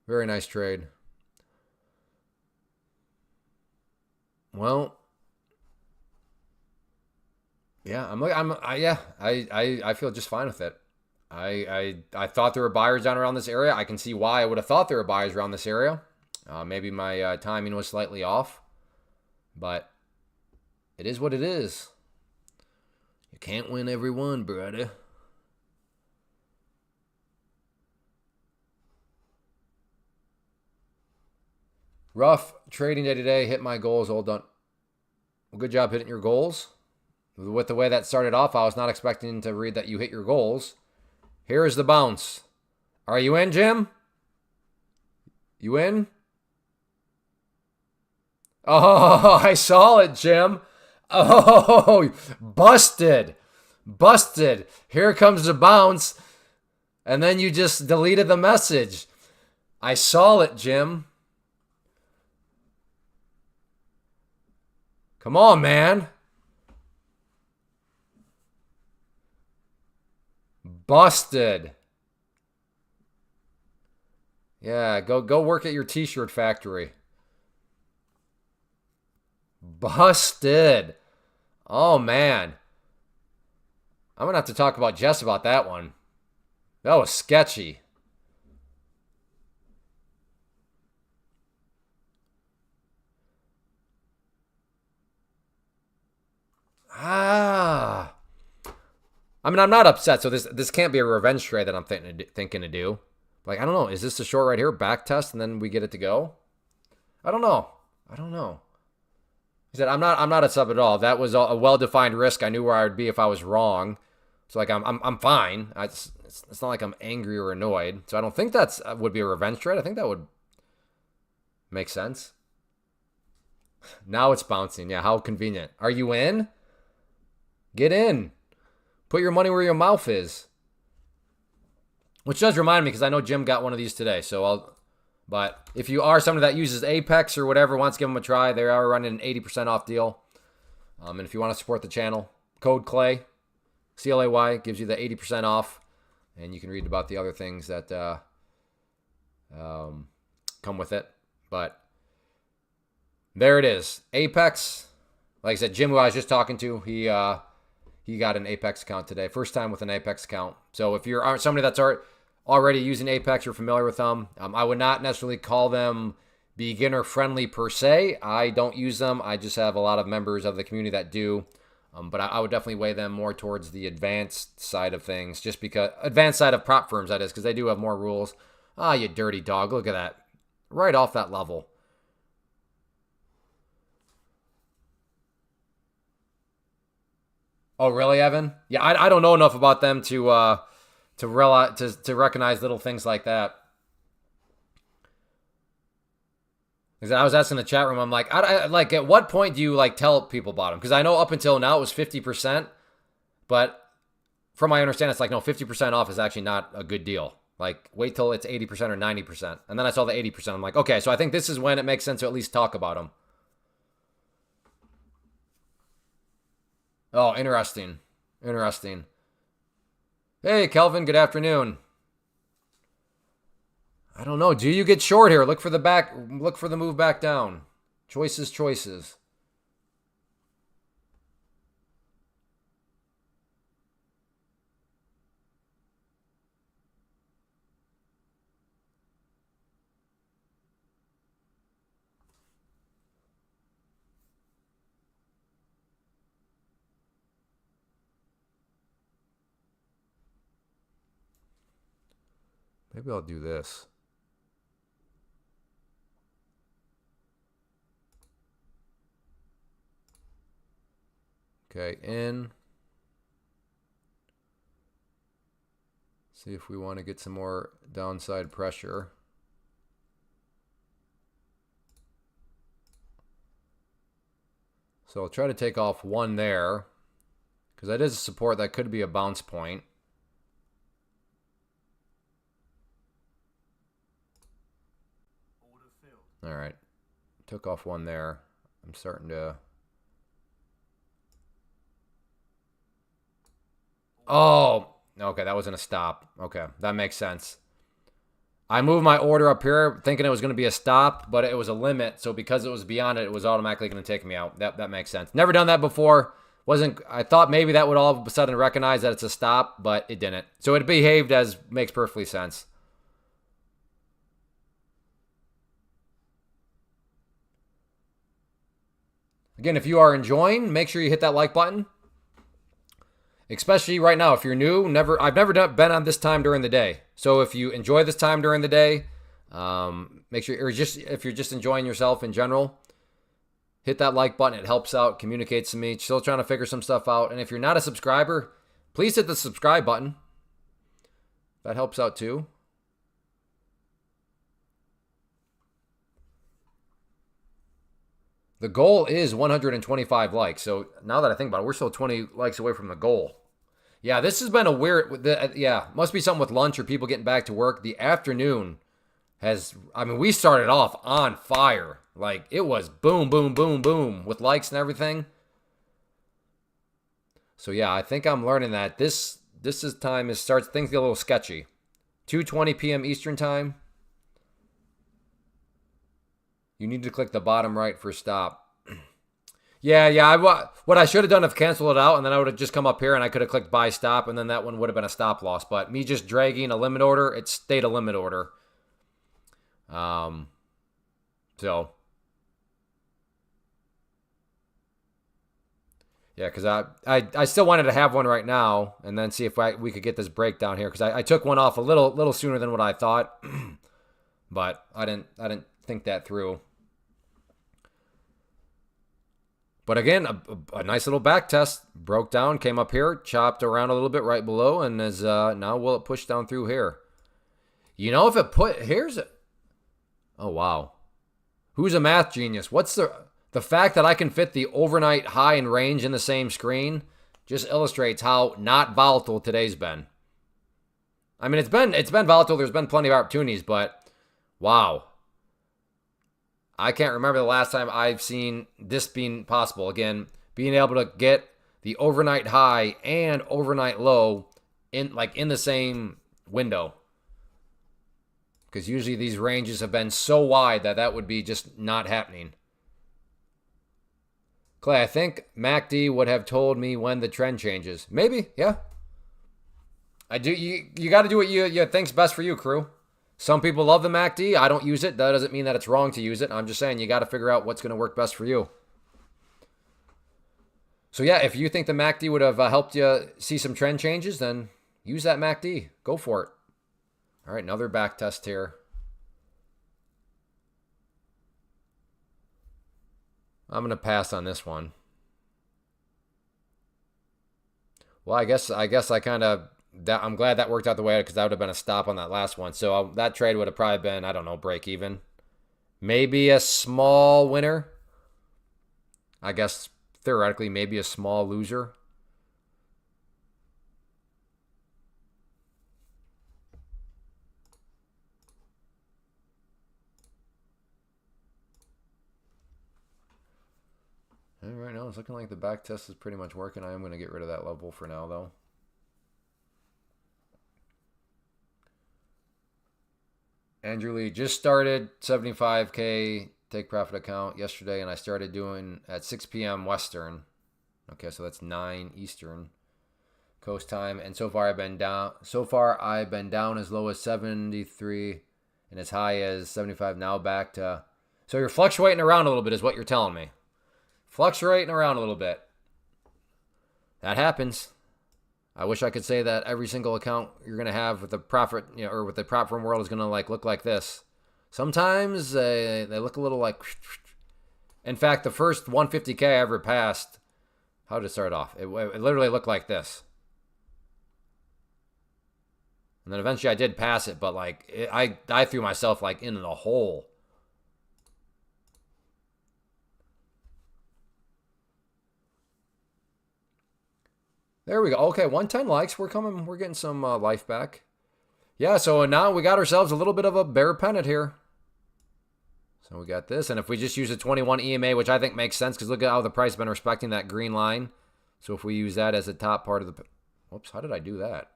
Very nice trade. Well, yeah, I feel just fine with it. I thought there were buyers down around this area. I can see why I would have thought there were buyers around this area. Maybe my timing was slightly off, but it is what it is. You can't win every one, brother. Rough trading day today. Hit my goals. All done. Well, good job hitting your goals. With the way that started off, I was not expecting to read that you hit your goals. Here is the bounce. Are you in, Jim? You in? Oh, I saw it, Jim. Oh, busted. Busted. Here comes the bounce. And then you just deleted the message. I saw it, Jim. Come on, man. Busted. Yeah, go work at your t-shirt factory. Busted. Oh, man. I'm going to have to talk about Jess about that one. That was sketchy. I mean, I'm not upset, so this can't be a revenge trade that I'm thinking to do. Like, I don't know. Is this the short right here? Back test, and then we get it to go? I don't know. He said, I'm not upset at all. That was a well-defined risk. I knew where I would be if I was wrong. So, like, I'm fine. It's not like I'm angry or annoyed. So I don't think that would be a revenge trade. I think that would make sense. Now it's bouncing. Yeah, how convenient. Are you in? Get in. Put your money where your mouth is. Which does remind me, because I know Jim got one of these today. But if you are somebody that uses Apex or whatever, wants to give them a try, they are running an 80% off deal. And if you want to support the channel, code CLAY, CLAY, gives you the 80% off. And you can read about the other things that come with it. But there it is. Apex. Like I said, Jim, who I was just talking to, he got an Apex account today. First time with an Apex account. So if you're somebody that's already using Apex, you're familiar with them, I would not necessarily call them beginner friendly per se. I don't use them. I just have a lot of members of the community that do. But I would definitely weigh them more towards the advanced side of things, just because advanced side of prop firms, that is, because they do have more rules. Ah, you dirty dog. Look at that. Right off that level. Oh, really, Evan? Yeah, I don't know enough about them to realize to recognize little things like that. Because I was asking the chat room, I'm like, like, at what point do you like tell people about them? Because I know up until now it was 50%, but from my understanding, it's like, no, 50% off is actually not a good deal. Like, wait till it's 80% or 90%. And then I saw the 80%. I'm like, okay, so I think this is when it makes sense to at least talk about them. Oh, interesting. Interesting. Hey, Kelvin, good afternoon. I don't know. Do you get short here? Look for the move back down. Choices. Maybe I'll do this. Okay, in. See if we want to get some more downside pressure. So I'll try to take off one there, because that is a support. That could be a bounce point. Order filled. All right. Took off one there. I'm starting to... Oh, okay, that wasn't a stop. Okay, that makes sense. I moved my order up here thinking it was going to be a stop, but it was a limit. So because it was beyond it, it was automatically going to take me out. That makes sense. Never done that before. I thought maybe that would all of a sudden recognize that it's a stop, but it didn't. So it behaved as makes perfectly sense. Again, if you are enjoying, make sure you hit that like button. Especially right now, if you're new, I've never been on this time during the day. So if you enjoy this time during the day, make sure, or just if you're just enjoying yourself in general, hit that like button. It helps out, communicates to me. Still trying to figure some stuff out. And if you're not a subscriber, please hit the subscribe button. That helps out too. The goal is 125 likes. So now that I think about it, we're still 20 likes away from the goal. Yeah, this has been a weird... Yeah, must be something with lunch or people getting back to work. The afternoon has... I mean, we started off on fire. Like, it was boom, boom, boom, boom with likes and everything. So yeah, I think I'm learning that this is time starts things get a little sketchy. 2:20 p.m. Eastern time. You need to click the bottom right for stop. Yeah. What I should have done is cancel it out, and then I would have just come up here and I could have clicked buy stop, and then that one would have been a stop loss. But me just dragging a limit order, it stayed a limit order. So yeah, because I still wanted to have one right now, and then see if we could get this breakdown here, because I took one off a little sooner than what I thought, but I didn't think that through. But again, a nice little back test. Broke down, came up here, chopped around a little bit right below, and is now will it push down through here? You know, if it here's it. Oh wow, who's a math genius? What's the fact that I can fit the overnight high and range in the same screen just illustrates how not volatile today's been. I mean, it's been volatile. There's been plenty of opportunities, but wow. I can't remember the last time I've seen this being possible. Again, being able to get the overnight high and overnight low in the same window. because usually these ranges have been so wide that that would be just not happening. Clay, I think MACD would have told me when the trend changes. Maybe, yeah. I do. You got to do what you think's best for you, crew. Some people love the MACD. I don't use it. That doesn't mean that it's wrong to use it. I'm just saying you got to figure out what's going to work best for you. So yeah, if you think the MACD would have helped you see some trend changes, then use that MACD. Go for it. All right, another back test here. I'm going to pass on this one. Well, I guess I kind of, I'm glad that worked out the way, because that would have been a stop on that last one. So that trade would have probably been, I don't know, break even. Maybe a small winner. I guess theoretically maybe a small loser. And right now it's looking like the back test is pretty much working. I am going to get rid of that level for now, though. Andrew Lee just started 75K take profit account yesterday, and I started doing at 6 p.m. Western. Okay, so that's 9 Eastern Coast time, and so far I've been down. So far I've been down as low as 73 and as high as 75. Now back to. So you're fluctuating around a little bit, is what you're telling me. Fluctuating around a little bit. That happens. I wish I could say that every single account you're going to have with the profit, or with the prop firm world is going to look like this. Sometimes they look a little like. In fact, the first 150K I ever passed, how did it start off? It literally looked like this. And then eventually I did pass it, but I threw myself into the hole. There we go. Okay, 110 likes. We're getting some life back. Yeah, so now we got ourselves a little bit of a bear pennant here. So we got this. And if we just use a 21 EMA, which I think makes sense, because look at how the price has been respecting that green line. So if we use that as the top part of the. Whoops, how did I do that?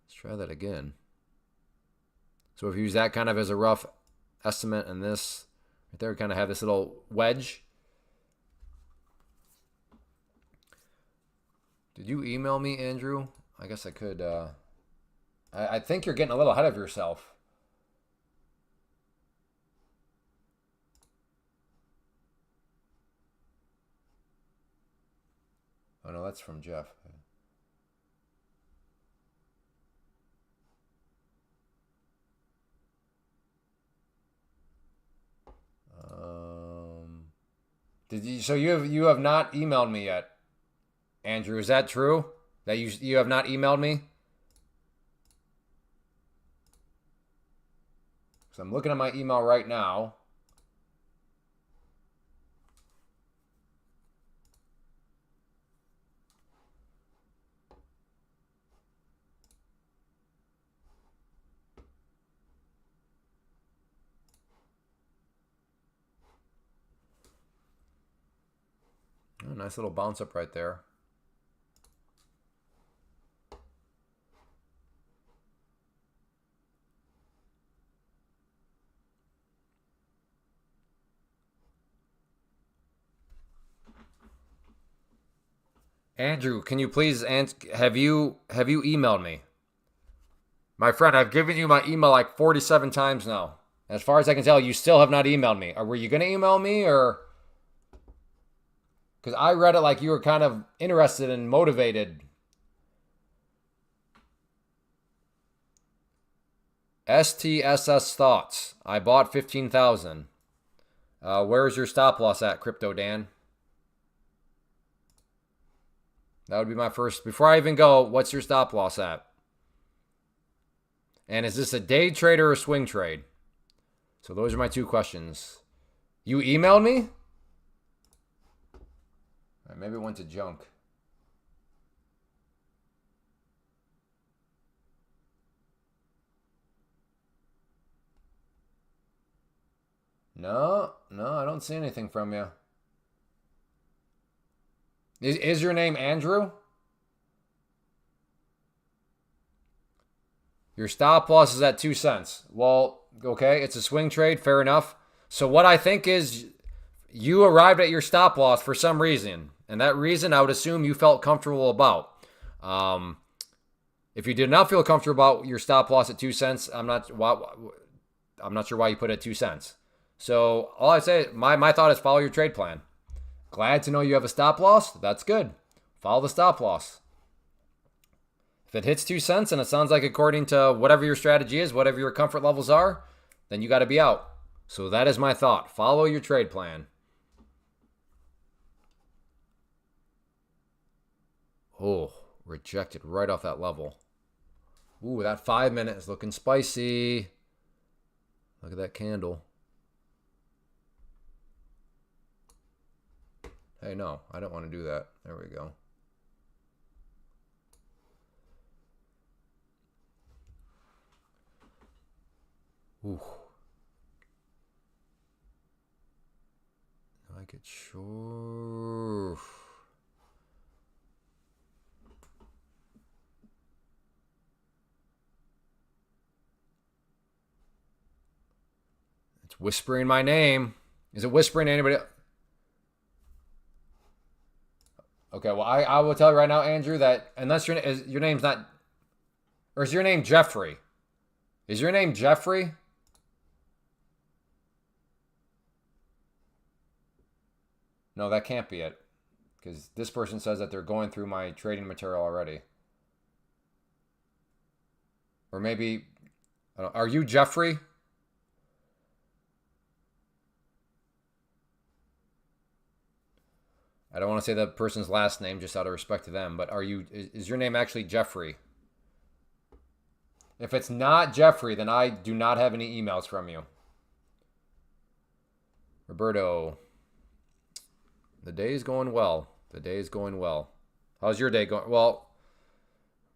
Let's try that again. So if you use that kind of as a rough estimate, and this right there, we kind of have this little wedge. Did you email me, Andrew? I guess I could. I think you're getting a little ahead of yourself. Oh, no, that's from Jeff. Did you? So you have not emailed me yet, Andrew. Is that true? That you have not emailed me? So I'm looking at my email right now. Oh, nice little bounce up right there. Andrew, can you please have you emailed me? My friend, I've given you my email like 47 times now. As far as I can tell, you still have not emailed me. Or were you going to email me, or? Because I read it like you were kind of interested and motivated. STSS thoughts. I bought 15,000. Where's your stop loss at, Crypto Dan? That would be my first. Before I even go, what's your stop loss at? And is this a day trade or a swing trade? So those are my two questions. You emailed me? All right, maybe it went to junk. No, I don't see anything from you. Is your name Andrew? Your stop loss is at 2 cents. Well, okay, it's a swing trade. Fair enough. So what I think is you arrived at your stop loss for some reason. And that reason I would assume you felt comfortable about. If you did not feel comfortable about your stop loss at 2 cents, I'm not sure why you put it at 2 cents. So all I say, my thought is follow your trade plan. Glad to know you have a stop loss. That's good. Follow the stop loss. If it hits 2 cents and it sounds like according to whatever your strategy is, whatever your comfort levels are, then you got to be out. So that is my thought. Follow your trade plan. Oh, rejected right off that level. Ooh, that 5 minute is looking spicy. Look at that candle. Hey, no, I don't want to do that. There we go. Ooh. I get sure. It's whispering my name. Is it whispering to anybody? Okay, well, I will tell you right now, Andrew, that unless your name's not, or is your name Jeffrey? Is your name Jeffrey? No, that can't be it. Because this person says that they're going through my trading material already. Or maybe, I don't know, are you Jeffrey? I don't want to say that person's last name just out of respect to them, but is your name actually Jeffrey? If it's not Jeffrey, then I do not have any emails from you. Roberto. The day is going well. The day is going well. How's your day going? Well,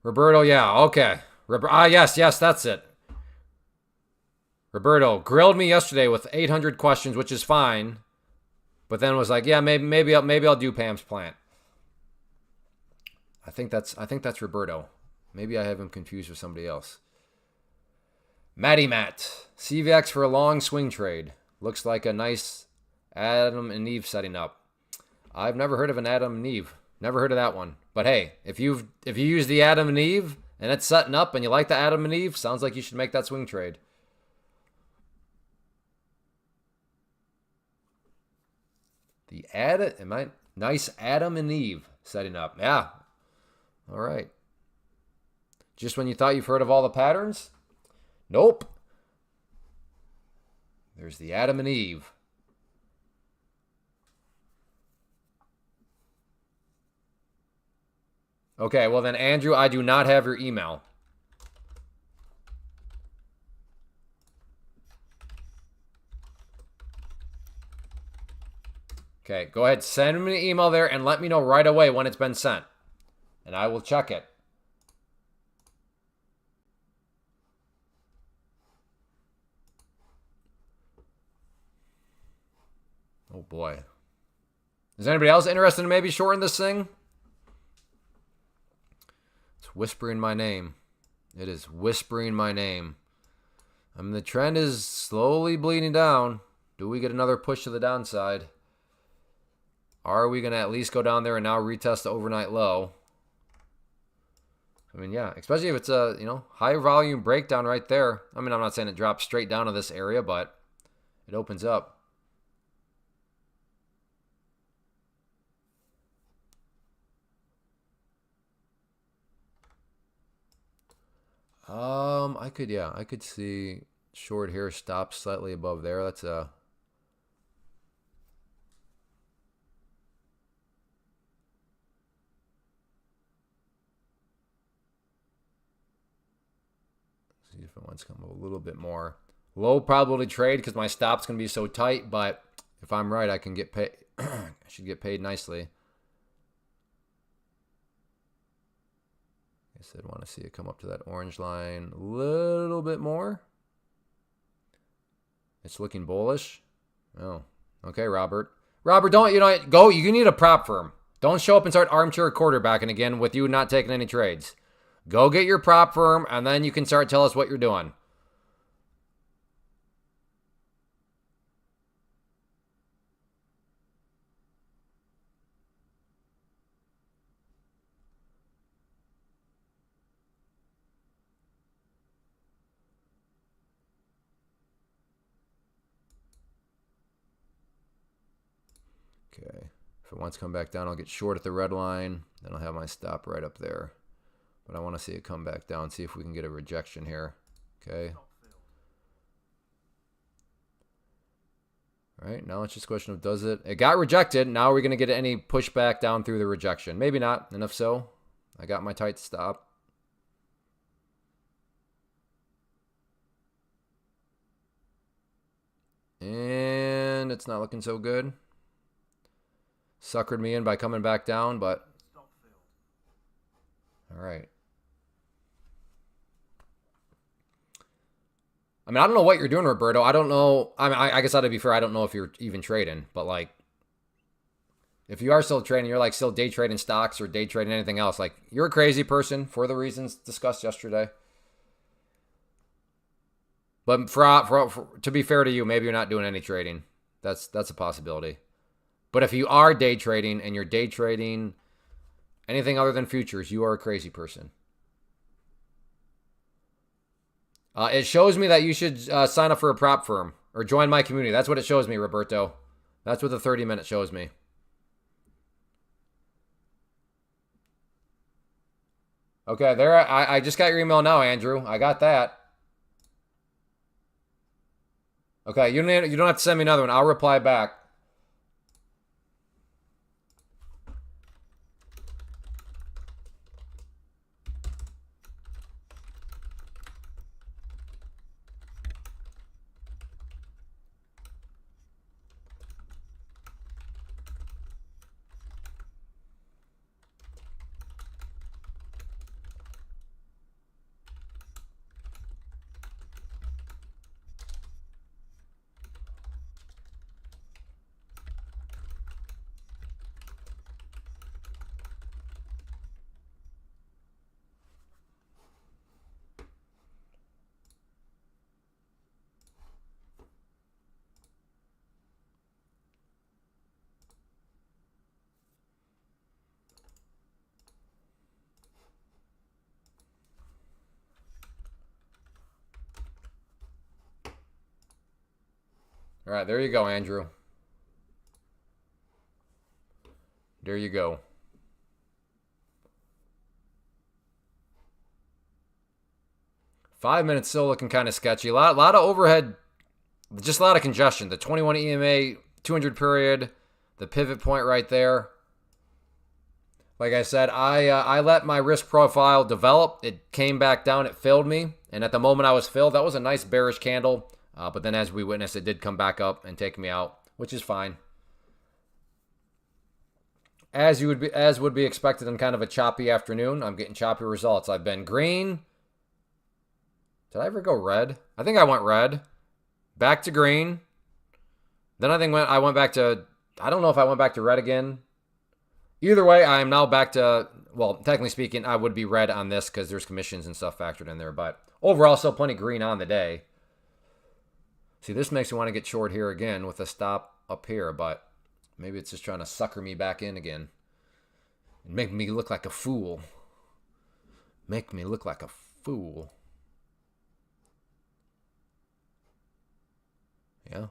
Roberto, yeah, okay. Yes, that's it. Roberto grilled me yesterday with 800 questions, which is fine. But then was like, yeah, maybe I'll do Pam's plant. I think that's Roberto. Maybe I have him confused with somebody else. Matty Matt. CVX for a long swing trade. Looks like a nice Adam and Eve setting up. I've never heard of an Adam and Eve. Never heard of that one. But hey, if you use the Adam and Eve and it's setting up and you like the Adam and Eve, sounds like you should make that swing trade. Nice Adam and Eve setting up. Yeah. All right. Just when you thought you've heard of all the patterns? Nope. There's the Adam and Eve. Okay, well then, Andrew, I do not have your email. Okay, go ahead, send me an email there and let me know right away when it's been sent. And I will check it. Oh boy. Is anybody else interested in maybe shorting this thing? It's whispering my name. It is whispering my name. I mean, the trend is slowly bleeding down. Do we get another push to the downside? Are we going to at least go down there and now retest the overnight low? I mean, yeah, especially if it's a, high volume breakdown right there. I mean, I'm not saying it drops straight down to this area, but it opens up. I could see short here stop slightly above there. That's a see if it wants to come a little bit more. Low probability trade because my stop's gonna be so tight, but if I'm right, I can get paid. I should get paid nicely. I said, want to see it come up to that orange line a little bit more. It's looking bullish. Oh, okay, Robert. Robert, go. You need a prop firm. Don't show up and start armchair quarterbacking again with you not taking any trades. Go get your prop firm, and then you can start tell us what you're doing. Okay. If it wants to come back down, I'll get short at the red line. Then I'll have my stop right up there. But I want to see it come back down, see if we can get a rejection here. Okay. All right, now it's just a question of does it. It got rejected. Now are we going to get any pushback down through the rejection? Maybe not. And if so, I got my tight stop. And it's not looking so good. Suckered me in by coming back down, but all right. I mean, I don't know what you're doing, Roberto. I don't know. I mean, I guess to be fair, I don't know if you're even trading, but like, if you are still trading, you're like still day trading stocks or day trading anything else. Like, you're a crazy person for the reasons discussed yesterday. But for to be fair to you, maybe you're not doing any trading. That's a possibility. But if you are day trading and you're day trading anything other than futures, you are a crazy person. It shows me that you should sign up for a prop firm or join my community. That's what it shows me, Roberto. That's what the 30-minute shows me. Okay, there. I just got your email now, Andrew. I got that. Okay, you don't have to send me another one. I'll reply back. All right, there you go, Andrew. There you go. $5 still looking kind of sketchy. A lot of overhead, just a lot of congestion. The 21 EMA, 200 period, the pivot point right there. Like I said, I let my risk profile develop. It came back down. It filled me. And at the moment I was filled, that was a nice bearish candle. But then as we witnessed, it did come back up and take me out, which is fine. As would be expected in kind of a choppy afternoon, I'm getting choppy results. I've been green. Did I ever go red? I think I went red. Back to green. Then I went back to, I don't know if I went back to red again. Either way, I am now back to, well, technically speaking, I would be red on this because there's commissions and stuff factored in there. But overall, still plenty green on the day. See, this makes me want to get short here again with a stop up here, but maybe it's just trying to sucker me back in again. And make me look like a fool. Make me look like a fool. Yeah.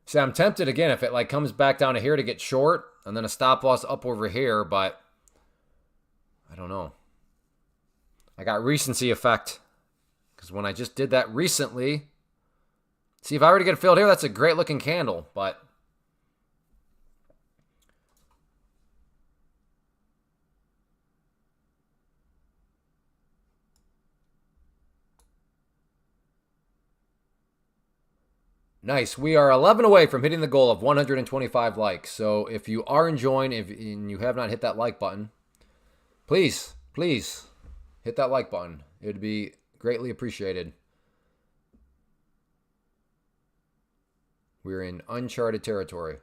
See, I'm tempted again if it like comes back down to here to get short and then a stop loss up over here, but I don't know. I got recency effect because when I just did that recently, see if I were to get filled here, that's a great looking candle, but nice. We are 11 away from hitting the goal of 125 likes. So if you are enjoying, and you have not hit that like button, please hit that like button. It would be greatly appreciated. We're in uncharted territory.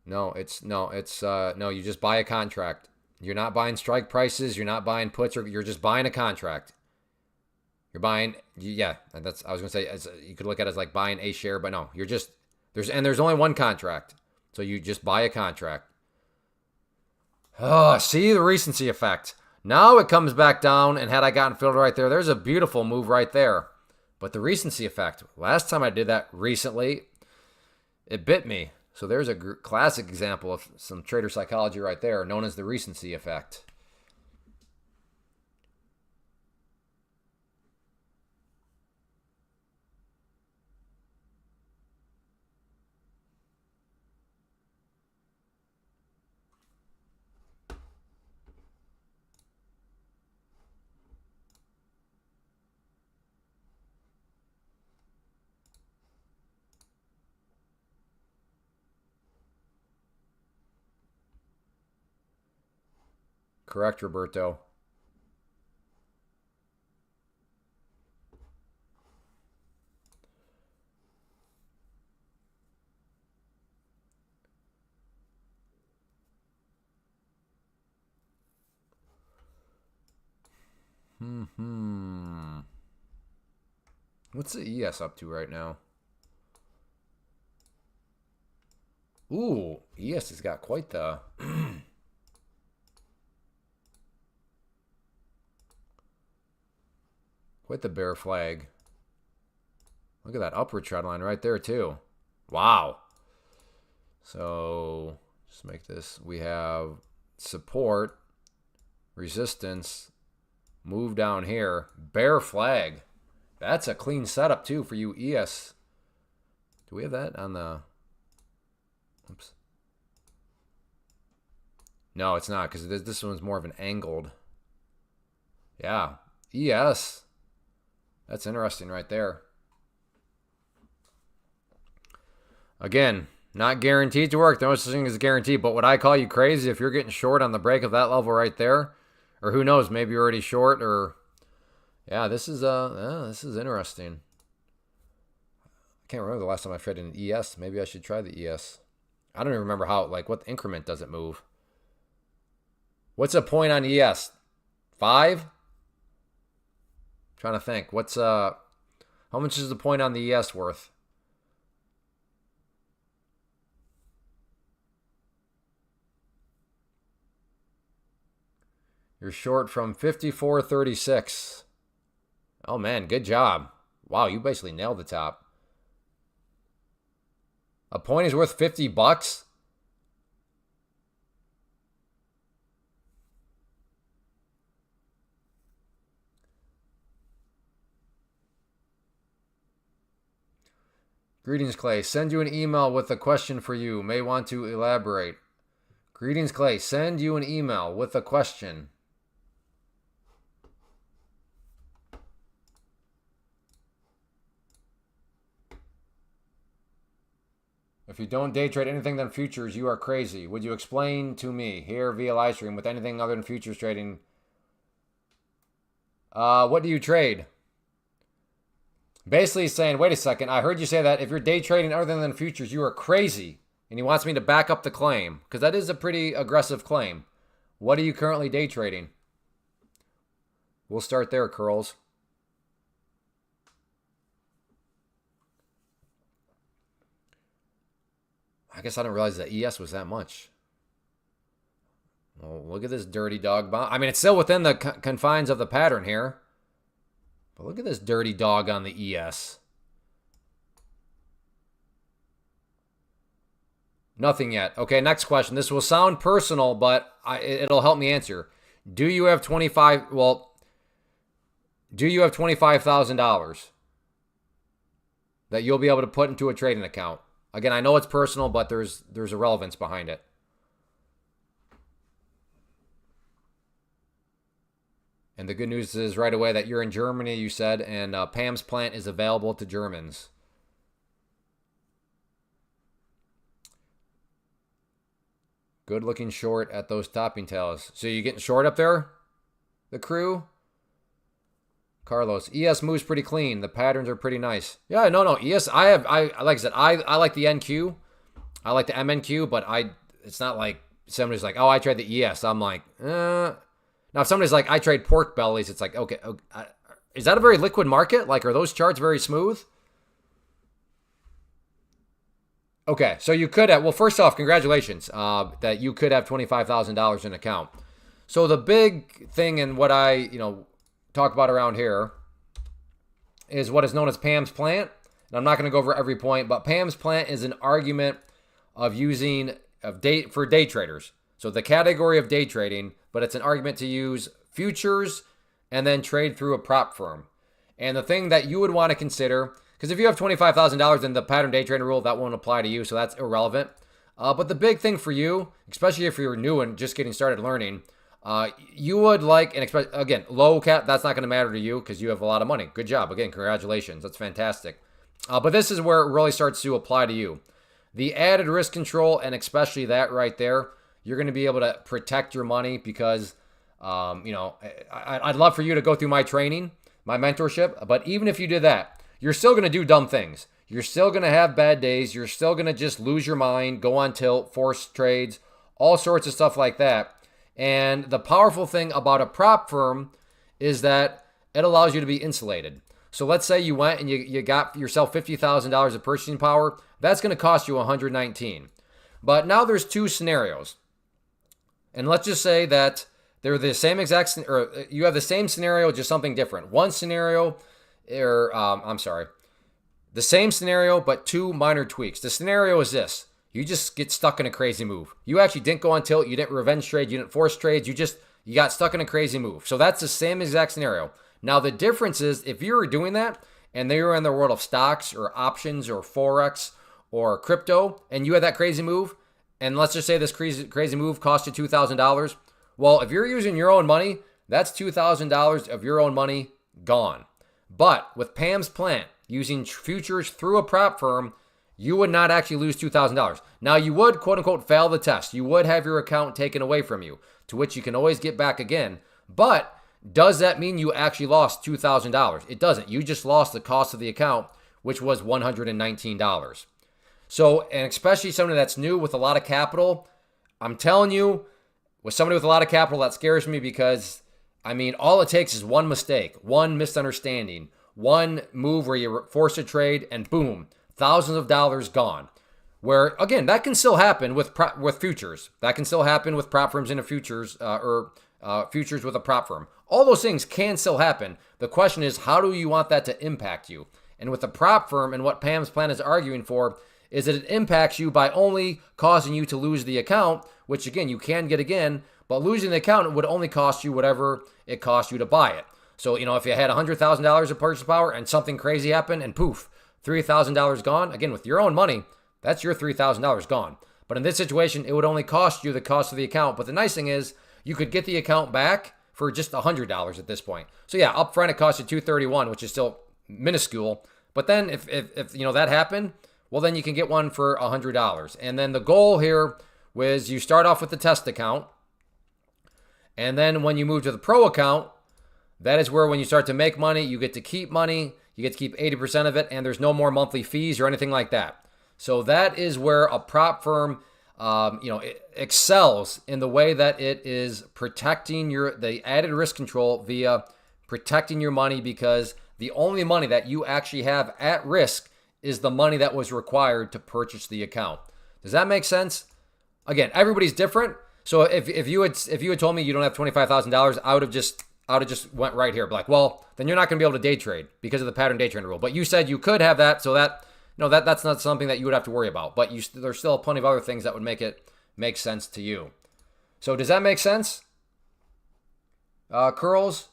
No, you just buy a contract. You're not buying strike prices, you're not buying puts, or you're just buying a contract. You're buying, yeah, that's, I was going to say, as, you could look at it as like buying a share, but no, you're just, there's only one contract. So you just buy a contract. Oh, see the recency effect. Now it comes back down, and had I gotten filled right there, there's a beautiful move right there. But the recency effect, last time I did that recently, it bit me. So there's a classic example of some trader psychology right there, known as the recency effect. Correct, Roberto. What's the ES up to right now? Ooh, ES has got quite the... quite the bear flag. Look at that upward trend line right there too. Wow. So, just make this. We have support, resistance, move down here, bear flag. That's a clean setup too for you ES. Do we have that on the... Oops. No, it's not, because this one's more of an angled. Yeah, ES. That's interesting right there. Again, not guaranteed to work. No such thing as a guarantee, but would I call you crazy if you're getting short on the break of that level right there? Or who knows, maybe you're already short, or... Yeah, this is interesting. I can't remember the last time I traded an ES. Maybe I should try the ES. I don't even remember how, like, what increment does it move? What's a point on ES? 5? Trying to think. What's how much is the point on the ES worth? You're short from 54.36. Oh man, good job. Wow, you basically nailed the top. A point is worth 50 bucks? Greetings, Clay. Send you an email with a question for you. May want to elaborate. Greetings, Clay. Send you an email with a question. If you don't day trade anything than futures, you are crazy. Would you explain to me here via live stream with anything other than futures trading? What do you trade? Basically saying, wait a second, I heard you say that if you're day trading other than futures, you are crazy. And he wants me to back up the claim, because that is a pretty aggressive claim. What are you currently day trading? We'll start there, Curls. I guess I didn't realize that ES was that much. Well, look at this dirty dog bomb. I mean, it's still within the confines of the pattern here. But look at this dirty dog on the ES. Nothing yet. Okay, next question. This will sound personal, but it'll help me answer. Do you have $25,000 that you'll be able to put into a trading account? Again, I know it's personal, but there's a relevance behind it. And the good news is right away that you're in Germany, you said, and Pam's plant is available to Germans. Good looking short at those topping tails. So you getting short up there, the crew? Carlos, ES moves pretty clean. The patterns are pretty nice. Yeah, no, ES. I like I said, I like the NQ. I like the MNQ, but it's not like somebody's like, oh, I tried the ES. I'm like, Now, if somebody's like, I trade pork bellies, it's like, okay, is that a very liquid market? Like, are those charts very smooth? Okay, so you could have, well, first off, congratulations that you could have $25,000 in account. So the big thing and what I, talk about around here is what is known as Pam's plant. And I'm not going to go over every point, but Pam's plant is an argument of for day traders. So the category of day trading, but it's an argument to use futures and then trade through a prop firm. And the thing that you would want to consider, because if you have $25,000 in the pattern day trading rule, that won't apply to you, so that's irrelevant. But the big thing for you, especially if you're new and just getting started learning, you would like, and again, low cap, that's not going to matter to you because you have a lot of money. Good job. Again, congratulations. That's fantastic. But this is where it really starts to apply to you. The added risk control, and especially that right there, you're going to be able to protect your money because, I'd love for you to go through my training, my mentorship, but even if you did that, you're still going to do dumb things. You're still going to have bad days. You're still going to just lose your mind, go on tilt, force trades, all sorts of stuff like that. And the powerful thing about a prop firm is that it allows you to be insulated. So let's say you went and you got yourself $50,000 of purchasing power. That's going to cost you $119. But now there's two scenarios. And let's just say that they're the same exact, or you have the same scenario, just something different. One scenario, the same scenario, but two minor tweaks. The scenario is this. You just get stuck in a crazy move. You actually didn't go on tilt. You didn't revenge trade. You didn't force trades. You got stuck in a crazy move. So that's the same exact scenario. Now, the difference is if you were doing that and they were in the world of stocks or options or Forex or crypto and you had that crazy move, and let's just say this crazy move cost you $2,000. Well, if you're using your own money, that's $2,000 of your own money gone. But with Pam's plant, using futures through a prop firm, you would not actually lose $2,000. Now, you would, quote unquote, fail the test. You would have your account taken away from you, to which you can always get back again. But does that mean you actually lost $2,000? It doesn't. You just lost the cost of the account, which was $119. So, and especially somebody that's new with a lot of capital, I'm telling you, with somebody with a lot of capital, that scares me because, all it takes is one mistake, one misunderstanding, one move where you force a trade, and boom, thousands of dollars gone. Where, again, that can still happen with futures. That can still happen with prop firms in a futures or futures with a prop firm. All those things can still happen. The question is, how do you want that to impact you? And with the prop firm and what Pam's plan is arguing for is that it impacts you by only causing you to lose the account, which, again, you can get again, but losing the account would only cost you whatever it cost you to buy it. So, if you had $100,000 of purchase power and something crazy happened and poof, $3,000 gone, again, with your own money, that's your $3,000 gone. But in this situation, it would only cost you the cost of the account. But the nice thing is you could get the account back for just $100 at this point. So yeah, up front, it cost you $231, which is still minuscule. But then if that happened, well, then you can get one for $100. And then the goal here was you start off with the test account. And then when you move to the pro account, that is where when you start to make money, you get to keep money. You get to keep 80% of it, and there's no more monthly fees or anything like that. So that is where a prop firm, it excels in the way that it is protecting the added risk control via protecting your money, because the only money that you actually have at risk is the money that was required to purchase the account. Does that make sense? Again, everybody's different. So if you had told me you don't have $25,000, I would have just went right here. Like, well, then you're not going to be able to day trade because of the pattern day trading rule. But you said you could have that, so that's not something that you would have to worry about. But there's still plenty of other things that would make it make sense to you. So does that make sense? Curls?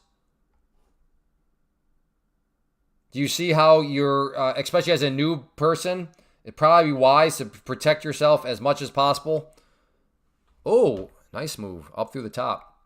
Do you see how you're, especially as a new person, it'd probably be wise to protect yourself as much as possible? Oh, nice move. Up through the top.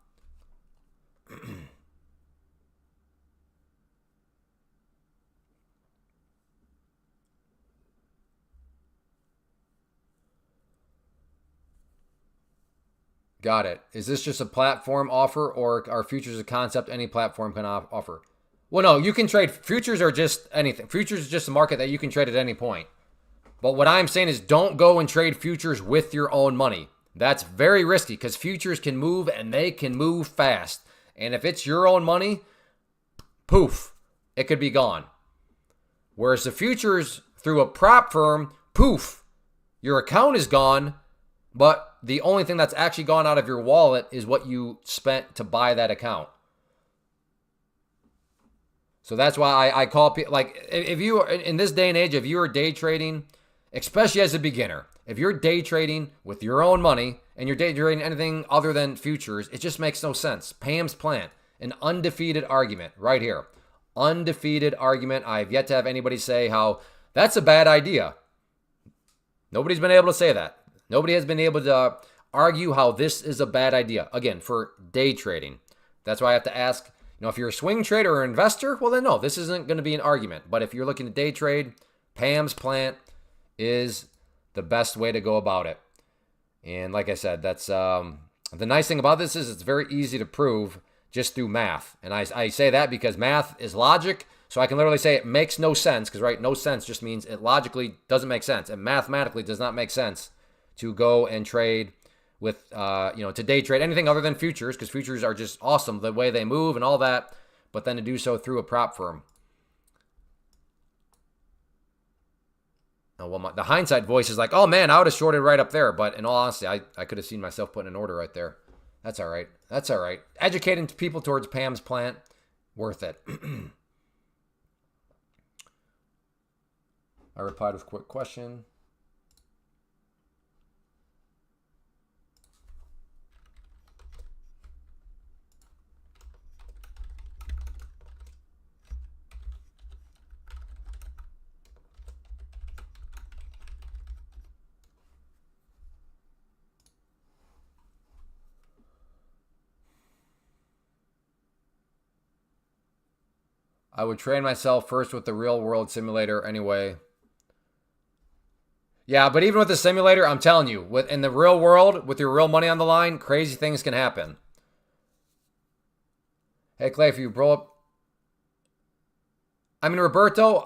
Got it. Is this just a platform offer, or are futures a concept any platform can offer? Well, no, you can trade. Futures are just anything. Futures is just a market that you can trade at any point. But what I'm saying is don't go and trade futures with your own money. That's very risky because futures can move and they can move fast. And if it's your own money, poof, it could be gone. Whereas the futures through a prop firm, poof, your account is gone, but the only thing that's actually gone out of your wallet is what you spent to buy that account. So that's why I call people, like, if you, in this day and age, if you are day trading, especially as a beginner, if you're day trading with your own money and you're day trading anything other than futures, it just makes no sense. Pam's Plant, an undefeated argument right here. Undefeated argument. I've yet to have anybody say how that's a bad idea. Nobody's been able to say that. Nobody has been able to argue how this is a bad idea. Again, for day trading. That's why I have to ask, if you're a swing trader or investor, well then no, this isn't going to be an argument. But if you're looking to day trade, Pam's Plant is the best way to go about it. And like I said, that's the nice thing about this is it's very easy to prove just through math. And I say that because math is logic. So I can literally say it makes no sense because, right, no sense just means it logically doesn't make sense. And mathematically does not make sense to go and trade with, to day trade anything other than futures, because futures are just awesome, the way they move and all that, but then to do so through a prop firm. Oh, well, the hindsight voice is like, oh man, I would have shorted right up there. But in all honesty, I could have seen myself putting an order right there. That's all right. That's all right. Educating people towards Pam's Plant, worth it. I replied with a quick question. I would train myself first with the real world simulator anyway. Yeah, but even with the simulator, I'm telling you, in the real world, with your real money on the line, crazy things can happen. Hey, Clay, if you roll up... I mean, Roberto,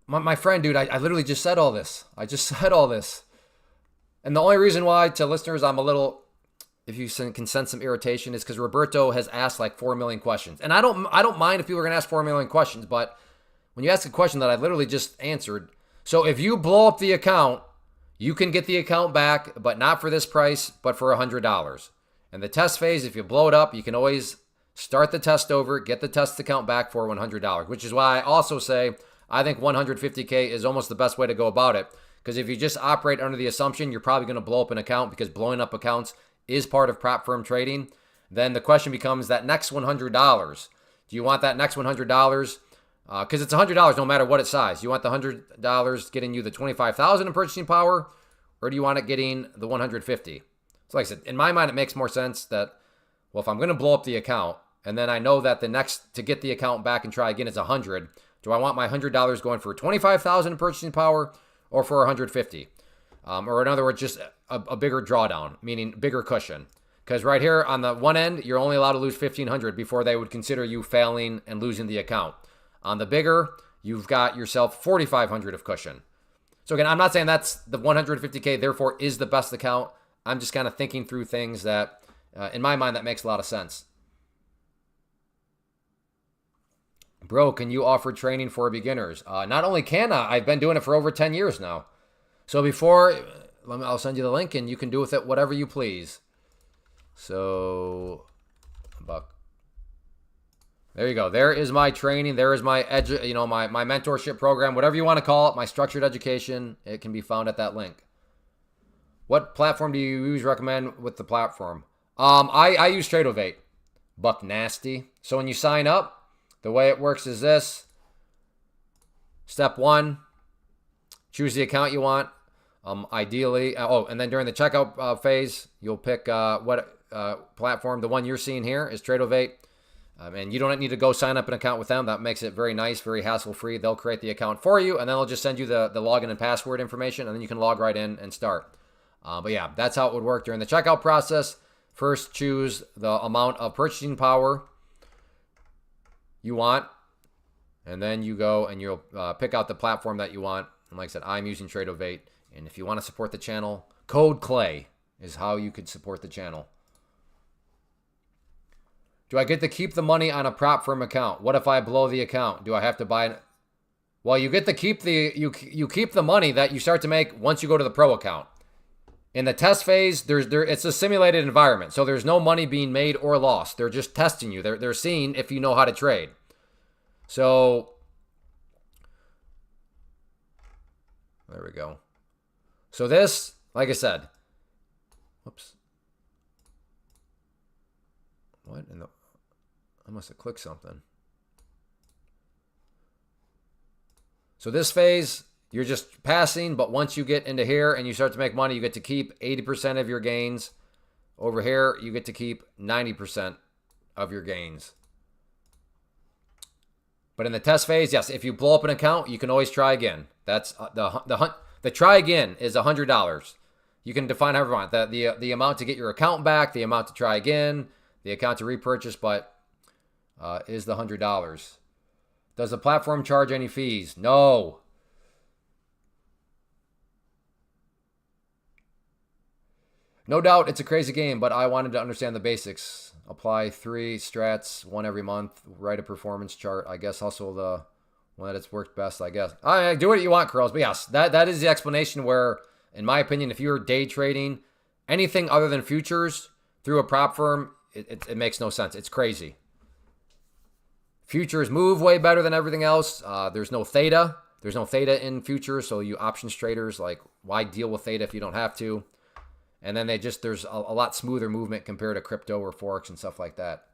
my friend, dude, I literally just said all this. I just said all this. And the only reason why, to listeners, I'm a little... if you can sense some irritation, is because Roberto has asked like 4 million questions. And I don't mind if people are going to ask 4 million questions, but when you ask a question that I literally just answered... So if you blow up the account, you can get the account back, but not for this price, but for $100. And the test phase, if you blow it up, you can always start the test over, get the test account back for $100, which is why I also say I think 150K is almost the best way to go about it. Because if you just operate under the assumption you're probably going to blow up an account because blowing up accounts is part of prop firm trading, then the question becomes that next $100. Do you want that next $100? Because it's $100 no matter what its size. You want the $100 getting you the $25,000 in purchasing power, or do you want it getting the $150? So like I said, in my mind, it makes more sense that, well, if I'm going to blow up the account, and then I know that the next to get the account back and try again is $100, do I want my $100 going for $25,000 in purchasing power or for $150? Or in other words, just a bigger drawdown, meaning bigger cushion. Because right here on the one end, you're only allowed to lose $1,500 before they would consider you failing and losing the account. On the bigger, you've got yourself $4,500 of cushion. So again, I'm not saying that's the 150K, therefore is the best account. I'm just kind of thinking through things that, in my mind, that makes a lot of sense. Bro, can you offer training for beginners? Not only can I, I've been doing it for over 10 years now. So before, I'll send you the link and you can do with it whatever you please. So, buck. There you go. There is my training. There is my my mentorship program, whatever you want to call it, my structured education. It can be found at that link. What platform do you recommend with the platform? I use Tradovate. Buck nasty. So when you sign up, the way it works is this. Step 1, choose the account you want. Ideally, and then during the checkout phase, you'll pick what platform. The one you're seeing here is Tradovate. And you don't need to go sign up an account with them. That makes it very nice, very hassle-free. They'll create the account for you, and then they'll just send you the login and password information, and then you can log right in and start. But yeah, that's how it would work during the checkout process. First, choose the amount of purchasing power you want, and then you go and you'll pick out the platform that you want. And like I said, I'm using Tradeovate. And if you want to support the channel, code CLAY is how you could support the channel. Do I get to keep the money on a prop firm account? What if I blow the account? Do I have to buy it? Well, you get to keep you keep the money that you start to make once you go to the pro account. In the test phase, it's a simulated environment, so there's no money being made or lost. They're just testing you. They're seeing if you know how to trade. So there we go. So this, like I said, whoops. What in the? I must have clicked something. So this phase, you're just passing, but once you get into here and you start to make money, you get to keep 80% of your gains. Over here, you get to keep 90% of your gains. But in the test phase, yes, if you blow up an account, you can always try again. That's the try again is $100. You can define however you want. The amount to get your account back, the amount to try again, the account to repurchase, but is the $100. Does the platform charge any fees? No. No doubt it's a crazy game, but I wanted to understand the basics. Apply 3 strats, 1 every month, write a performance chart. I guess hustle the one that it's worked best, I guess. Do what you want, Curls. But yes, that is the explanation where, in my opinion, if you're day trading anything other than futures through a prop firm, it makes no sense. It's crazy. Futures move way better than everything else. There's no theta. There's no theta in futures, so you options traders, like, why deal with theta if you don't have to? And then there's a lot smoother movement compared to crypto or forex and stuff like that.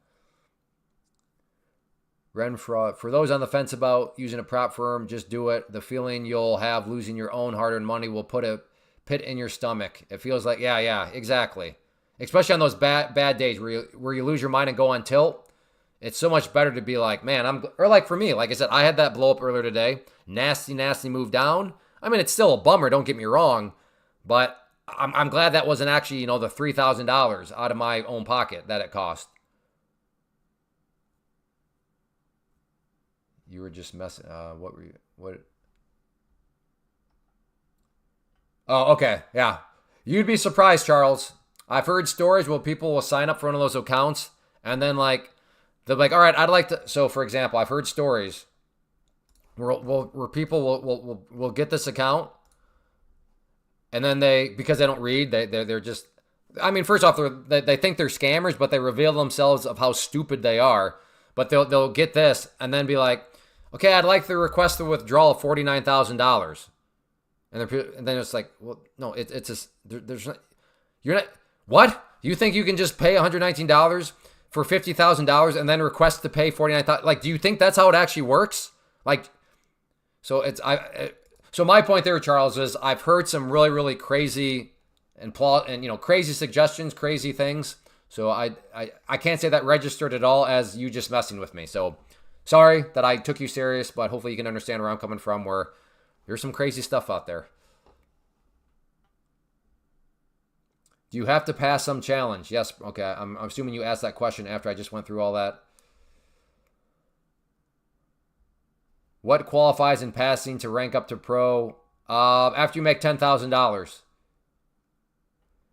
Ren, for those on the fence about using a prop firm, just do it. The feeling you'll have losing your own hard-earned money will put a pit in your stomach. It feels like, yeah, exactly. Especially on those bad days where you lose your mind and go on tilt. It's so much better to be like, man, or like for me, like I said, I had that blow up earlier today. Nasty move down. I mean, it's still a bummer, don't get me wrong, but I'm glad that wasn't actually, the $3,000 out of my own pocket that it cost. You were just messing. What were you? What? Oh, okay. Yeah. You'd be surprised, Charles. I've heard stories where people will sign up for one of those accounts and then they're like, all right, I'd like to. So for example, I've heard stories where people will get this account. And then because they don't read, they're just, I mean, first off, they think they're scammers, but they reveal themselves of how stupid they are. But they'll get this and then be like, okay, I'd like to request the withdrawal of $49,000. And then it's like, well, no, it's just, there's not, you're not, what? You think you can just pay $119 for $50,000 and then request to pay $49,000? Like, do you think that's how it actually works? Like, so So my point there, Charles, is I've heard some really, really crazy and crazy suggestions, crazy things. So I can't say that registered at all as you just messing with me. So sorry that I took you serious, but hopefully you can understand where I'm coming from, where there's some crazy stuff out there. Do you have to pass some challenge? Yes. Okay. I'm assuming you asked that question after I just went through all that. What qualifies in passing to rank up to pro? After you make $10,000.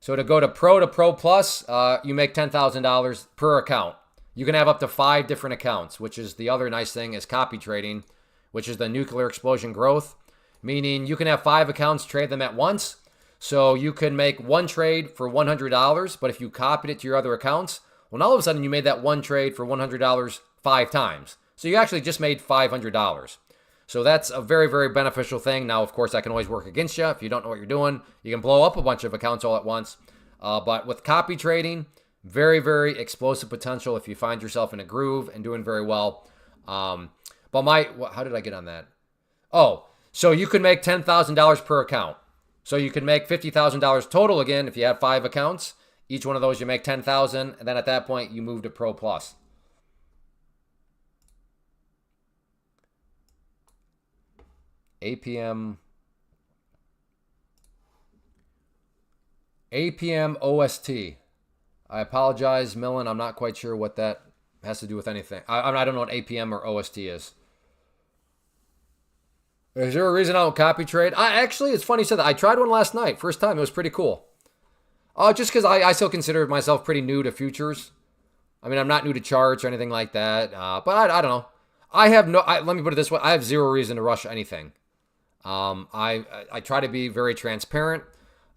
So to go to pro plus, you make $10,000 per account. You can have up to 5 different accounts, which is the other nice thing is copy trading, which is the nuclear explosion growth, meaning you can have 5 accounts, trade them at once. So you can make one trade for $100, but if you copied it to your other accounts, well, now all of a sudden you made that one trade for $100 5 times. So you actually just made $500. So that's a very, very beneficial thing. Now, of course, that can always work against you. If you don't know what you're doing, you can blow up a bunch of accounts all at once. But with copy trading, very, very explosive potential if you find yourself in a groove and doing very well. But how did I get on that? Oh, so you can make $10,000 per account. So you can make $50,000 total again if you have 5 accounts. Each one of those you make $10,000, and then at that point you move to Pro Plus. APM. APM OST. I apologize, Millen. I'm not quite sure what that has to do with anything. I don't know what APM or OST is. Is there a reason I don't copy trade? Actually, it's funny you said that. I tried one last night. First time. It was pretty cool. Just because I still consider myself pretty new to futures. I mean, I'm not new to charts or anything like that. But I don't know. Let me put it this way. I have zero reason to rush anything. I try to be very transparent.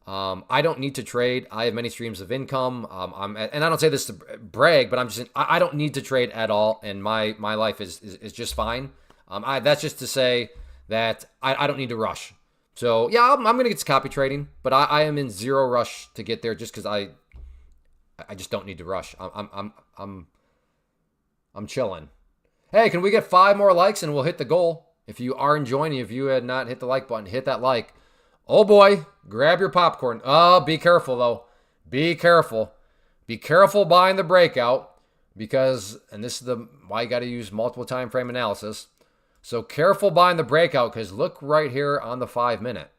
I don't need to trade. I have many streams of income. And I don't say this to brag, but I'm just, I don't need to trade at all. And my life is just fine. That's just to say that I don't need to rush. So yeah, I'm going to get to copy trading, but I am in zero rush to get there just because I just don't need to rush. I'm chilling. Hey, can we get 5 more likes and we'll hit the goal? If you are enjoying, if you had not hit the like button, hit that like. Oh boy, grab your popcorn. Oh, be careful though. Be careful. Be careful buying the breakout because, and this is why you got to use multiple time frame analysis. So careful buying the breakout because look right here on the 5 minute.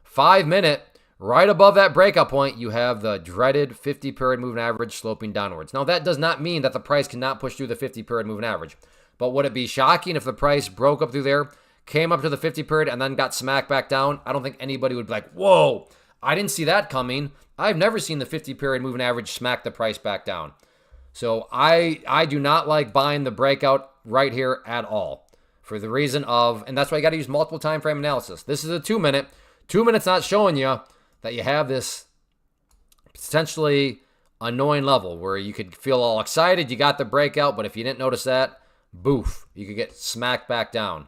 5 minute, right above that breakout point, you have the dreaded 50 period moving average sloping downwards. Now that does not mean that the price cannot push through the 50 period moving average. But would it be shocking if the price broke up through there, came up to the 50 period, and then got smacked back down? I don't think anybody would be like, whoa, I didn't see that coming. I've never seen the 50 period moving average smack the price back down. So I do not like buying the breakout right here at all. For the reason of, and that's why you got to use multiple time frame analysis. This is a 2 minute. 2 minutes not showing you that you have this potentially annoying level where you could feel all excited. You got the breakout, but if you didn't notice that, boof, you could get smacked back down.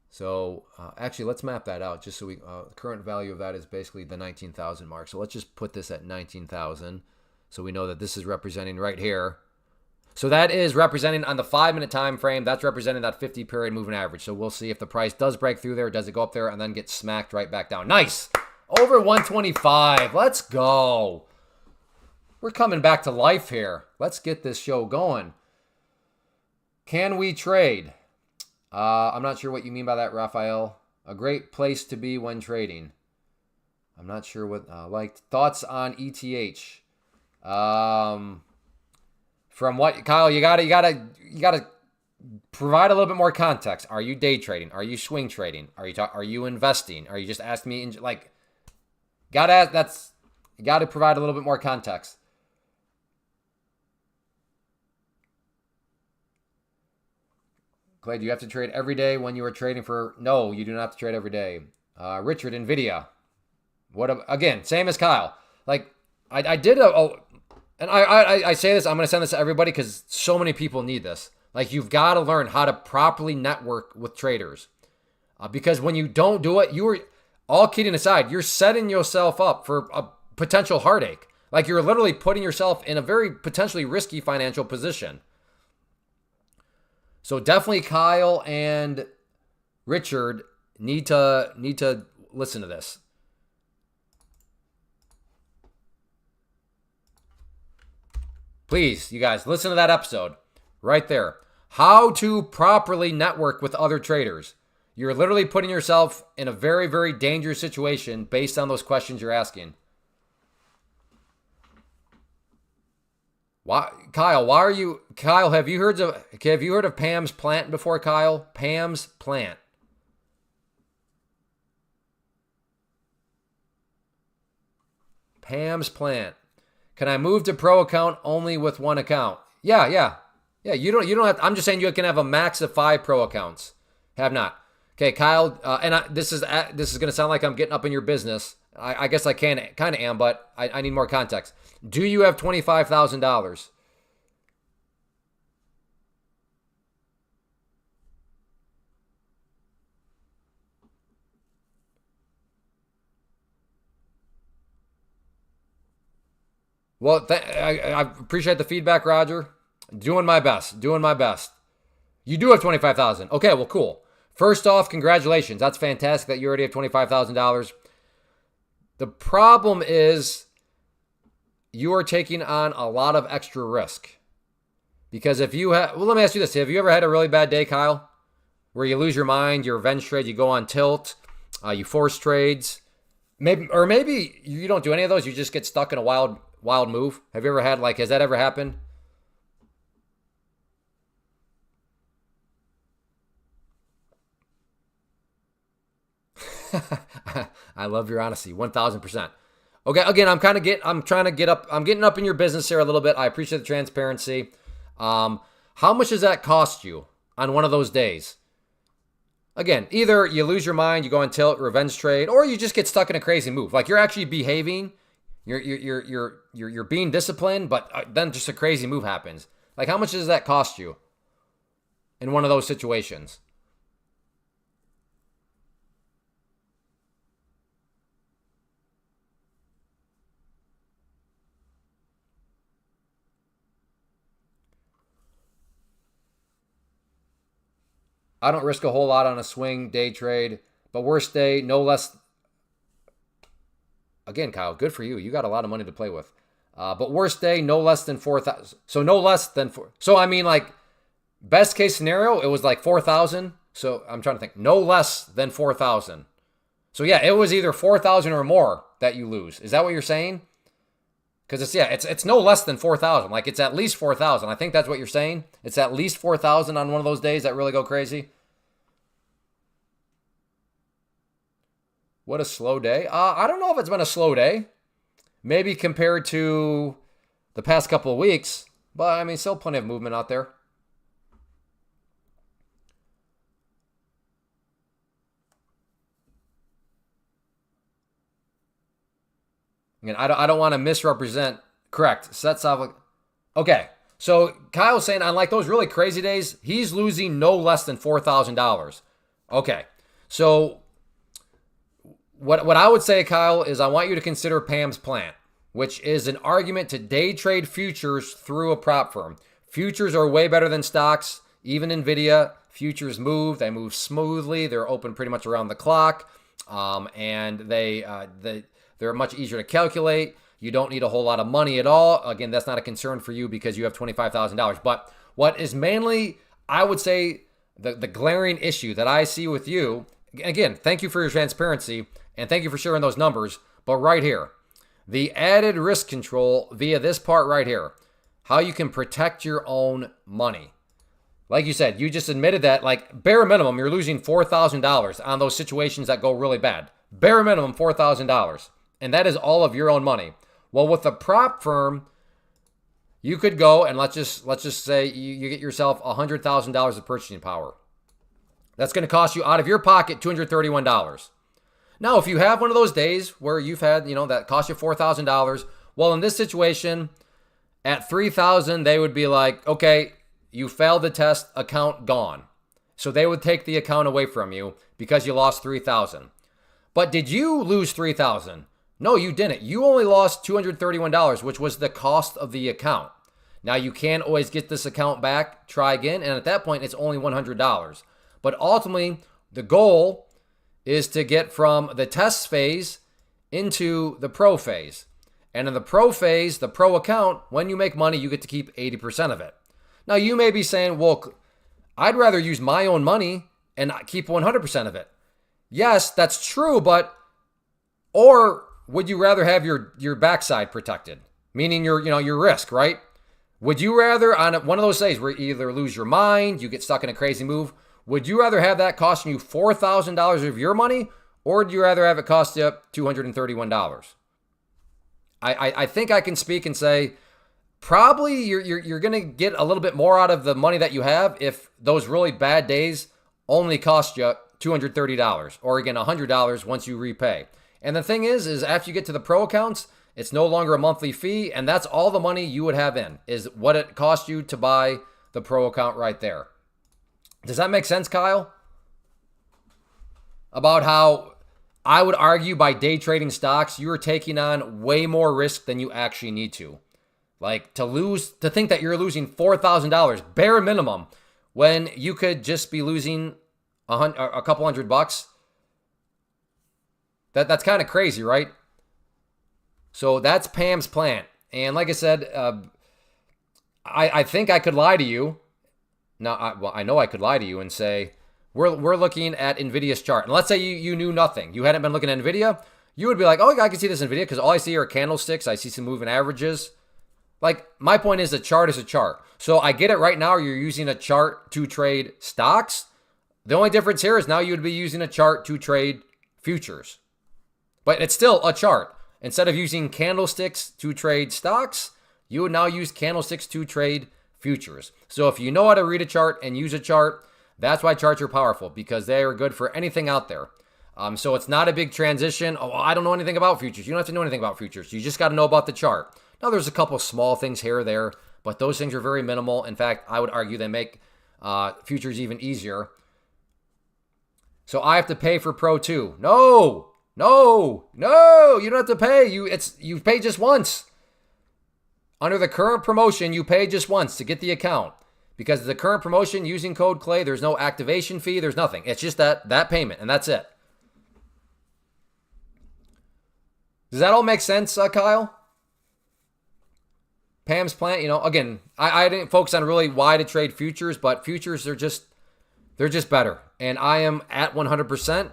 So actually, let's map that out just so we, the current value of that is basically the 19,000 mark. So let's just put this at 19,000 so we know that this is representing right here. So that is representing on the 5 minute time frame. That's representing that 50 period moving average. So we'll see if the price does break through there. Does it go up there and then get smacked right back down? Nice. Over 125. Let's go. We're coming back to life here. Let's get this show going. Can we trade? I'm not sure what you mean by that, Raphael. A great place to be when trading. I'm not sure what, like thoughts on ETH. From what, Kyle, you gotta provide a little bit more context. Are you day trading? Are you swing trading? Are you investing? Are you just asking me you gotta provide a little bit more context. Clay, do you have to trade every day when you are trading for? No, you do not have to trade every day. Richard, NVIDIA. Again, same as Kyle. Like I did and I say this, I'm going to send this to everybody because so many people need this. Like, you've got to learn how to properly network with traders. Because when you don't do it, all kidding aside, you're setting yourself up for a potential heartache. Like, you're literally putting yourself in a very potentially risky financial position. So definitely Kyle and Richard need to listen to this. Please, you guys, listen to that episode right there. How to properly network with other traders. You're literally putting yourself in a very, very dangerous situation based on those questions you're asking. Kyle, have you heard of Pam's plant before, Kyle? Pam's plant. Pam's plant. Can I move to pro account only with one account? Yeah. You don't have. I'm just saying you can have a max of 5 pro accounts. Have not. Okay, Kyle. This is going to sound like I'm getting up in your business. I guess I kind of am, but I need more context. Do you have $25,000? Well, I appreciate the feedback, Roger. Doing my best. You do have $25,000. Okay, well, cool. First off, congratulations. That's fantastic that you already have $25,000. The problem is you are taking on a lot of extra risk. Because if you have, well, let me ask you this. Have you ever had a really bad day, Kyle? Where you lose your mind, you revenge trade, you go on tilt, you force trades. maybe you don't do any of those. You just get stuck in a wild move. Have you ever had, like, has that ever happened? I love your honesty, 1,000%. Okay, again, I'm getting up in your business here a little bit. I appreciate the transparency. How much does that cost you on one of those days? Again, either you lose your mind, you go on tilt, revenge trade, or you just get stuck in a crazy move. Like, you're actually behaving, you're being disciplined, but then just a crazy move happens. Like, how much does that cost you in one of those situations? I don't risk a whole lot on a swing day trade, but worst day, no less. Again, Kyle, good for you. You got a lot of money to play with. But worst day, no less than 4,000. So no less than 4. So I mean, like, best case scenario, it was like 4,000. So I'm trying to think. No less than 4,000. So yeah, it was either 4,000 or more that you lose. Is that what you're saying? Because it's no less than 4,000. Like, it's at least 4,000. I think that's what you're saying. It's at least 4,000 on one of those days that really go crazy. What a slow day. I don't know if it's been a slow day. Maybe compared to the past couple of weeks. But, I mean, still plenty of movement out there. Again, I don't want to misrepresent. Correct. Sets off. Okay. So Kyle's saying on, like, those really crazy days, he's losing no less than $4,000. Okay. So what I would say, Kyle, is I want you to consider Pam's plan, which is an argument to day trade futures through a prop firm. Futures are way better than stocks. Even NVIDIA, futures move. They move smoothly. They're open pretty much around the clock. And they're much easier to calculate. You don't need a whole lot of money at all. Again, that's not a concern for you because you have $25,000. But what is mainly, I would say, the glaring issue that I see with you, again, thank you for your transparency and thank you for sharing those numbers. But right here, the added risk control via this part right here, how you can protect your own money. Like you said, you just admitted that, like, bare minimum, you're losing $4,000 on those situations that go really bad. Bare minimum, $4,000. And that is all of your own money. Well, with a prop firm, you could go and let's just say you get yourself $100,000 of purchasing power. That's going to cost you out of your pocket $231. Now, if you have one of those days where you've had, that cost you $4,000, well, in this situation, at $3,000, they would be like, okay, you failed the test, account gone. So they would take the account away from you because you lost $3,000. But did you lose $3,000? No, you didn't. You only lost $231, which was the cost of the account. Now, you can always get this account back, try again, and at that point, it's only $100. But ultimately, the goal is to get from the test phase into the pro phase. And in the pro phase, the pro account, when you make money, you get to keep 80% of it. Now, you may be saying, well, I'd rather use my own money and keep 100% of it. Yes, that's true, but, or would you rather have your backside protected? Meaning your risk, right? Would you rather, on one of those days where you either lose your mind, you get stuck in a crazy move, would you rather have that costing you $4,000 of your money, or would you rather have it cost you $231? I think I can speak and say, probably you're going to get a little bit more out of the money that you have if those really bad days only cost you $230, or again, $100 once you repay. And the thing is after you get to the pro accounts, it's no longer a monthly fee, and that's all the money you would have in, is what it cost you to buy the pro account right there. Does that make sense, Kyle? About how I would argue by day trading stocks, you are taking on way more risk than you actually need to. Like, to think that you're losing $4,000 bare minimum when you could just be losing a couple $100. That's kind of crazy, right? So that's Pam's plan. And like I said, I think I could lie to you. Now, I know I could lie to you and say, we're looking at NVIDIA's chart. And let's say you knew nothing. You hadn't been looking at NVIDIA. You would be like, oh, I can see this in video because all I see are candlesticks. I see some moving averages. Like, my point is a chart is a chart. So I get it right now. You're using a chart to trade stocks. The only difference here is now you would be using a chart to trade futures. But it's still a chart. Instead of using candlesticks to trade stocks, you would now use candlesticks to trade futures. So if you know how to read a chart and use a chart, that's why charts are powerful, because they are good for anything out there. So it's not a big transition. Oh, I don't know anything about futures. You don't have to know anything about futures. You just got to know about the chart. Now, there's a couple small things here or there, but those things are very minimal. In fact, I would argue they make futures even easier. So I have to pay for Pro 2. No, you don't have to pay. You pay just once. Under the current promotion, you pay just once to get the account. Because of the current promotion, using code CLAY, there's no activation fee, there's nothing. It's just that payment, and that's it. Does that all make sense, Kyle? Pam's plan, again, I didn't focus on really why to trade futures, but futures are they're just better. And I am at 100%.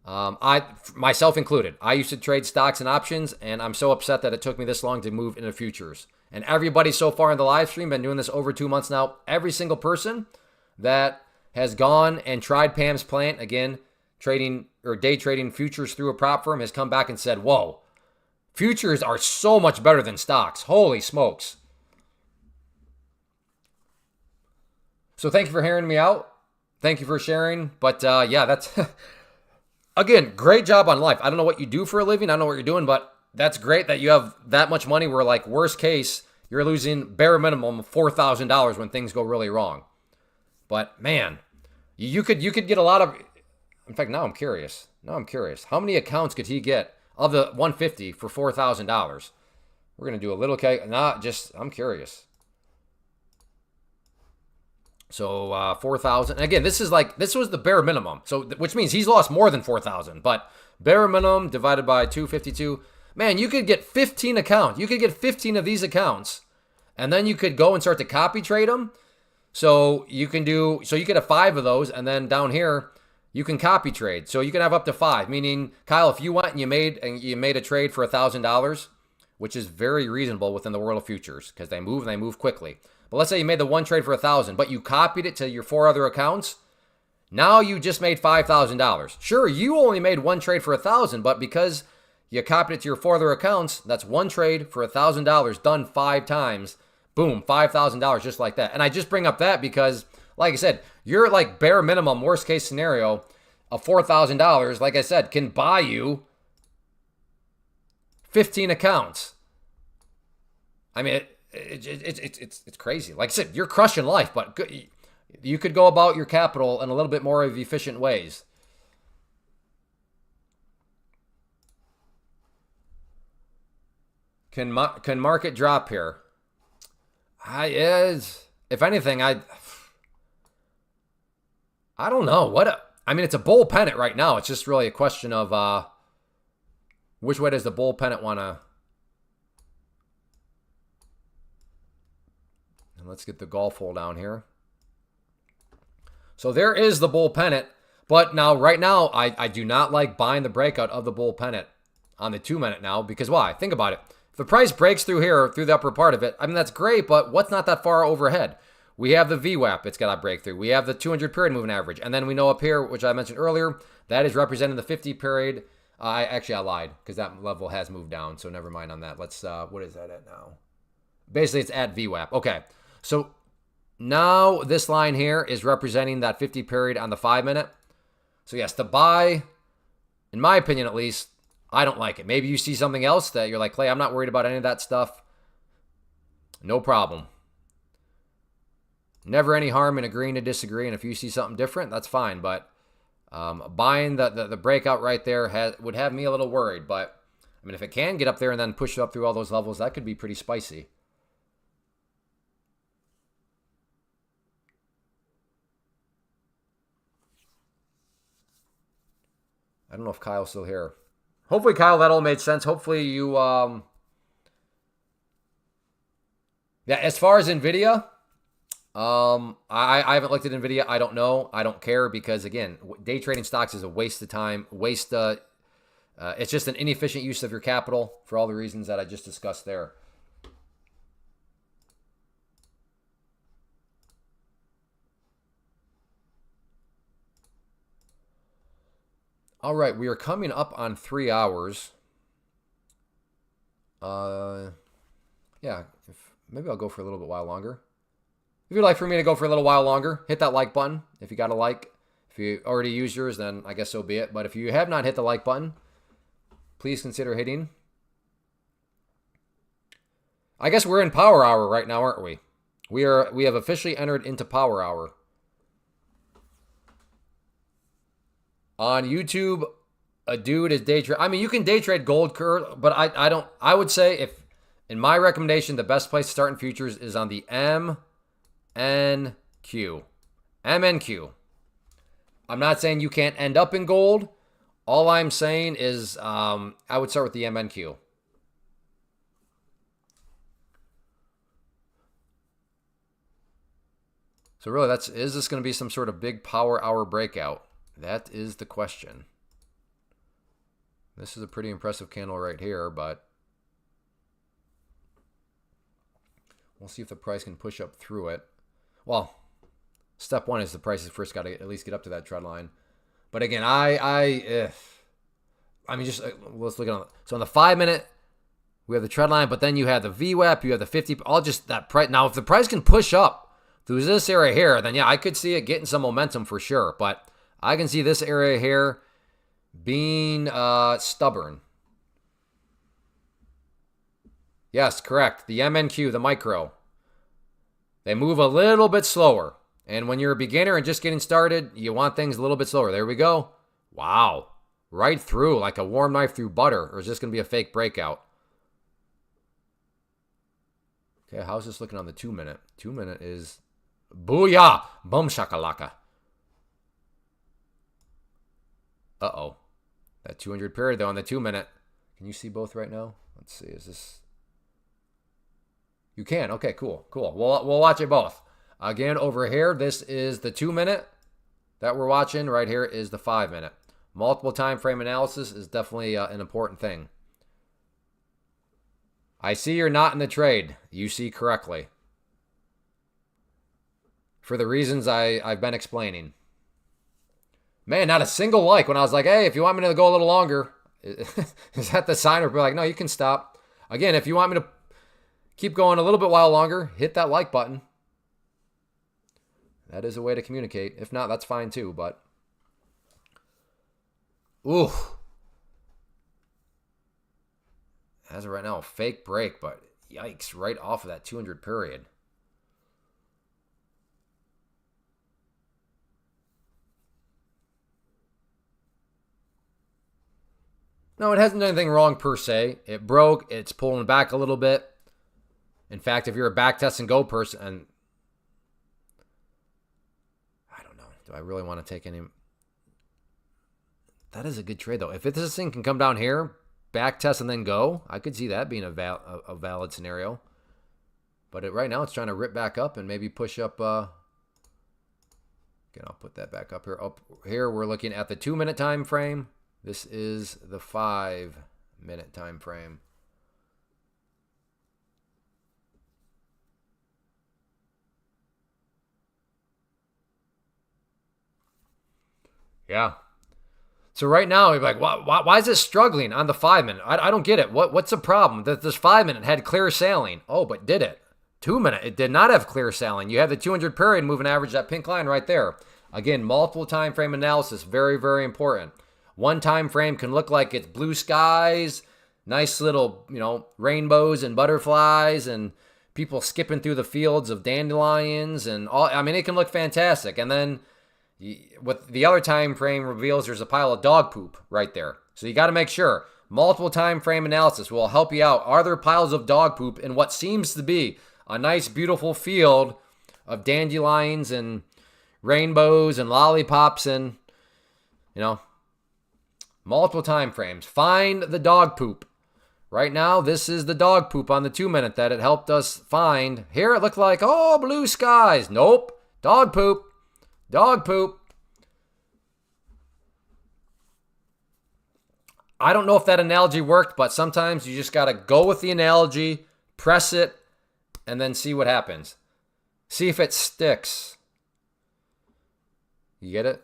I myself included. I used to trade stocks and options, and I'm so upset that it took me this long to move into futures. And everybody so far in the live stream, been doing this over 2 months now. Every single person that has gone and tried Pam's plan, again, trading or day trading futures through a prop firm, has come back and said, whoa, futures are so much better than stocks. Holy smokes. So thank you for hearing me out. Thank you for sharing. But yeah, that's, again, great job on life. I don't know what you do for a living. I don't know what you're doing, but that's great that you have that much money where, like, worst case, you're losing bare minimum $4,000 when things go really wrong. But, man, you could get a lot of, in fact, now I'm curious. How many accounts could he get of the 150 for $4,000? We're going to do a little, I'm curious. So 4,000. Again, this was the bare minimum. So, which means he's lost more than 4,000. But bare minimum divided by 252. Man, you could get 15 accounts. You could get 15 of these accounts, and then you could go and start to copy trade them. So you can have 5 of those, and then down here you can copy trade. So you can have up to 5. Meaning, Kyle, if you went and you made a trade for $1,000, which is very reasonable within the world of futures because they move quickly. But let's say you made the one trade for $1,000, but you copied it to your 4 other accounts. Now you just made $5,000. Sure, you only made one trade for $1,000, but because you copied it to your 4 other accounts, that's one trade for $1,000 done 5 times. Boom, $5,000 just like that. And I just bring up that because, like I said, your like bare minimum worst case scenario of $4,000, like I said, can buy you 15 accounts. I mean, it's crazy. Like I said, you're crushing life, but you could go about your capital in a little bit more of efficient ways. Can market drop here? If anything, I don't know. It's a bull pennant right now. It's just really a question of which way does the bull pennant want to. And let's get the golf hole down here. So there is the bull pennant. But now, right now, I do not like buying the breakout of the bull pennant on the 2-minute now. Because why? Think about it. If the price breaks through here, through the upper part of it, that's great, but what's not that far overhead? We have the VWAP, it's got a breakthrough. We have the 200 period moving average. And then we know up here, which I mentioned earlier, that is representing the 50 period. I lied, because that level has moved down, so never mind on that. Let's, what is that at now? Basically, it's at VWAP. Okay, so now this line here is representing that 50 period on the 5-minute. So yes, to buy, in my opinion at least, I don't like it. Maybe you see something else that you're like, Clay, I'm not worried about any of that stuff. No problem. Never any harm in agreeing to disagree. And if you see something different, that's fine. But buying the breakout right there would have me a little worried. But if it can get up there and then push it up through all those levels, that could be pretty spicy. I don't know if Kyle's still here. Hopefully, Kyle, that all made sense. Hopefully you, yeah, as far as NVIDIA, I haven't looked at NVIDIA. I don't know. I don't care because, again, day trading stocks is a waste of time, waste It's just an inefficient use of your capital for all the reasons that I just discussed there. All right, we are coming up on 3 hours. Yeah, maybe I'll go for a little bit while longer. If you'd like for me to go for a little while longer, hit that like button. If you got a like, if you already used yours, then I guess so be it. But if you have not hit the like button, please consider hitting. I guess we're in Power Hour right now, aren't we? We have officially entered into Power Hour. On YouTube, a dude is day trade. I mean, you can day trade gold curve, but I don't. I would say if in my recommendation, the best place to start in futures is on the MNQ. MNQ. I'm not saying you can't end up in gold. All I'm saying is I would start with the MNQ. So really, is this going to be some sort of big power hour breakout? That is the question. This is a pretty impressive candle right here, but we'll see if the price can push up through it. Well, step one is the price has first got to at least get up to that trend line. But again, I mean, just let's look at it. So on the 5 minute, we have the trend line, but then you have the VWAP, you have the 50, all just that price. Now, if the price can push up through this area here, then yeah, I could see it getting some momentum for sure. But I can see this area here being stubborn. Yes, correct. The MNQ, the micro. They move a little bit slower. And when you're a beginner and just getting started, you want things a little bit slower. There we go. Wow. Right through, like a warm knife through butter. Or is this going to be a fake breakout? Okay, how's this looking on the 2 minute? 2 minute is booyah! Boom shakalaka. Uh-oh. That 200 period, though, on the 2 minute. Can you see both right now? Let's see. Is this... You can. Okay, cool. Cool. We'll watch it both. Again, over here, this is the 2 minute that we're watching. Right here is the 5 minute. Multiple time frame analysis is definitely an important thing. I see you're not in the trade. You see correctly. For the reasons I've been explaining. Man, not a single like when I was like, hey, if you want me to go a little longer, is that the sign? Or be like, no, you can stop. Again, if you want me to keep going a little bit while longer, hit that like button. That is a way to communicate. If not, that's fine too, but... Ooh. As of right now, a fake break, but yikes, right off of that 200 period. No, it hasn't done anything wrong per se. It broke. It's pulling back a little bit. In fact, if you're a back test and go person, and I don't know, do I really want to take any? That is a good trade though. If this thing can come down here, back test and then go, I could see that being a valid scenario. But right now, it's trying to rip back up and maybe push up. Again, I'll put that back up here. Up here, we're looking at the 2 minute time frame. This is the 5 minute time frame. Yeah. So right now, you're like, why is it struggling on the 5 minute? I don't get it. What's the problem? This 5 minute had clear sailing. Oh, but did it? 2 minute, it did not have clear sailing. You have the 200 period moving average, that pink line right there. Again, multiple time frame analysis, very, very important. One time frame can look like it's blue skies, nice little, rainbows and butterflies and people skipping through the fields of dandelions and all. I mean, it can look fantastic. And then what the other time frame reveals, there's a pile of dog poop right there. So you got to make sure. Multiple time frame analysis will help you out. Are there piles of dog poop in what seems to be a nice, beautiful field of dandelions and rainbows and lollipops and, multiple time frames. Find the dog poop. Right now, this is the dog poop on the 2 minute that it helped us find. Here it looked like, oh, blue skies. Nope. Dog poop. Dog poop. I don't know if that analogy worked, but sometimes you just got to go with the analogy, press it, and then see what happens. See if it sticks. You get it?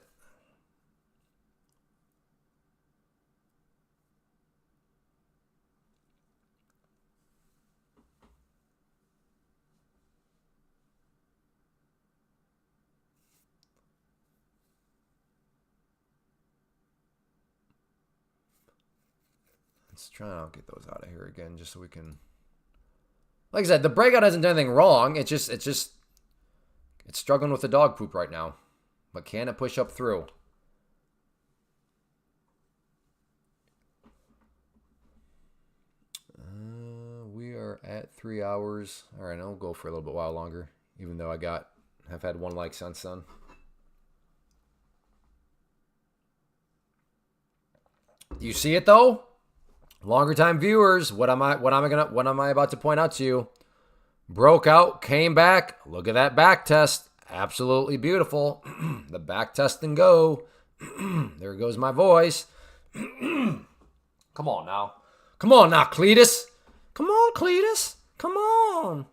Let's try and get those out of here again just so we can... Like I said, the breakout hasn't done anything wrong. It's struggling with the dog poop right now. But can it push up through? We are at 3 hours. All right, I'll go for a little bit while longer, even though have had 1 like since then. You see it though? Longer time viewers, what am I about to point out to you? Broke out, came back. Look at that back test. Absolutely beautiful. The back test and go. There goes my voice. Come on now. Come on now, Cletus. Come on, Cletus. Come on.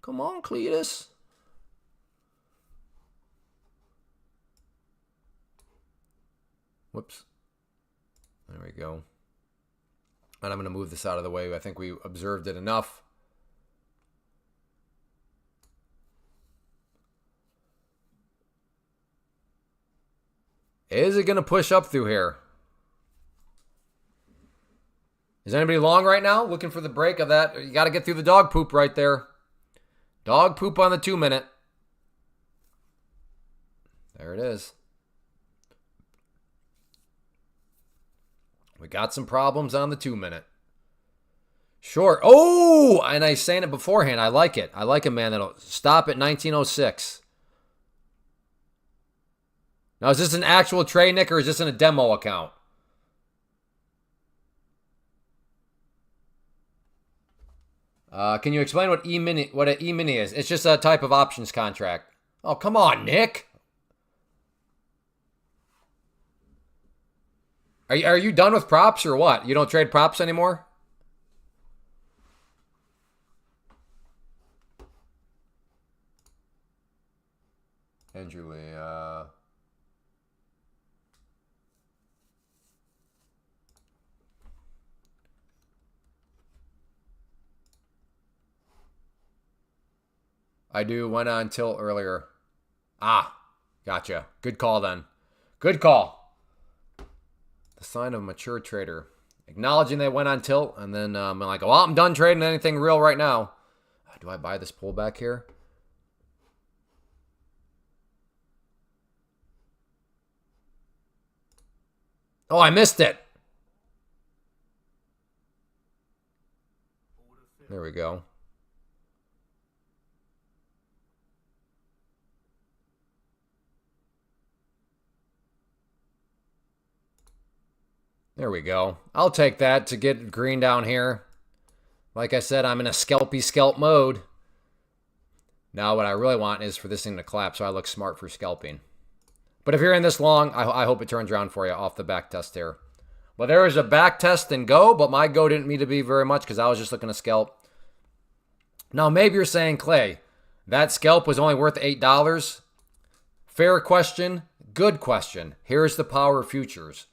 Come on, Cletus. Whoops. There we go. And I'm going to move this out of the way. I think we observed it enough. Is it going to push up through here? Is anybody long right now? Looking for the break of that? You got to get through the dog poop right there. Dog poop on the 2 minute. There it is. We got some problems on the 2 minute. Short. Oh, and I was saying it beforehand. I like it. I like a man that'll stop at 1906. Now, is this an actual trade, Nick, or is this in a demo account? Can you explain what an E-mini is? It's just a type of options contract. Oh, come on, Nick. Are you done with props or what? You don't trade props anymore? Andrew Lee, I do. Went on tilt earlier. Ah, gotcha. Good call then. Good call. The sign of a mature trader. Acknowledging they went on tilt, and then I'm like, well, I'm done trading anything real right now. Do I buy this pullback here? Oh, I missed it. There we go. There we go. I'll take that to get green down here. Like I said, I'm in a scalpy scalp mode. Now what I really want is for this thing to collapse so I look smart for scalping. But if you're in this long, I hope it turns around for you off the back test here. Well, there was a back test and go, but my go didn't need to be very much because I was just looking to scalp. Now, maybe you're saying, Clay, that scalp was only worth $8. Fair question. Good question. Here's the power of futures.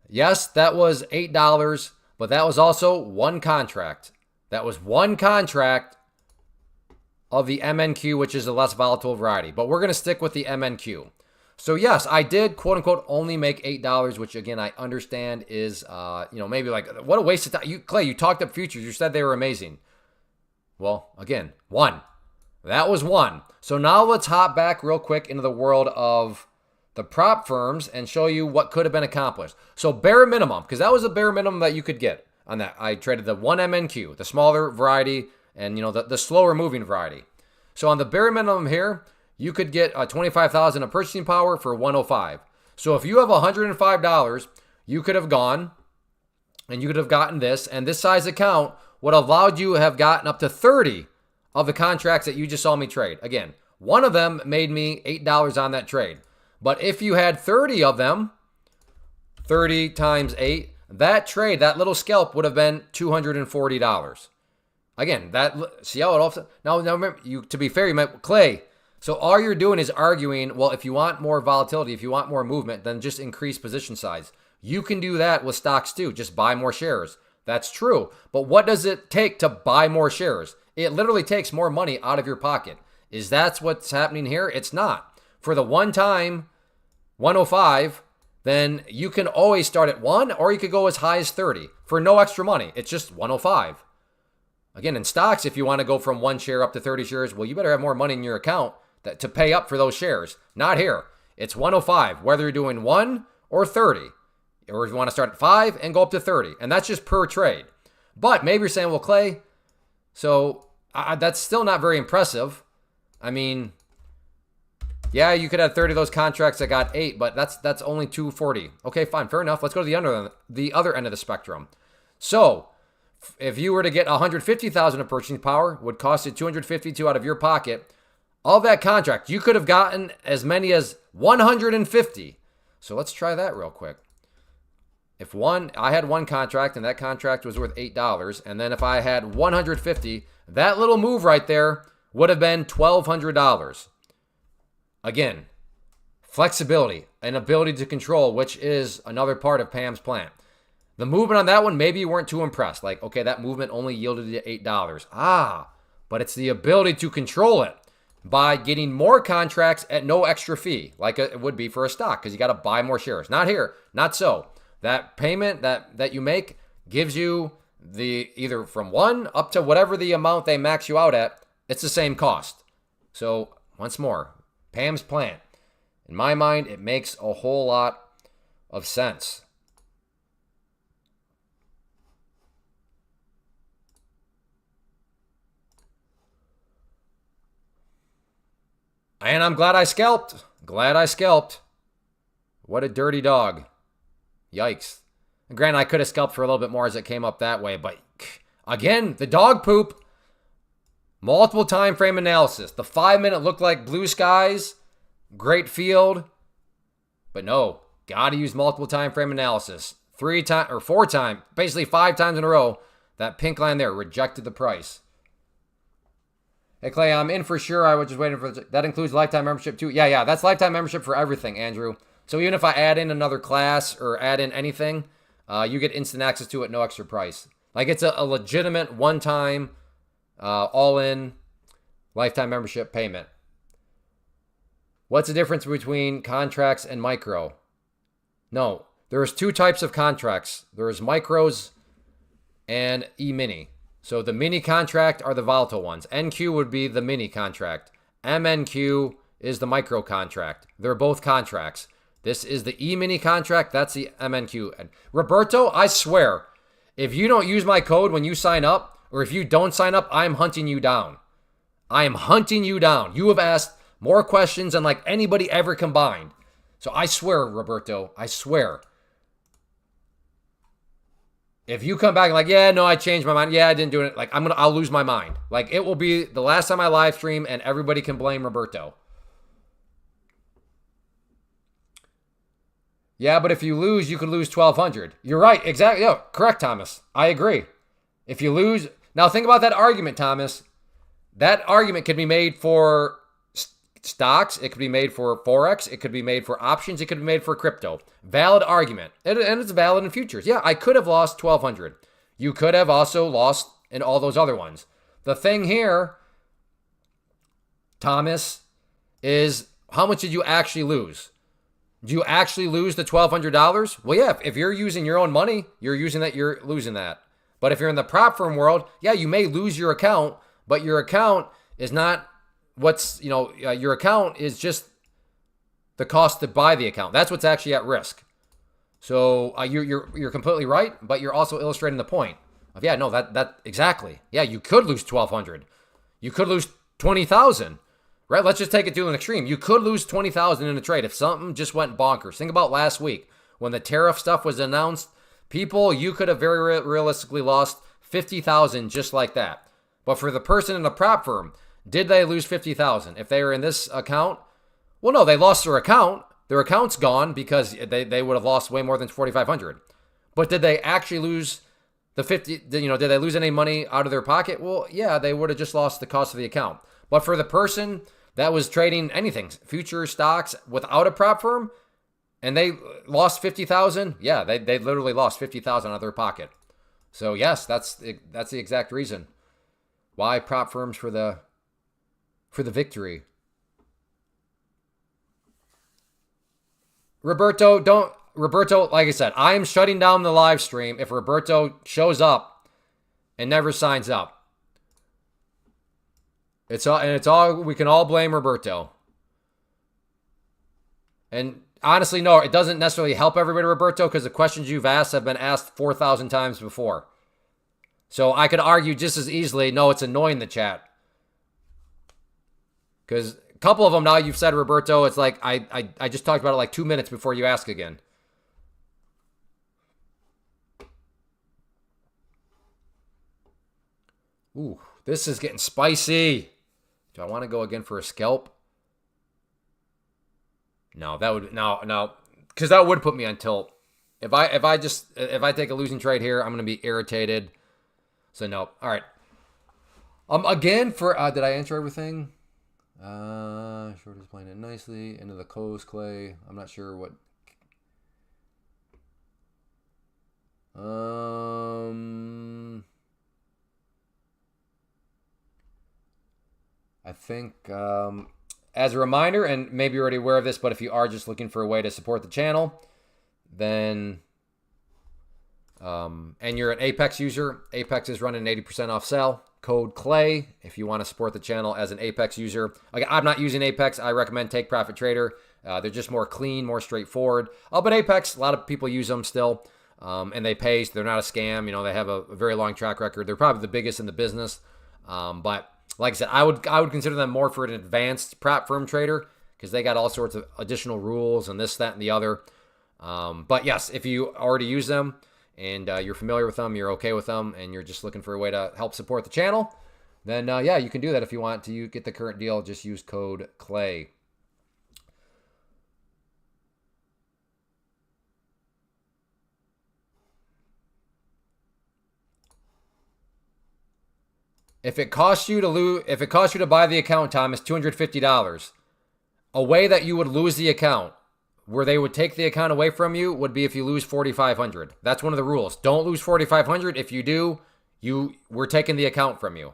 Yes, that was $8, but that was also one contract. That was one contract of the MNQ, which is the less volatile variety. But we're going to stick with the MNQ. So yes, I did, quote unquote, only make $8, which again, I understand is, maybe like, what a waste of time. Clay, you talked up futures. You said they were amazing. Well, again, one. That was one. So now let's hop back real quick into the world of the prop firms and show you what could have been accomplished. So bare minimum, because that was a bare minimum that you could get on that. I traded the one MNQ, the smaller variety, and the slower moving variety. So on the bare minimum here, you could get $25,000 of purchasing power for $105. So if you have $105, you could have gone and you could have gotten this, and this size account would have allowed you to have gotten up to 30 of the contracts that you just saw me trade. Again, One of them made me $8 on that trade. But if you had 30 of them, 30 times 8, that trade, that little scalp would have been $240. Again, see how it all... Now remember, to be fair, you might... Clay, so all you're doing is arguing, well, if you want more volatility, if you want more movement, then just increase position size. You can do that with stocks too. Just buy more shares. That's true. But what does it take to buy more shares? It literally takes more money out of your pocket. Is that what's happening here? It's not. For the one time 105, then you can always start at 1, or you could go as high as 30 for no extra money. It's just 105. Again, in stocks, if you want to go from 1 share up to 30 shares, well, you better have more money in your account to pay up for those shares. Not here. It's 105, whether you're doing 1 or 30. Or if you want to start at 5 and go up to 30. And that's just per trade. But maybe you're saying, well, Clay, so that's still not very impressive. I mean, yeah, you could have 30 of those contracts that got 8, but that's only 240. Okay, fine, fair enough. Let's go to the other end of the spectrum. So if you were to get 150,000 of purchasing power, would cost you 252 out of your pocket. All that contract, you could have gotten as many as 150. So let's try that real quick. I had one contract and that contract was worth $8, and then if I had 150, that little move right there would have been $1,200. Again, flexibility and ability to control, which is another part of Pam's plan. The movement on that one, maybe you weren't too impressed. Like, okay, that movement only yielded you $8. But it's the ability to control it by getting more contracts at no extra fee, like it would be for a stock, because you got to buy more shares. Not here, not so. That payment that you make gives you the either from 1 up to whatever the amount they max you out at. It's the same cost. So once more, Pam's plan. In my mind, it makes a whole lot of sense. And I'm glad I scalped. What a dirty dog. Yikes. And granted, I could have scalped for a little bit more as it came up that way, but again, the dog poop. Multiple time frame analysis. The 5-minute looked like blue skies. Great field. But no, got to use multiple time frame analysis. 4 times, basically 5 times in a row. That pink line there rejected the price. Hey, Clay, I'm in for sure. I was just waiting for that includes lifetime membership too. Yeah, that's lifetime membership for everything, Andrew. So even if I add in another class or add in anything, you get instant access to it, no extra price. Like it's a legitimate one-time, all-in lifetime membership payment. What's the difference between contracts and micro? No, there's 2 types of contracts. There's micros and e-mini. So the mini contract are the volatile ones. NQ would be the mini contract. MNQ is the micro contract. They're both contracts. This is the E-mini contract. That's the MNQ. And Roberto, I swear, if you don't use my code when you sign up, or if you don't sign up, I'm hunting you down. I am hunting you down. You have asked more questions than like anybody ever combined. So I swear, Roberto, I swear. If you come back and like, yeah, no, I changed my mind. Yeah, I didn't do it. Like, I'll lose my mind. Like, it will be the last time I live stream and everybody can blame Roberto. Yeah, but if you lose, you could lose 1,200. You're right. Exactly. Yeah, correct, Thomas. I agree. If you lose, now think about that argument, Thomas. That argument could be made for stocks. It could be made for Forex. It could be made for options. It could be made for crypto. Valid argument. And it's valid in futures. Yeah, I could have lost 1,200. You could have also lost in all those other ones. The thing here, Thomas, is how much did you actually lose? Do you actually lose the $1,200? Well, yeah, if you're using your own money, you're losing that. But if you're in the prop firm world, yeah, you may lose your account, but your account is not your account is just the cost to buy the account. That's what's actually at risk. So you're completely right, but you're also illustrating the point of, yeah, no, that exactly. Yeah, you could lose 1,200. You could lose 20,000. Right, let's just take it to an extreme. You could lose 20,000 in a trade if something just went bonkers. Think about last week when the tariff stuff was announced. You could have very realistically lost 50,000 just like that. But for the person in the prop firm, Did they lose 50,000? If they were in this account, well, no, they lost their account. Their account's gone because they would have lost way more than 4,500. But did they actually lose the 50? You know, did they lose any money out of their pocket? Well, yeah, they would have just lost the cost of the account. But for the person that was trading anything, futures, stocks, without a prop firm, and they lost 50,000, yeah, they literally lost 50,000 out of their pocket. So yes, that's the exact reason why prop firms for the victory. Roberto, like I said, I am shutting down the live stream if Roberto shows up and never signs up. It's all we can all blame Roberto. And honestly, no, it doesn't necessarily help everybody, Roberto, because the questions you've asked have been asked 4,000 times before. So I could argue just as easily, no, it's annoying the chat. Because a couple of them now you've said, Roberto, it's like I just talked about it like 2 minutes before you ask again. Ooh, this is getting spicy. Do I want to go again for a scalp? No, that would no, because that would put me on tilt. If I take a losing trade here, I'm gonna be irritated. So no. All right. Again for did I answer everything? Short is playing it nicely. Into the coast, Clay. I'm not sure what. I think as a reminder, and maybe you're already aware of this, but if you are just looking for a way to support the channel, then and you're an Apex user, Apex is running an 80% off sale. Code Clay if you want to support the channel as an Apex user. I'm not using Apex. I recommend Take Profit Trader. They're just more clean, more straightforward. But Apex, a lot of people use them still, and they pay. So they're not a scam. You know, they have a very long track record. They're probably the biggest in the business. But like I said, I would consider them more for an advanced prop firm trader because they got all sorts of additional rules and this, that, and the other. But yes, if you already use them and you're familiar with them, you're okay with them, and you're just looking for a way to help support the channel, then yeah, you can do that. If you want to get the current deal, just use code CLAY. If it costs you to buy the account, Tom, it's $250. A way that you would lose the account, where they would take the account away from you, would be if you lose $4,500. That's one of the rules. Don't lose $4,500. If you do, we're taking the account from you.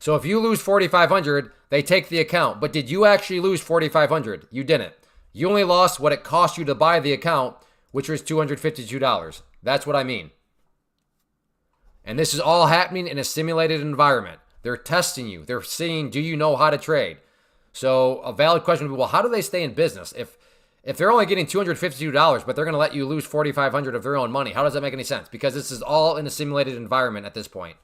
So if you lose $4,500, they take the account. But did you actually lose $4,500? You didn't. You only lost what it cost you to buy the account, which was $252. That's what I mean. And this is all happening in a simulated environment. They're testing you. They're seeing, do you know how to trade? So a valid question would be, well, how do they stay in business? If they're only getting $252, but they're going to let you lose $4,500 of their own money, how does that make any sense? Because this is all in a simulated environment at this point.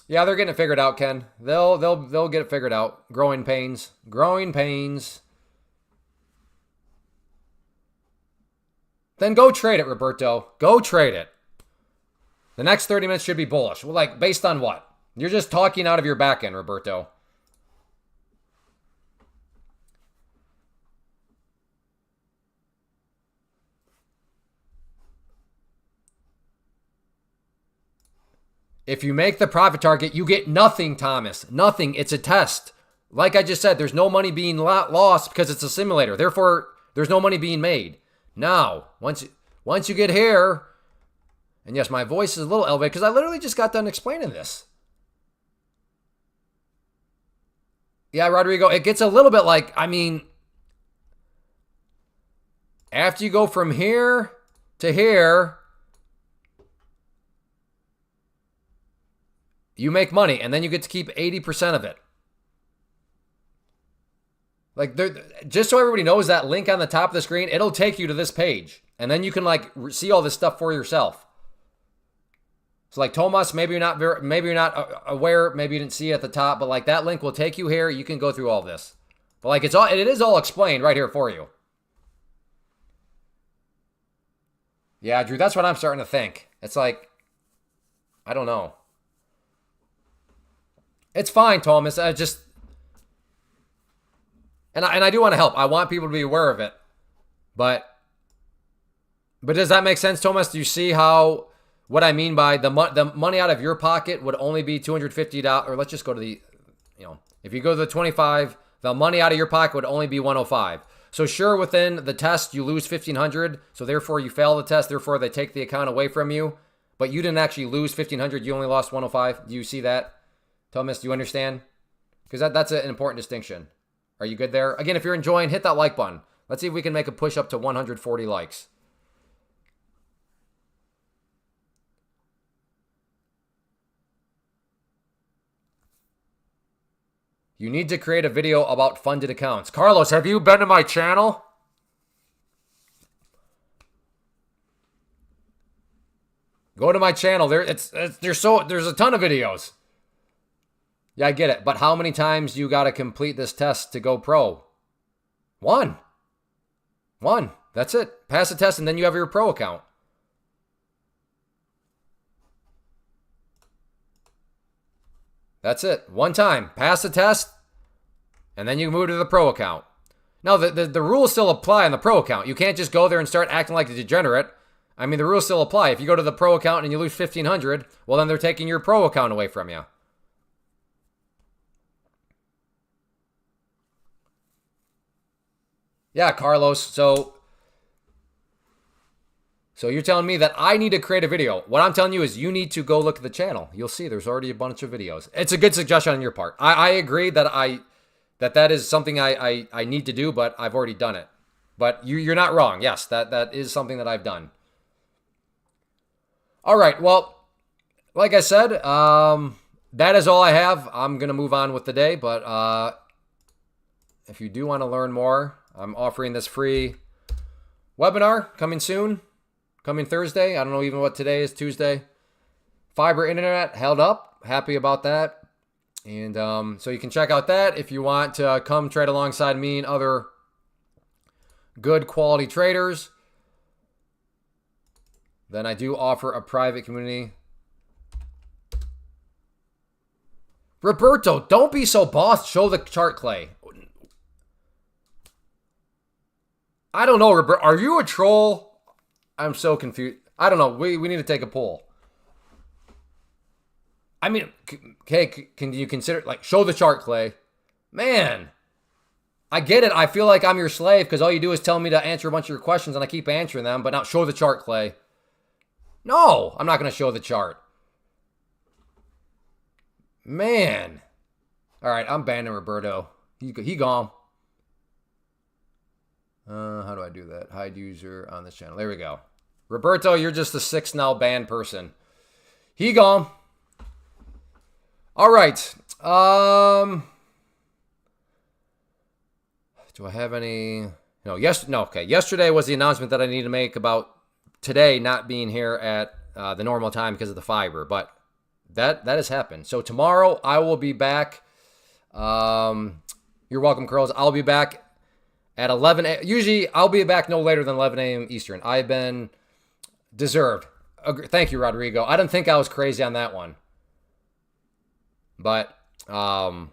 Yeah, they're getting it figured out, Ken. They'll get it figured out. Growing pains. Growing pains. Then go trade it, Roberto. Go trade it. The next 30 minutes should be bullish. Well, like, based on what? You're just talking out of your back end, Roberto. If you make the profit target, you get nothing, Thomas. Nothing. It's a test. Like I just said, there's no money being lost because it's a simulator. Therefore, there's no money being made. Now, once you get here, and yes, my voice is a little elevated because I literally just got done explaining this. Yeah, Rodrigo, it gets a little bit like, I mean, after you go from here to here, you make money, and then you get to keep 80% of it. Like, just so everybody knows, that link on the top of the screen, it'll take you to this page. And then you can, like, see all this stuff for yourself. So, like, Tomas, maybe you're not aware, maybe you didn't see it at the top, but, like, that link will take you here. You can go through all this. But, like, it is all explained right here for you. Yeah, Drew, that's what I'm starting to think. It's like, I don't know. It's fine, Thomas. I just... And I do want to help. I want people to be aware of it. But does that make sense, Thomas? Do you see how... What I mean by the money out of your pocket would only be $250, or let's just go to the, if you go to the 25, the money out of your pocket would only be 105. So sure, within the test, you lose 1,500, so therefore you fail the test, therefore they take the account away from you, but you didn't actually lose 1,500, you only lost 105. Do you see that, Thomas? Do you understand? Because that's an important distinction. Are you good there? Again, if you're enjoying, hit that like button. Let's see if we can make a push up to 140 likes. You need to create a video about funded accounts. Carlos, have you been to my channel? Go to my channel. There's a ton of videos. Yeah, I get it. But how many times you got to complete this test to go pro? One. That's it. Pass the test and then you have your pro account. That's it. One time. Pass the test, and then you move to the pro account. Now, the rules still apply on the pro account. You can't just go there and start acting like a degenerate. I mean, the rules still apply. If you go to the pro account and you lose 1,500, well, then they're taking your pro account away from you. Yeah, Carlos. So you're telling me that I need to create a video. What I'm telling you is you need to go look at the channel. You'll see there's already a bunch of videos. It's a good suggestion on your part. I agree that that is something I need to do, but I've already done it. But you're not wrong. Yes, that is something that I've done. All right. Well, like I said, that is all I have. I'm going to move on with the day. But if you do want to learn more, I'm offering this free webinar coming soon. Coming Thursday. I don't know even what today is, Tuesday. Fiber internet held up. Happy about that. And so you can check out that if you want to come trade alongside me and other good quality traders. Then I do offer a private community. Roberto, don't be so boss. Show the chart, Clay. I don't know, Roberto. Are you a troll? I'm so confused. I don't know. We need to take a poll. I mean, okay, can you consider, like, show the chart, Clay? Man, I get it. I feel like I'm your slave because all you do is tell me to answer a bunch of your questions and I keep answering them, but now show the chart, Clay. No, I'm not going to show the chart. Man. All right, I'm banning Roberto. He gone. How do I do that? Hide user on this channel. There we go. Roberto, you're just the 6th now banned person. He gone. All right. Do I have any? No. Okay. Yesterday was the announcement that I need to make about today not being here at the normal time because of the fiber, but that has happened. So tomorrow I will be back. You're welcome, Curls. I'll be back at 11 a.m. Usually, I'll be back no later than 11 a.m. Eastern. I've been deserved. Thank you, Rodrigo. I didn't think I was crazy on that one. But I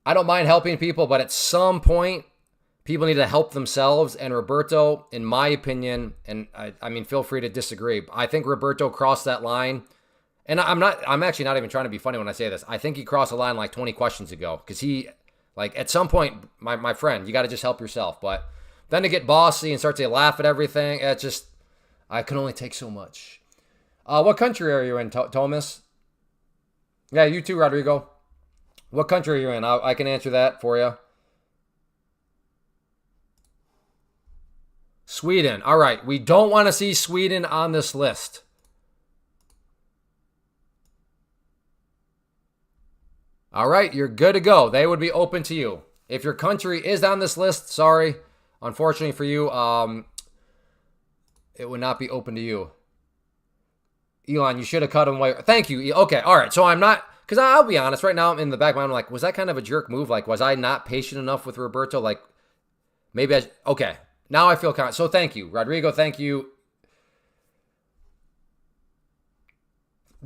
don't mind helping people, but at some point, people need to help themselves. And Roberto, in my opinion, and I mean, feel free to disagree. I think Roberto crossed that line. And I'm actually not even trying to be funny when I say this. I think he crossed the line like 20 questions ago. Because like, at some point, my friend, you got to just help yourself. But then to get bossy and start to laugh at everything, it's just, I can only take so much. What country are you in, Thomas? Yeah, you too, Rodrigo. What country are you in? I can answer that for you. Sweden. All right. We don't want to see Sweden on this list. All right. You're good to go. They would be open to you. If your country is on this list, sorry. Unfortunately for you, it would not be open to you. Elon, you should have cut him away. Thank you. Okay. All right. So I'm not, because I'll be honest, right now I'm in the back of my mind, I'm like, was that kind of a jerk move? Like, was I not patient enough with Roberto? Like, maybe okay. Now I feel so thank you. Rodrigo, thank you.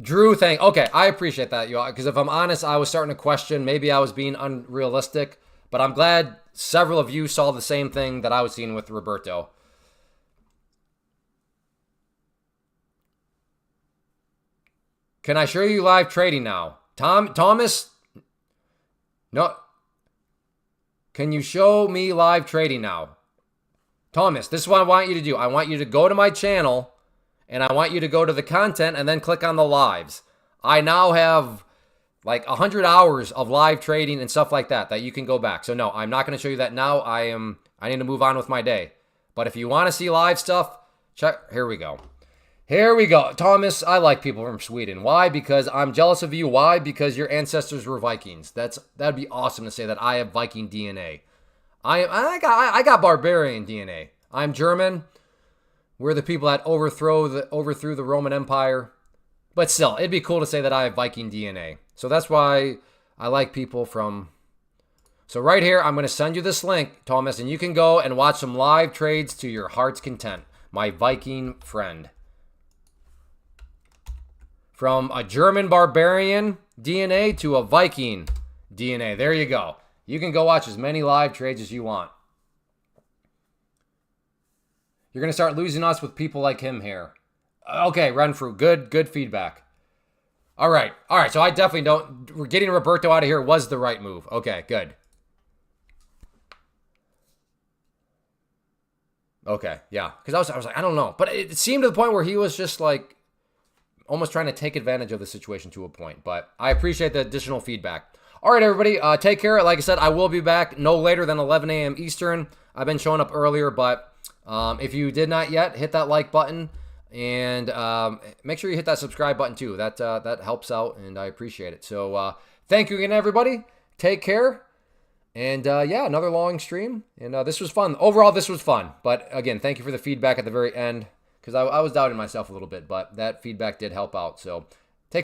Drew, okay, I appreciate that, you because if I'm honest, I was starting to question maybe I was being unrealistic, but I'm glad several of you saw the same thing that I was seeing with Roberto. Can I show you live trading now? Thomas? No. Can you show me live trading now? Thomas, this is what I want you to do. I want you to go to my channel, and I want you to go to the content and then click on the lives. I now have like 100 hours of live trading and stuff like that you can go back. So no, I'm not going to show you that now. I need to move on with my day. But if you want to see live stuff, check. Here we go. Here we go. Thomas, I like people from Sweden. Why? Because I'm jealous of you. Why? Because your ancestors were Vikings. That'd be awesome to say that I have Viking DNA. I got barbarian DNA. I'm German. We're the people that overthrew the Roman Empire. But still, it'd be cool to say that I have Viking DNA. So that's why I like people from... So right here, I'm going to send you this link, Thomas, and you can go and watch some live trades to your heart's content. My Viking friend. From a German barbarian DNA to a Viking DNA. There you go. You can go watch as many live trades as you want. You're going to start losing us with people like him here. Okay, Renfrew. Good feedback. All right. So I definitely don't... Getting Roberto out of here was the right move. Okay, good. Okay, yeah. Because I was like, I don't know. But it seemed to the point where he was just like... almost trying to take advantage of the situation to a point. But I appreciate the additional feedback. All right, everybody. Take care. Like I said, I will be back no later than 11 a.m. Eastern. I've been showing up earlier, but if you did not yet, hit that like button. And make sure you hit that subscribe button, too. That helps out, and I appreciate it. So thank you again, everybody. Take care. And, yeah, another long stream. And this was fun. Overall, this was fun. But, again, thank you for the feedback at the very end. Because I was doubting myself a little bit, but that feedback did help out. So